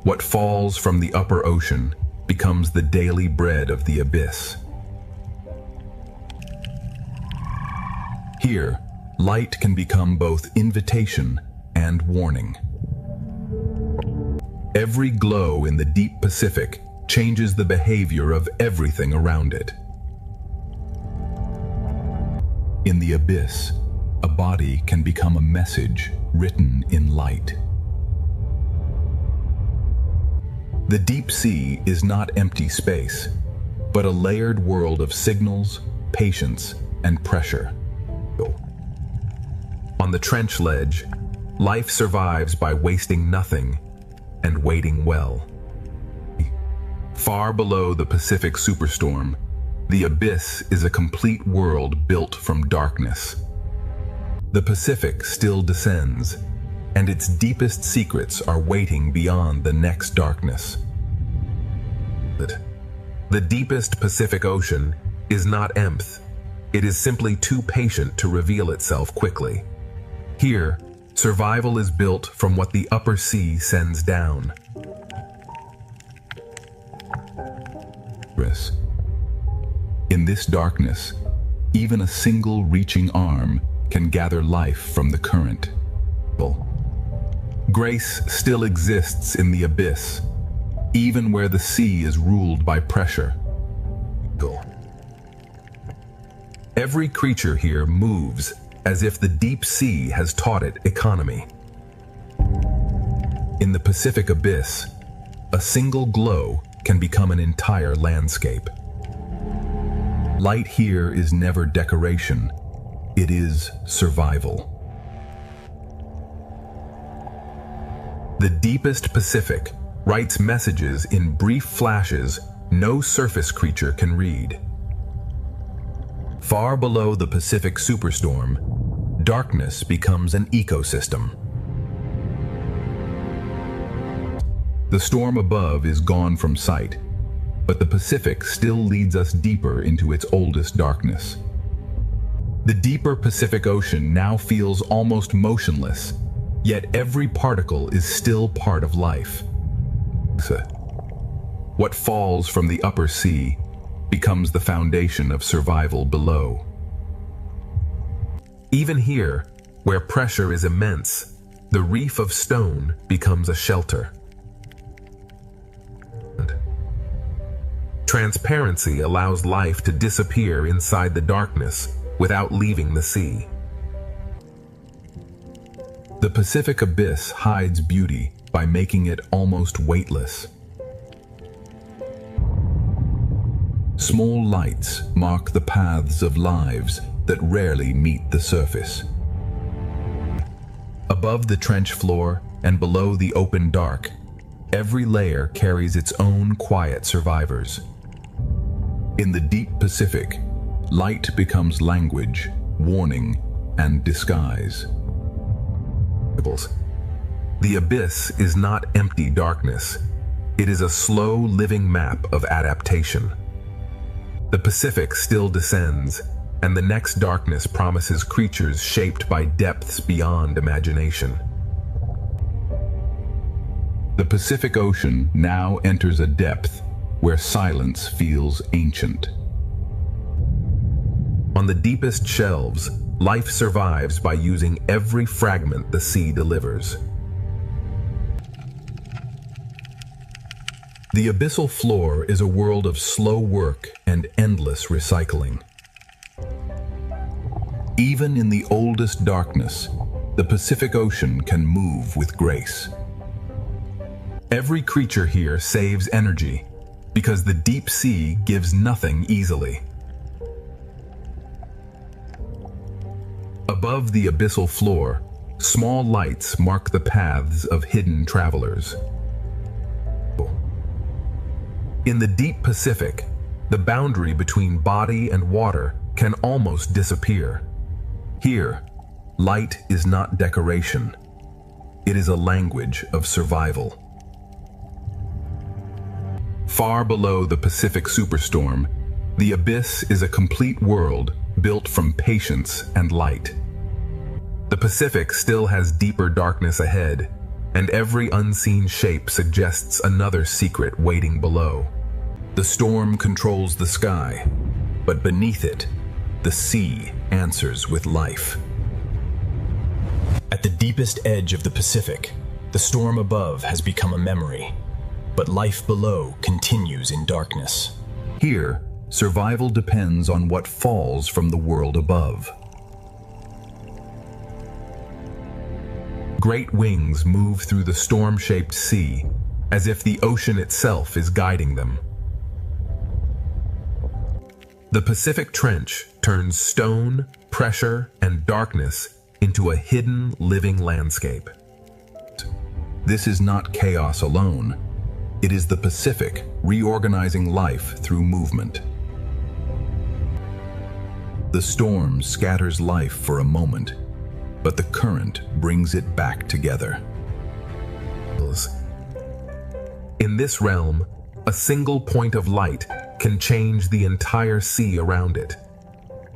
What falls from the upper ocean becomes the daily bread of the abyss. Here, light can become both invitation and warning. Every glow in the deep Pacific changes the behavior of everything around it. In the abyss, a body can become a message written in light. The deep sea is not empty space, but a layered world of signals, patience, and pressure. On the trench ledge, life survives by wasting nothing and waiting well. Far below the Pacific superstorm, the abyss is a complete world built from darkness. The Pacific still descends, and its deepest secrets are waiting beyond the next darkness. The deepest Pacific Ocean is not empty. It is simply too patient to reveal itself quickly. Here, survival is built from what the upper sea sends down. In this darkness, even a single reaching arm can gather life from the current. Grace still exists in the abyss, even where the sea is ruled by pressure. Every creature here moves as if the deep sea has taught it economy. In the Pacific Abyss, a single glow can become an entire landscape. Light here is never decoration, it is survival. The deepest Pacific writes messages in brief flashes no surface creature can read. Far below the Pacific superstorm, darkness becomes an ecosystem. The storm above is gone from sight, but the Pacific still leads us deeper into its oldest darkness. The deeper Pacific Ocean now feels almost motionless, yet every particle is still part of life. What falls from the upper sea becomes the foundation of survival below. Even here, where pressure is immense, the reef of stone becomes a shelter. Transparency allows life to disappear inside the darkness without leaving the sea. The Pacific Abyss hides beauty by making it almost weightless. Small lights mark the paths of lives that rarely meet the surface. Above the trench floor and below the open dark, every layer carries its own quiet survivors. In the deep Pacific, light becomes language, warning, and disguise. The abyss is not empty darkness. It is a slow living map of adaptation. The Pacific still descends, and the next darkness promises creatures shaped by depths beyond imagination. The Pacific Ocean now enters a depth where silence feels ancient. On the deepest shelves, life survives by using every fragment the sea delivers. The abyssal floor is a world of slow work and endless recycling. Even in the oldest darkness, the Pacific Ocean can move with grace. Every creature here saves energy because the deep sea gives nothing easily. Above the abyssal floor, small lights mark the paths of hidden travelers. In the deep Pacific, the boundary between body and water can almost disappear. Here, light is not decoration. It is a language of survival. Far below the Pacific Superstorm, the abyss is a complete world built from patience and light. The Pacific still has deeper darkness ahead, and every unseen shape suggests another secret waiting below. The storm controls the sky, but beneath it, the sea answers with life. At the deepest edge of the Pacific, the storm above has become a memory, but life below continues in darkness. Here, survival depends on what falls from the world above. Great wings move through the storm-shaped sea, as if the ocean itself is guiding them. The Pacific Trench turns stone, pressure, and darkness into a hidden, living landscape. This is not chaos alone. It is the Pacific reorganizing life through movement. The storm scatters life for a moment, but the current brings it back together. In this realm, a single point of light can change the entire sea around it.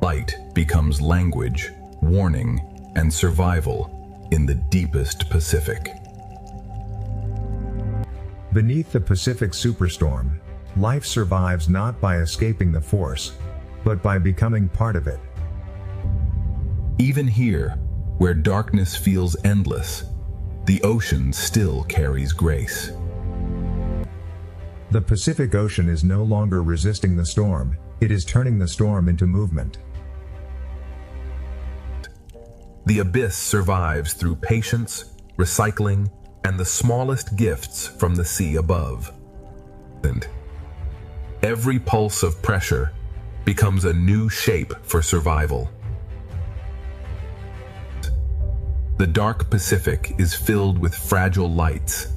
Light becomes language, warning, and survival in the deepest Pacific. Beneath the Pacific Superstorm, life survives not by escaping the force, but by becoming part of it. Even here, where darkness feels endless, the ocean still carries grace. The Pacific Ocean is no longer resisting the storm, it is turning the storm into movement. The abyss survives through patience, recycling, and the smallest gifts from the sea above. And every pulse of pressure becomes a new shape for survival. The dark Pacific is filled with fragile lights,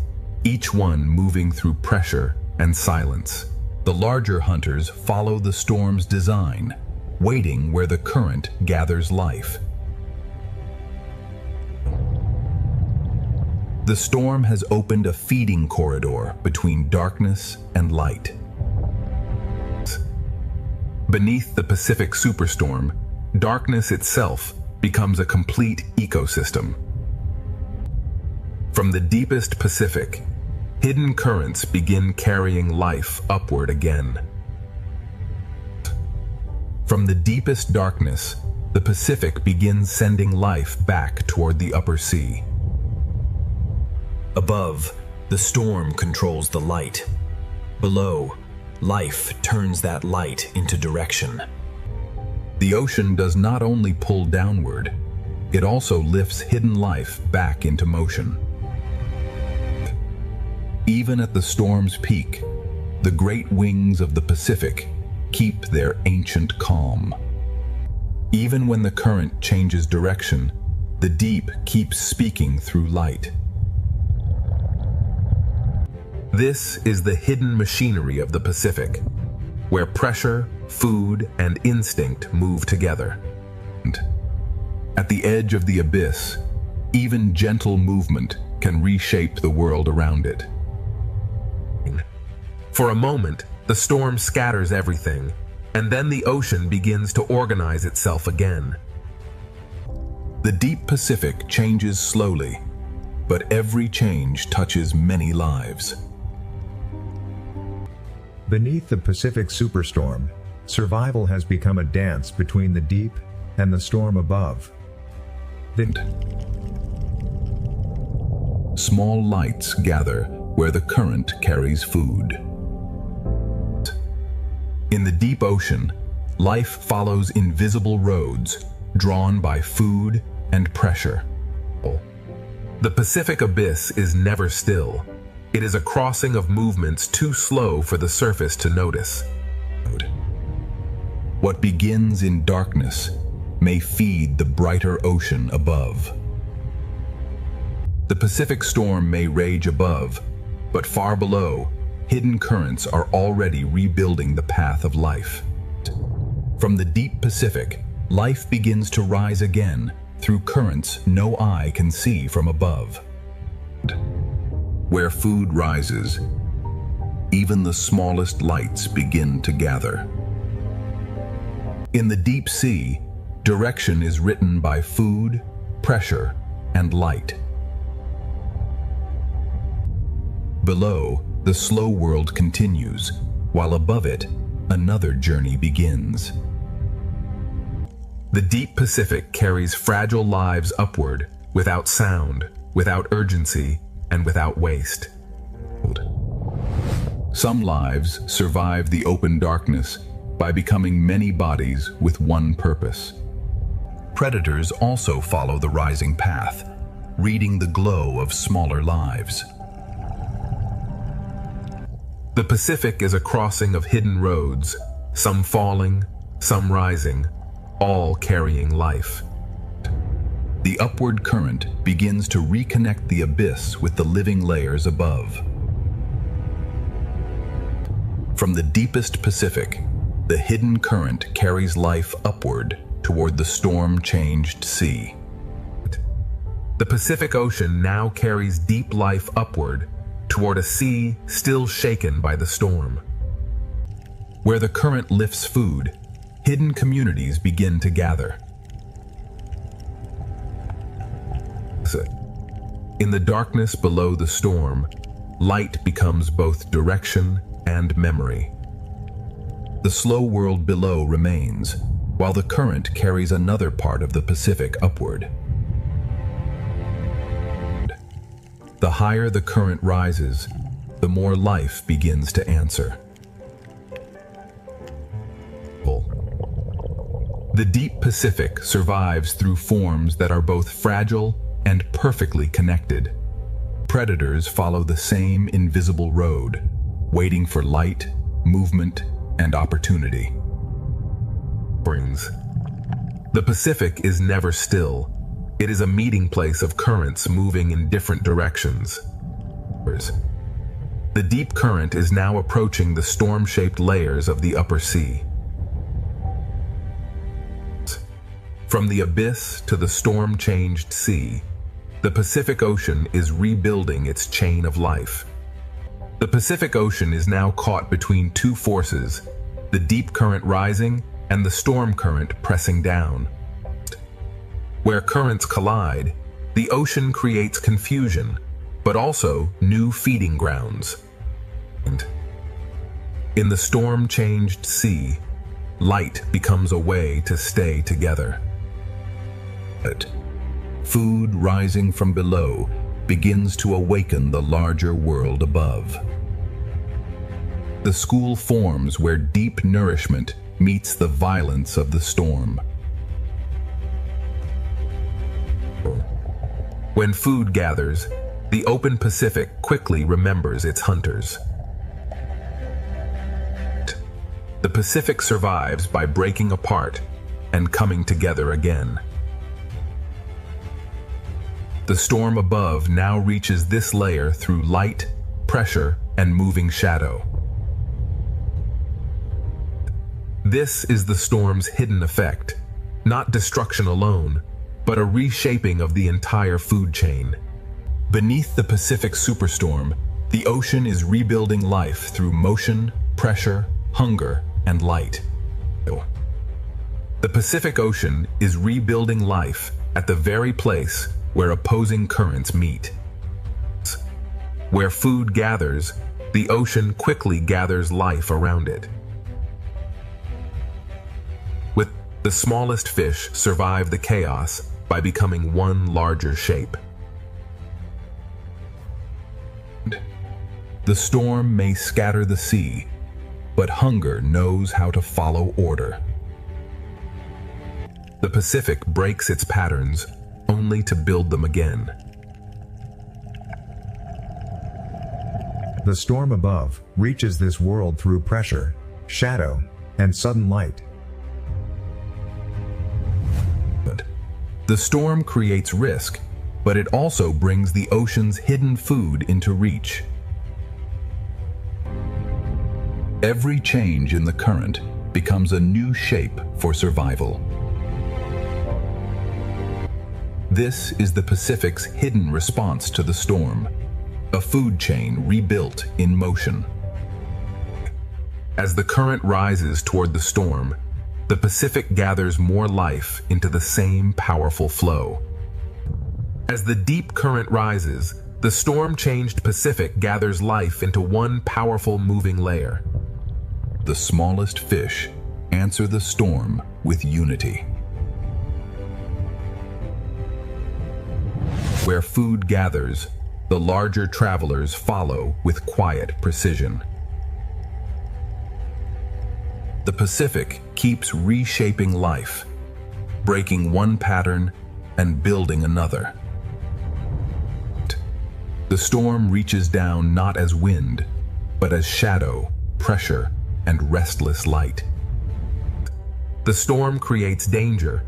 each one moving through pressure and silence. The larger hunters follow the storm's design, waiting where the current gathers life. The storm has opened a feeding corridor between darkness and light. Beneath the Pacific Superstorm, darkness itself becomes a complete ecosystem. From the deepest Pacific, hidden currents begin carrying life upward again. From the deepest darkness, the Pacific begins sending life back toward the upper sea. Above, the storm controls the light. Below, life turns that light into direction. The ocean does not only pull downward, it also lifts hidden life back into motion. Even at the storm's peak, the great wings of the Pacific keep their ancient calm. Even when the current changes direction, the deep keeps speaking through light. This is the hidden machinery of the Pacific, where pressure, food, and instinct move together. And at the edge of the abyss, even gentle movement can reshape the world around it. For a moment, the storm scatters everything, and then the ocean begins to organize itself again. The deep Pacific changes slowly, but every change touches many lives. Beneath the Pacific Superstorm, survival has become a dance between the deep and the storm above. Small lights gather where the current carries food. In the deep ocean, life follows invisible roads drawn by food and pressure. The Pacific Abyss is never still. It is a crossing of movements too slow for the surface to notice. What begins in darkness may feed the brighter ocean above. The Pacific storm may rage above, but far below, hidden currents are already rebuilding the path of life. From the deep Pacific, life begins to rise again through currents no eye can see from above. Where food rises, even the smallest lights begin to gather. In the deep sea, direction is written by food, pressure, and light. Below, the slow world continues, while above it, another journey begins. The deep Pacific carries fragile lives upward, without sound, without urgency, and without waste. Some lives survive the open darkness by becoming many bodies with one purpose. Predators also follow the rising path, reading the glow of smaller lives. The Pacific is a crossing of hidden roads, some falling, some rising, all carrying life. The upward current begins to reconnect the abyss with the living layers above. From the deepest Pacific, the hidden current carries life upward toward the storm-changed sea. The Pacific Ocean now carries deep life upward toward a sea still shaken by the storm. Where the current lifts food, hidden communities begin to gather. In the darkness below the storm, light becomes both direction and memory. The slow world below remains, while the current carries another part of the Pacific upward. The higher the current rises, the more life begins to answer. The deep Pacific survives through forms that are both fragile and perfectly connected. Predators follow the same invisible road, waiting for light, movement, and opportunity. The Pacific is never still. It is a meeting place of currents moving in different directions. The deep current is now approaching the storm-shaped layers of the upper sea. From the abyss to the storm-changed sea, the Pacific Ocean is rebuilding its chain of life. The Pacific Ocean is now caught between two forces, the deep current rising and the storm current pressing down. Where currents collide, the ocean creates confusion, but also new feeding grounds. In the storm-changed sea, light becomes a way to stay together. Food rising from below begins to awaken the larger world above. The school forms where deep nourishment meets the violence of the storm. When food gathers, the open Pacific quickly remembers its hunters. The Pacific survives by breaking apart and coming together again. The storm above now reaches this layer through light, pressure, and moving shadow. This is the storm's hidden effect, not destruction alone, but a reshaping of the entire food chain. Beneath the Pacific superstorm, the ocean is rebuilding life through motion, pressure, hunger, and light. The Pacific Ocean is rebuilding life at the very place where opposing currents meet. Where food gathers, the ocean quickly gathers life around it. With the smallest fish survive the chaos by becoming one larger shape. The storm may scatter the sea, but hunger knows how to follow order. The Pacific breaks its patterns only to build them again. The storm above reaches this world through pressure, shadow, and sudden light. The storm creates risk, but it also brings the ocean's hidden food into reach. Every change in the current becomes a new shape for survival. This is the Pacific's hidden response to the storm, a food chain rebuilt in motion. As the current rises toward the storm, the Pacific gathers more life into the same powerful flow. As the deep current rises, the storm-changed Pacific gathers life into one powerful moving layer. The smallest fish answer the storm with unity. Where food gathers, the larger travelers follow with quiet precision. The Pacific keeps reshaping life, breaking one pattern and building another. The storm reaches down not as wind, but as shadow, pressure, and restless light. The storm creates danger,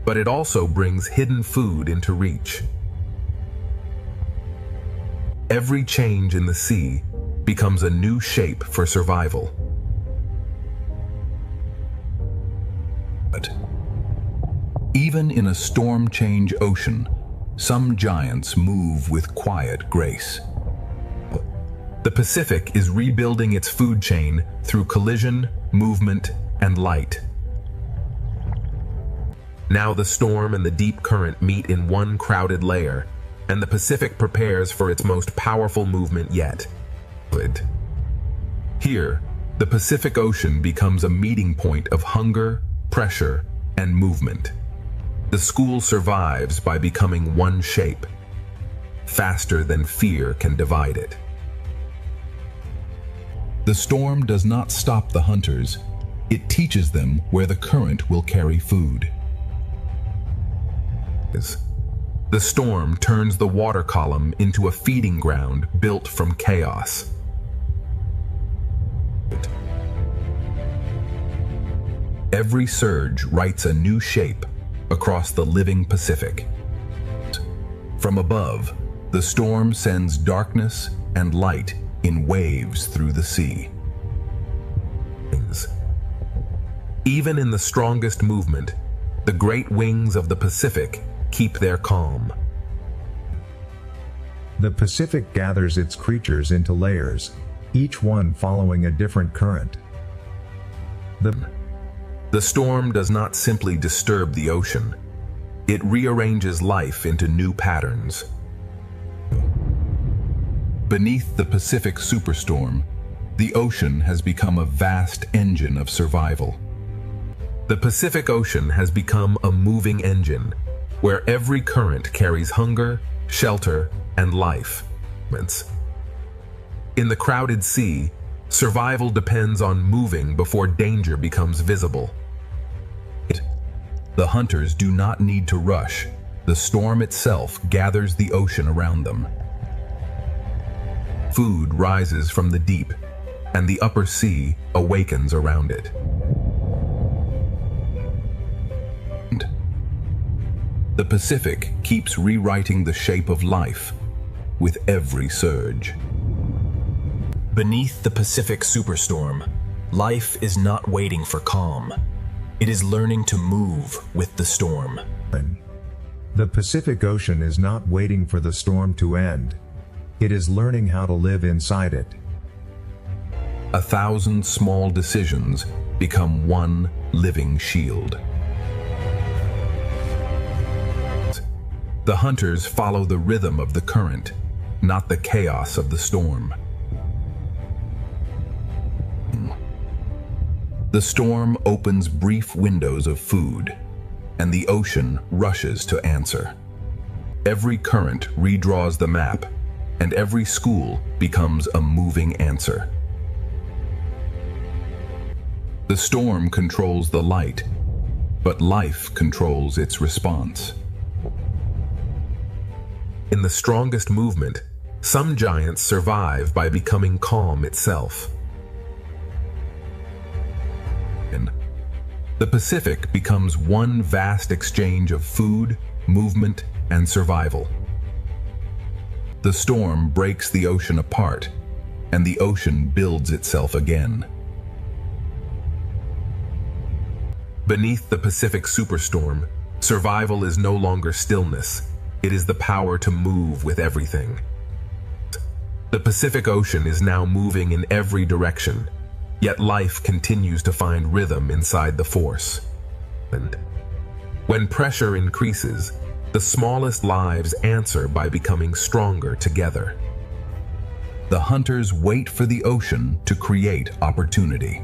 but it also brings hidden food into reach. Every change in the sea becomes a new shape for survival. But even in a storm-change ocean, some giants move with quiet grace. The Pacific is rebuilding its food chain through collision, movement, and light. Now the storm and the deep current meet in one crowded layer, and the Pacific prepares for its most powerful movement yet. Here, the Pacific Ocean becomes a meeting point of hunger, pressure, and movement. The school survives by becoming one shape, faster than fear can divide it. The storm does not stop the hunters. It teaches them where the current will carry food. The storm turns the water column into a feeding ground built from chaos. Every surge writes a new shape across the living Pacific. From above, the storm sends darkness and light in waves through the sea. Even in the strongest movement, the great wings of the Pacific keep their calm. The Pacific gathers its creatures into layers, each one following a different current. The storm does not simply disturb the ocean. It rearranges life into new patterns. Beneath the Pacific superstorm, the ocean has become a vast engine of survival. The Pacific Ocean has become a moving engine, where every current carries hunger, shelter, and life. In the crowded sea, survival depends on moving before danger becomes visible. The hunters do not need to rush. The storm itself gathers the ocean around them. Food rises from the deep, and the upper sea awakens around it. The Pacific keeps rewriting the shape of life with every surge. Beneath the Pacific superstorm, life is not waiting for calm. It is learning to move with the storm. The Pacific Ocean is not waiting for the storm to end. It is learning how to live inside it. 1,000 small decisions become one living shield. The hunters follow the rhythm of the current, not the chaos of the storm. The storm opens brief windows of food, and the ocean rushes to answer. Every current redraws the map, and every school becomes a moving answer. The storm controls the light, but life controls its response. In the strongest movement, some giants survive by becoming calm itself. The Pacific becomes one vast exchange of food, movement, and survival. The storm breaks the ocean apart, and the ocean builds itself again. Beneath the Pacific superstorm, survival is no longer stillness. It is the power to move with everything. The Pacific Ocean is now moving in every direction, yet life continues to find rhythm inside the force. And when pressure increases, the smallest lives answer by becoming stronger together. The hunters wait for the ocean to create opportunity.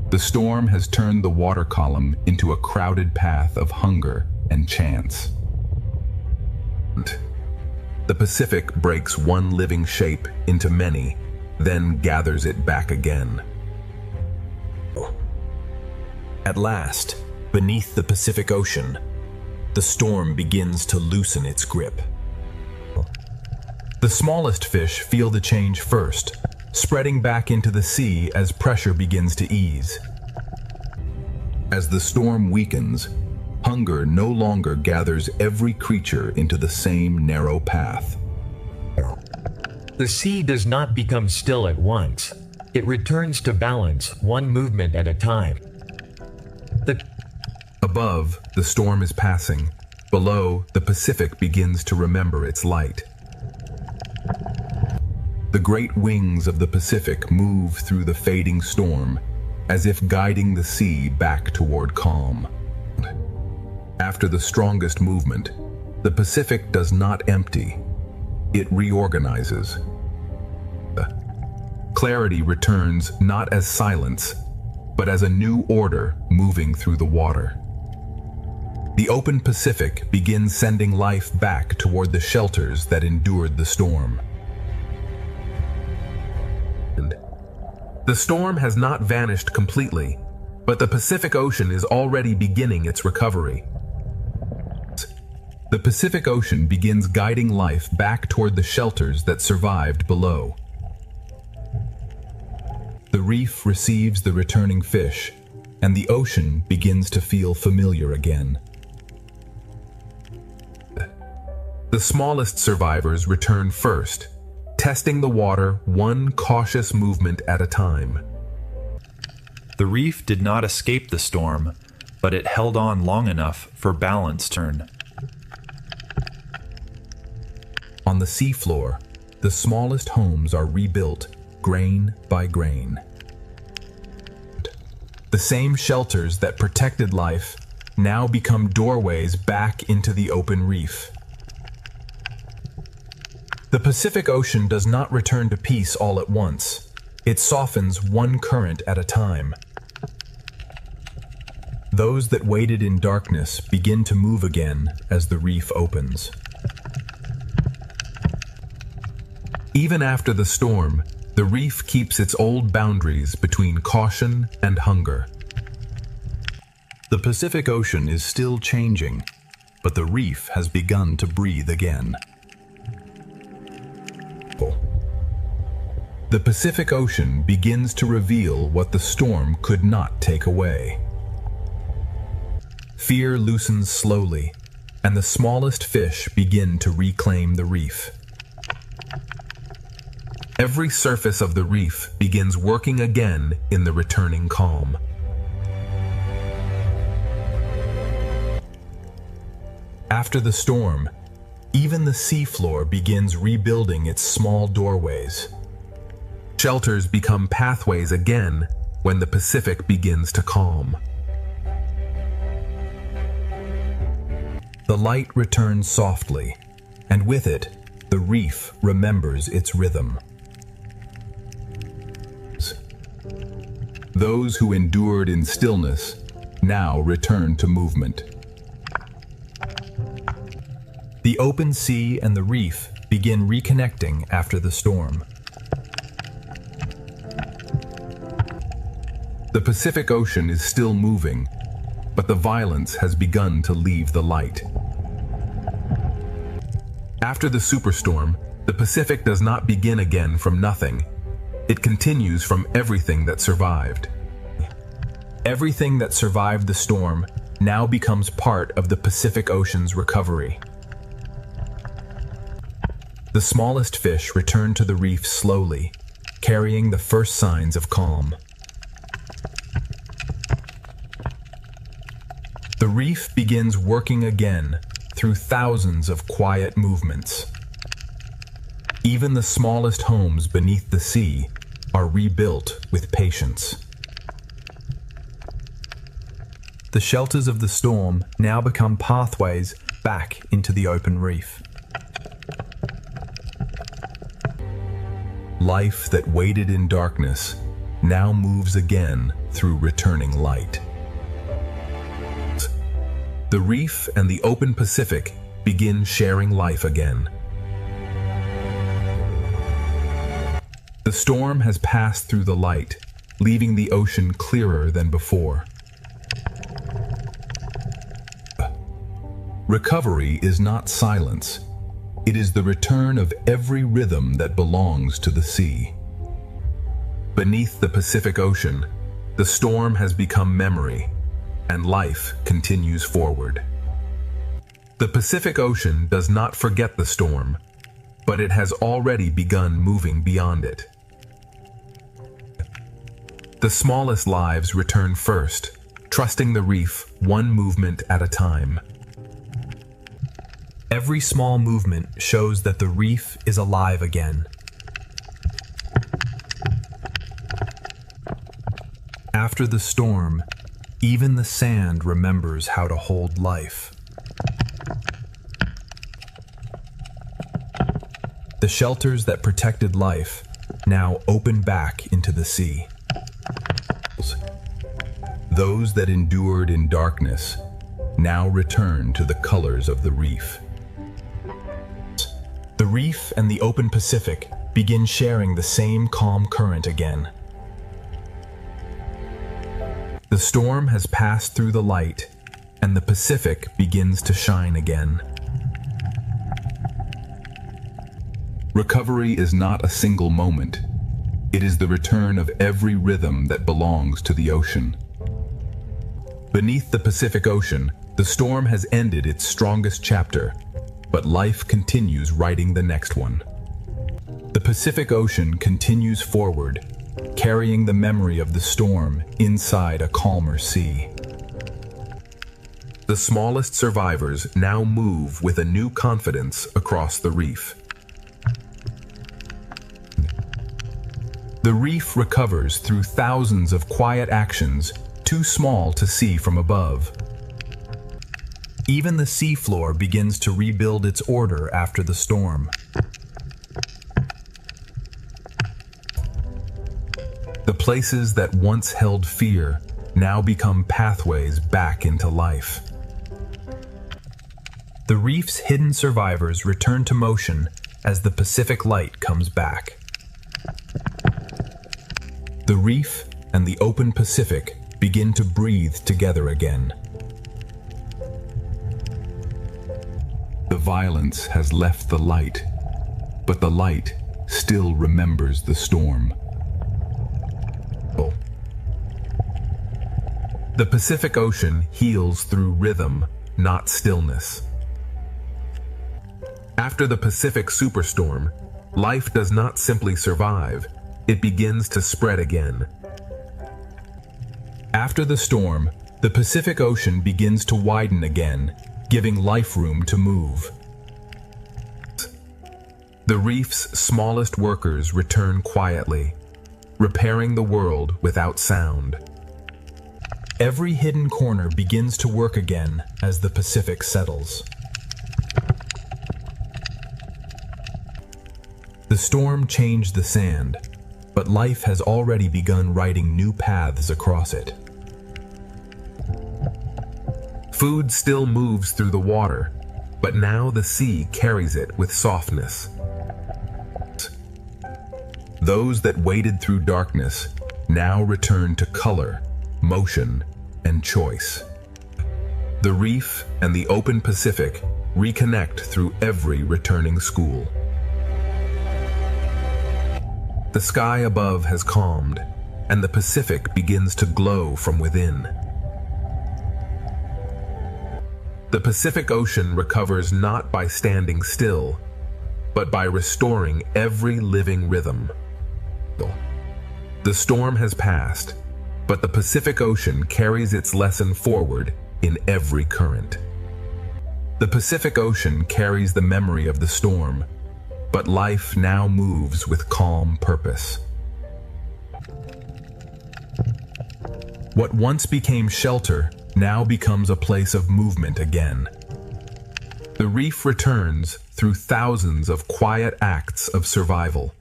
The storm has turned the water column into a crowded path of hunger and chance. The Pacific breaks one living shape into many, then gathers it back again. At last, beneath the Pacific Ocean, the storm begins to loosen its grip. The smallest fish feel the change first, spreading back into the sea as pressure begins to ease. As the storm weakens, hunger no longer gathers every creature into the same narrow path. The sea does not become still at once. It returns to balance, one movement at a time. Above, the storm is passing. Below, the Pacific begins to remember its light. The great wings of the Pacific move through the fading storm, as if guiding the sea back toward calm. After the strongest movement, the Pacific does not empty. It reorganizes. Clarity returns not as silence, but as a new order moving through the water. The open Pacific begins sending life back toward the shelters that endured the storm. The storm has not vanished completely, but the Pacific Ocean is already beginning its recovery. The Pacific Ocean begins guiding life back toward the shelters that survived below. The reef receives the returning fish, and the ocean begins to feel familiar again. The smallest survivors return first, testing the water one cautious movement at a time. The reef did not escape the storm, but it held on long enough for balance to turn. On the seafloor, the smallest homes are rebuilt, grain by grain. The same shelters that protected life now become doorways back into the open reef. The Pacific Ocean does not return to peace all at once. It softens one current at a time. Those that waited in darkness begin to move again as the reef opens. Even after the storm, the reef keeps its old boundaries between caution and hunger. The Pacific Ocean is still changing, but the reef has begun to breathe again. The Pacific Ocean begins to reveal what the storm could not take away. Fear loosens slowly, and the smallest fish begin to reclaim the reef. Every surface of the reef begins working again in the returning calm. After the storm, even the seafloor begins rebuilding its small doorways. Shelters become pathways again when the Pacific begins to calm. The light returns softly, and with it, the reef remembers its rhythm. Those who endured in stillness now return to movement. The open sea and the reef begin reconnecting after the storm. The Pacific Ocean is still moving, but the violence has begun to leave the light. After the superstorm, the Pacific does not begin again from nothing. It continues from everything that survived. Everything that survived the storm now becomes part of the Pacific Ocean's recovery. The smallest fish return to the reef slowly, carrying the first signs of calm. The reef begins working again through thousands of quiet movements. Even the smallest homes beneath the sea are rebuilt with patience. The shelters of the storm now become pathways back into the open reef. Life that waited in darkness now moves again through returning light. The reef and the open Pacific begin sharing life again. The storm has passed through the light, leaving the ocean clearer than before. Recovery is not silence. It is the return of every rhythm that belongs to the sea. Beneath the Pacific Ocean, the storm has become memory, and life continues forward. The Pacific Ocean does not forget the storm, but it has already begun moving beyond it. The smallest lives return first, trusting the reef one movement at a time. Every small movement shows that the reef is alive again. After the storm, even the sand remembers how to hold life. The shelters that protected life now open back into the sea. Those that endured in darkness now return to the colors of the reef. The reef and the open Pacific begin sharing the same calm current again. The storm has passed through the light, and the Pacific begins to shine again. Recovery is not a single moment. It is the return of every rhythm that belongs to the ocean. Beneath the Pacific Ocean, the storm has ended its strongest chapter, but life continues writing the next one. The Pacific Ocean continues forward, carrying the memory of the storm inside a calmer sea. The smallest survivors now move with a new confidence across the reef. The reef recovers through thousands of quiet actions too small to see from above. Even the seafloor begins to rebuild its order after the storm. The places that once held fear now become pathways back into life. The reef's hidden survivors return to motion as the Pacific light comes back. The reef and the open Pacific begin to breathe together again. The violence has left the light, but the light still remembers the storm. The Pacific Ocean heals through rhythm, not stillness. After the Pacific superstorm, life does not simply survive, it begins to spread again. After the storm, the Pacific Ocean begins to widen again, giving life room to move. The reef's smallest workers return quietly, repairing the world without sound. Every hidden corner begins to work again as the Pacific settles. The storm changed the sand, but life has already begun writing new paths across it. Food still moves through the water, but now the sea carries it with softness. Those that waded through darkness now return to color, motion, and choice. The reef and the open Pacific reconnect through every returning school. The sky above has calmed, and the Pacific begins to glow from within. The Pacific Ocean recovers not by standing still, but by restoring every living rhythm. The storm has passed, but the Pacific Ocean carries its lesson forward in every current. The Pacific Ocean carries the memory of the storm, but life now moves with calm purpose. What once became shelter now becomes a place of movement again. The reef returns through thousands of quiet acts of survival.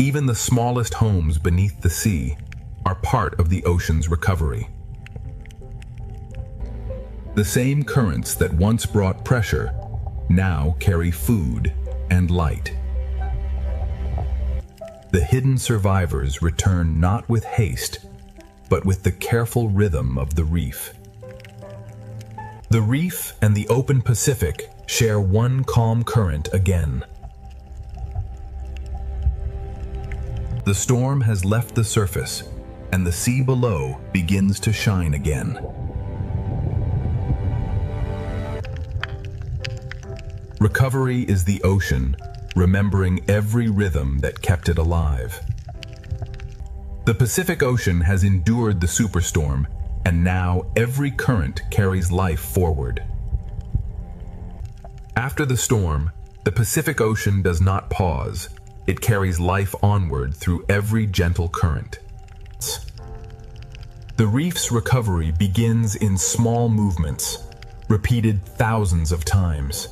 Even the smallest homes beneath the sea are part of the ocean's recovery. The same currents that once brought pressure now carry food and light. The hidden survivors return not with haste, but with the careful rhythm of the reef. The reef and the open Pacific share one calm current again. The storm has left the surface, and the sea below begins to shine again. Recovery is the ocean, remembering every rhythm that kept it alive. The Pacific Ocean has endured the superstorm, and now every current carries life forward. After the storm, the Pacific Ocean does not pause. It carries life onward through every gentle current. The reef's recovery begins in small movements, repeated thousands of times.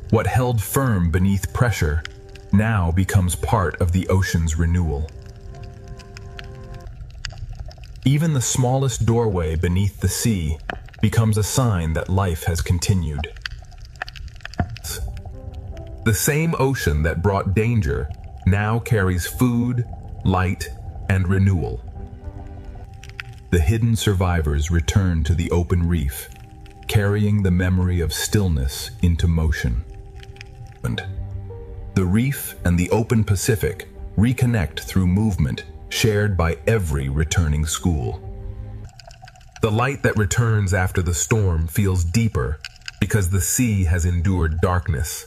What held firm beneath pressure now becomes part of the ocean's renewal. Even the smallest doorway beneath the sea becomes a sign that life has continued. The same ocean that brought danger now carries food, light, and renewal. The hidden survivors return to the open reef, carrying the memory of stillness into motion. The reef and the open Pacific reconnect through movement shared by every returning school. The light that returns after the storm feels deeper because the sea has endured darkness.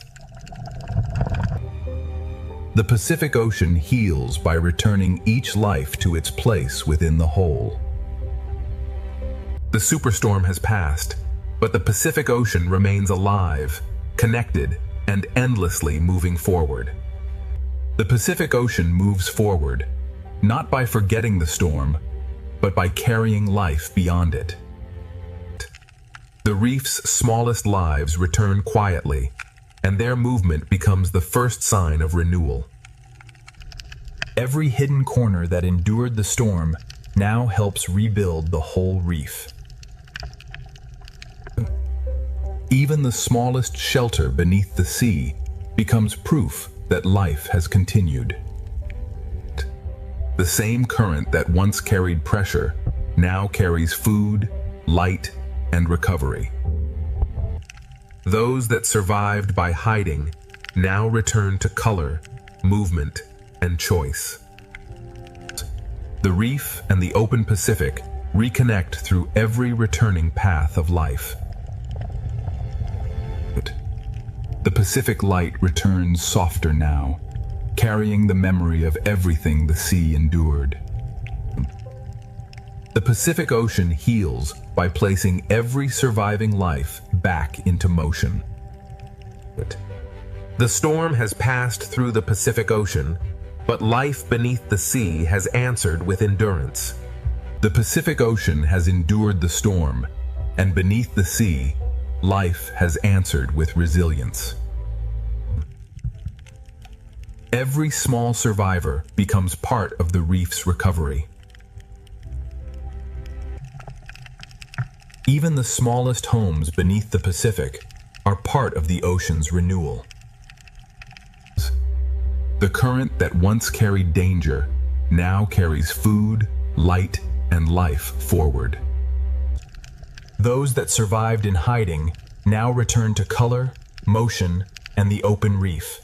The Pacific Ocean heals by returning each life to its place within the whole. The superstorm has passed, but the Pacific Ocean remains alive, connected, and endlessly moving forward. The Pacific Ocean moves forward, not by forgetting the storm, but by carrying life beyond it. The reef's smallest lives return quietly, and their movement becomes the first sign of renewal. Every hidden corner that endured the storm now helps rebuild the whole reef. Even the smallest shelter beneath the sea becomes proof that life has continued. The same current that once carried pressure now carries food, light, and recovery. Those that survived by hiding now return to color, movement, and choice. The reef and the open Pacific reconnect through every returning path of life. The Pacific light returns softer now, carrying the memory of everything the sea endured. The Pacific Ocean heals by placing every surviving life back into motion. The storm has passed through the Pacific Ocean, but life beneath the sea has answered with endurance. The Pacific Ocean has endured the storm, and beneath the sea, life has answered with resilience. Every small survivor becomes part of the reef's recovery. Even the smallest homes beneath the Pacific are part of the ocean's renewal. The current that once carried danger now carries food, light, and life forward. Those that survived in hiding now return to color, motion, and the open reef.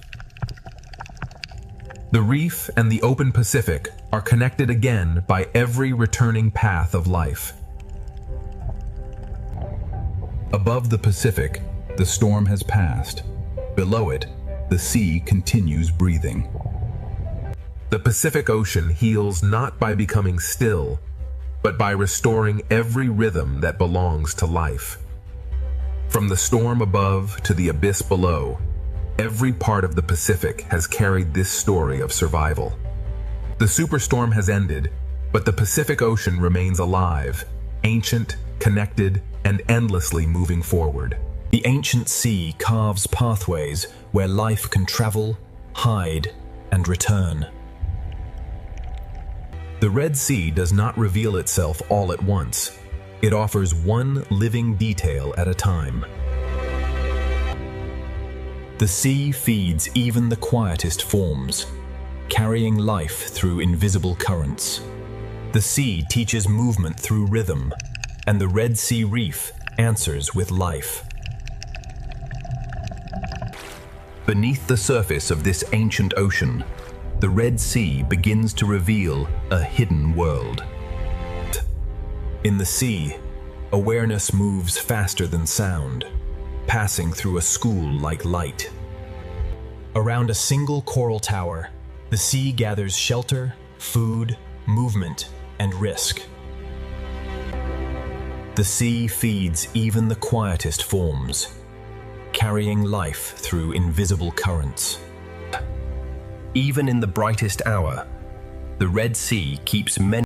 The reef and the open Pacific are connected again by every returning path of life. Above the Pacific, the storm has passed. Below it, the sea continues breathing. The Pacific Ocean heals not by becoming still, but by restoring every rhythm that belongs to life. From the storm above to the abyss below, every part of the Pacific has carried this story of survival. The superstorm has ended, but the Pacific Ocean remains alive, ancient, connected, and endlessly moving forward. The ancient sea carves pathways where life can travel, hide, and return. The Red Sea does not reveal itself all at once. It offers one living detail at a time. The sea feeds even the quietest forms, carrying life through invisible currents. The sea teaches movement through rhythm, and the Red Sea Reef answers with life. Beneath the surface of this ancient ocean, the Red Sea begins to reveal a hidden world. In the sea, awareness moves faster than sound, passing through a school like light. Around a single coral tower, the sea gathers shelter, food, movement, and risk. The sea feeds even the quietest forms, carrying life through invisible currents. Even in the brightest hour, the Red Sea keeps many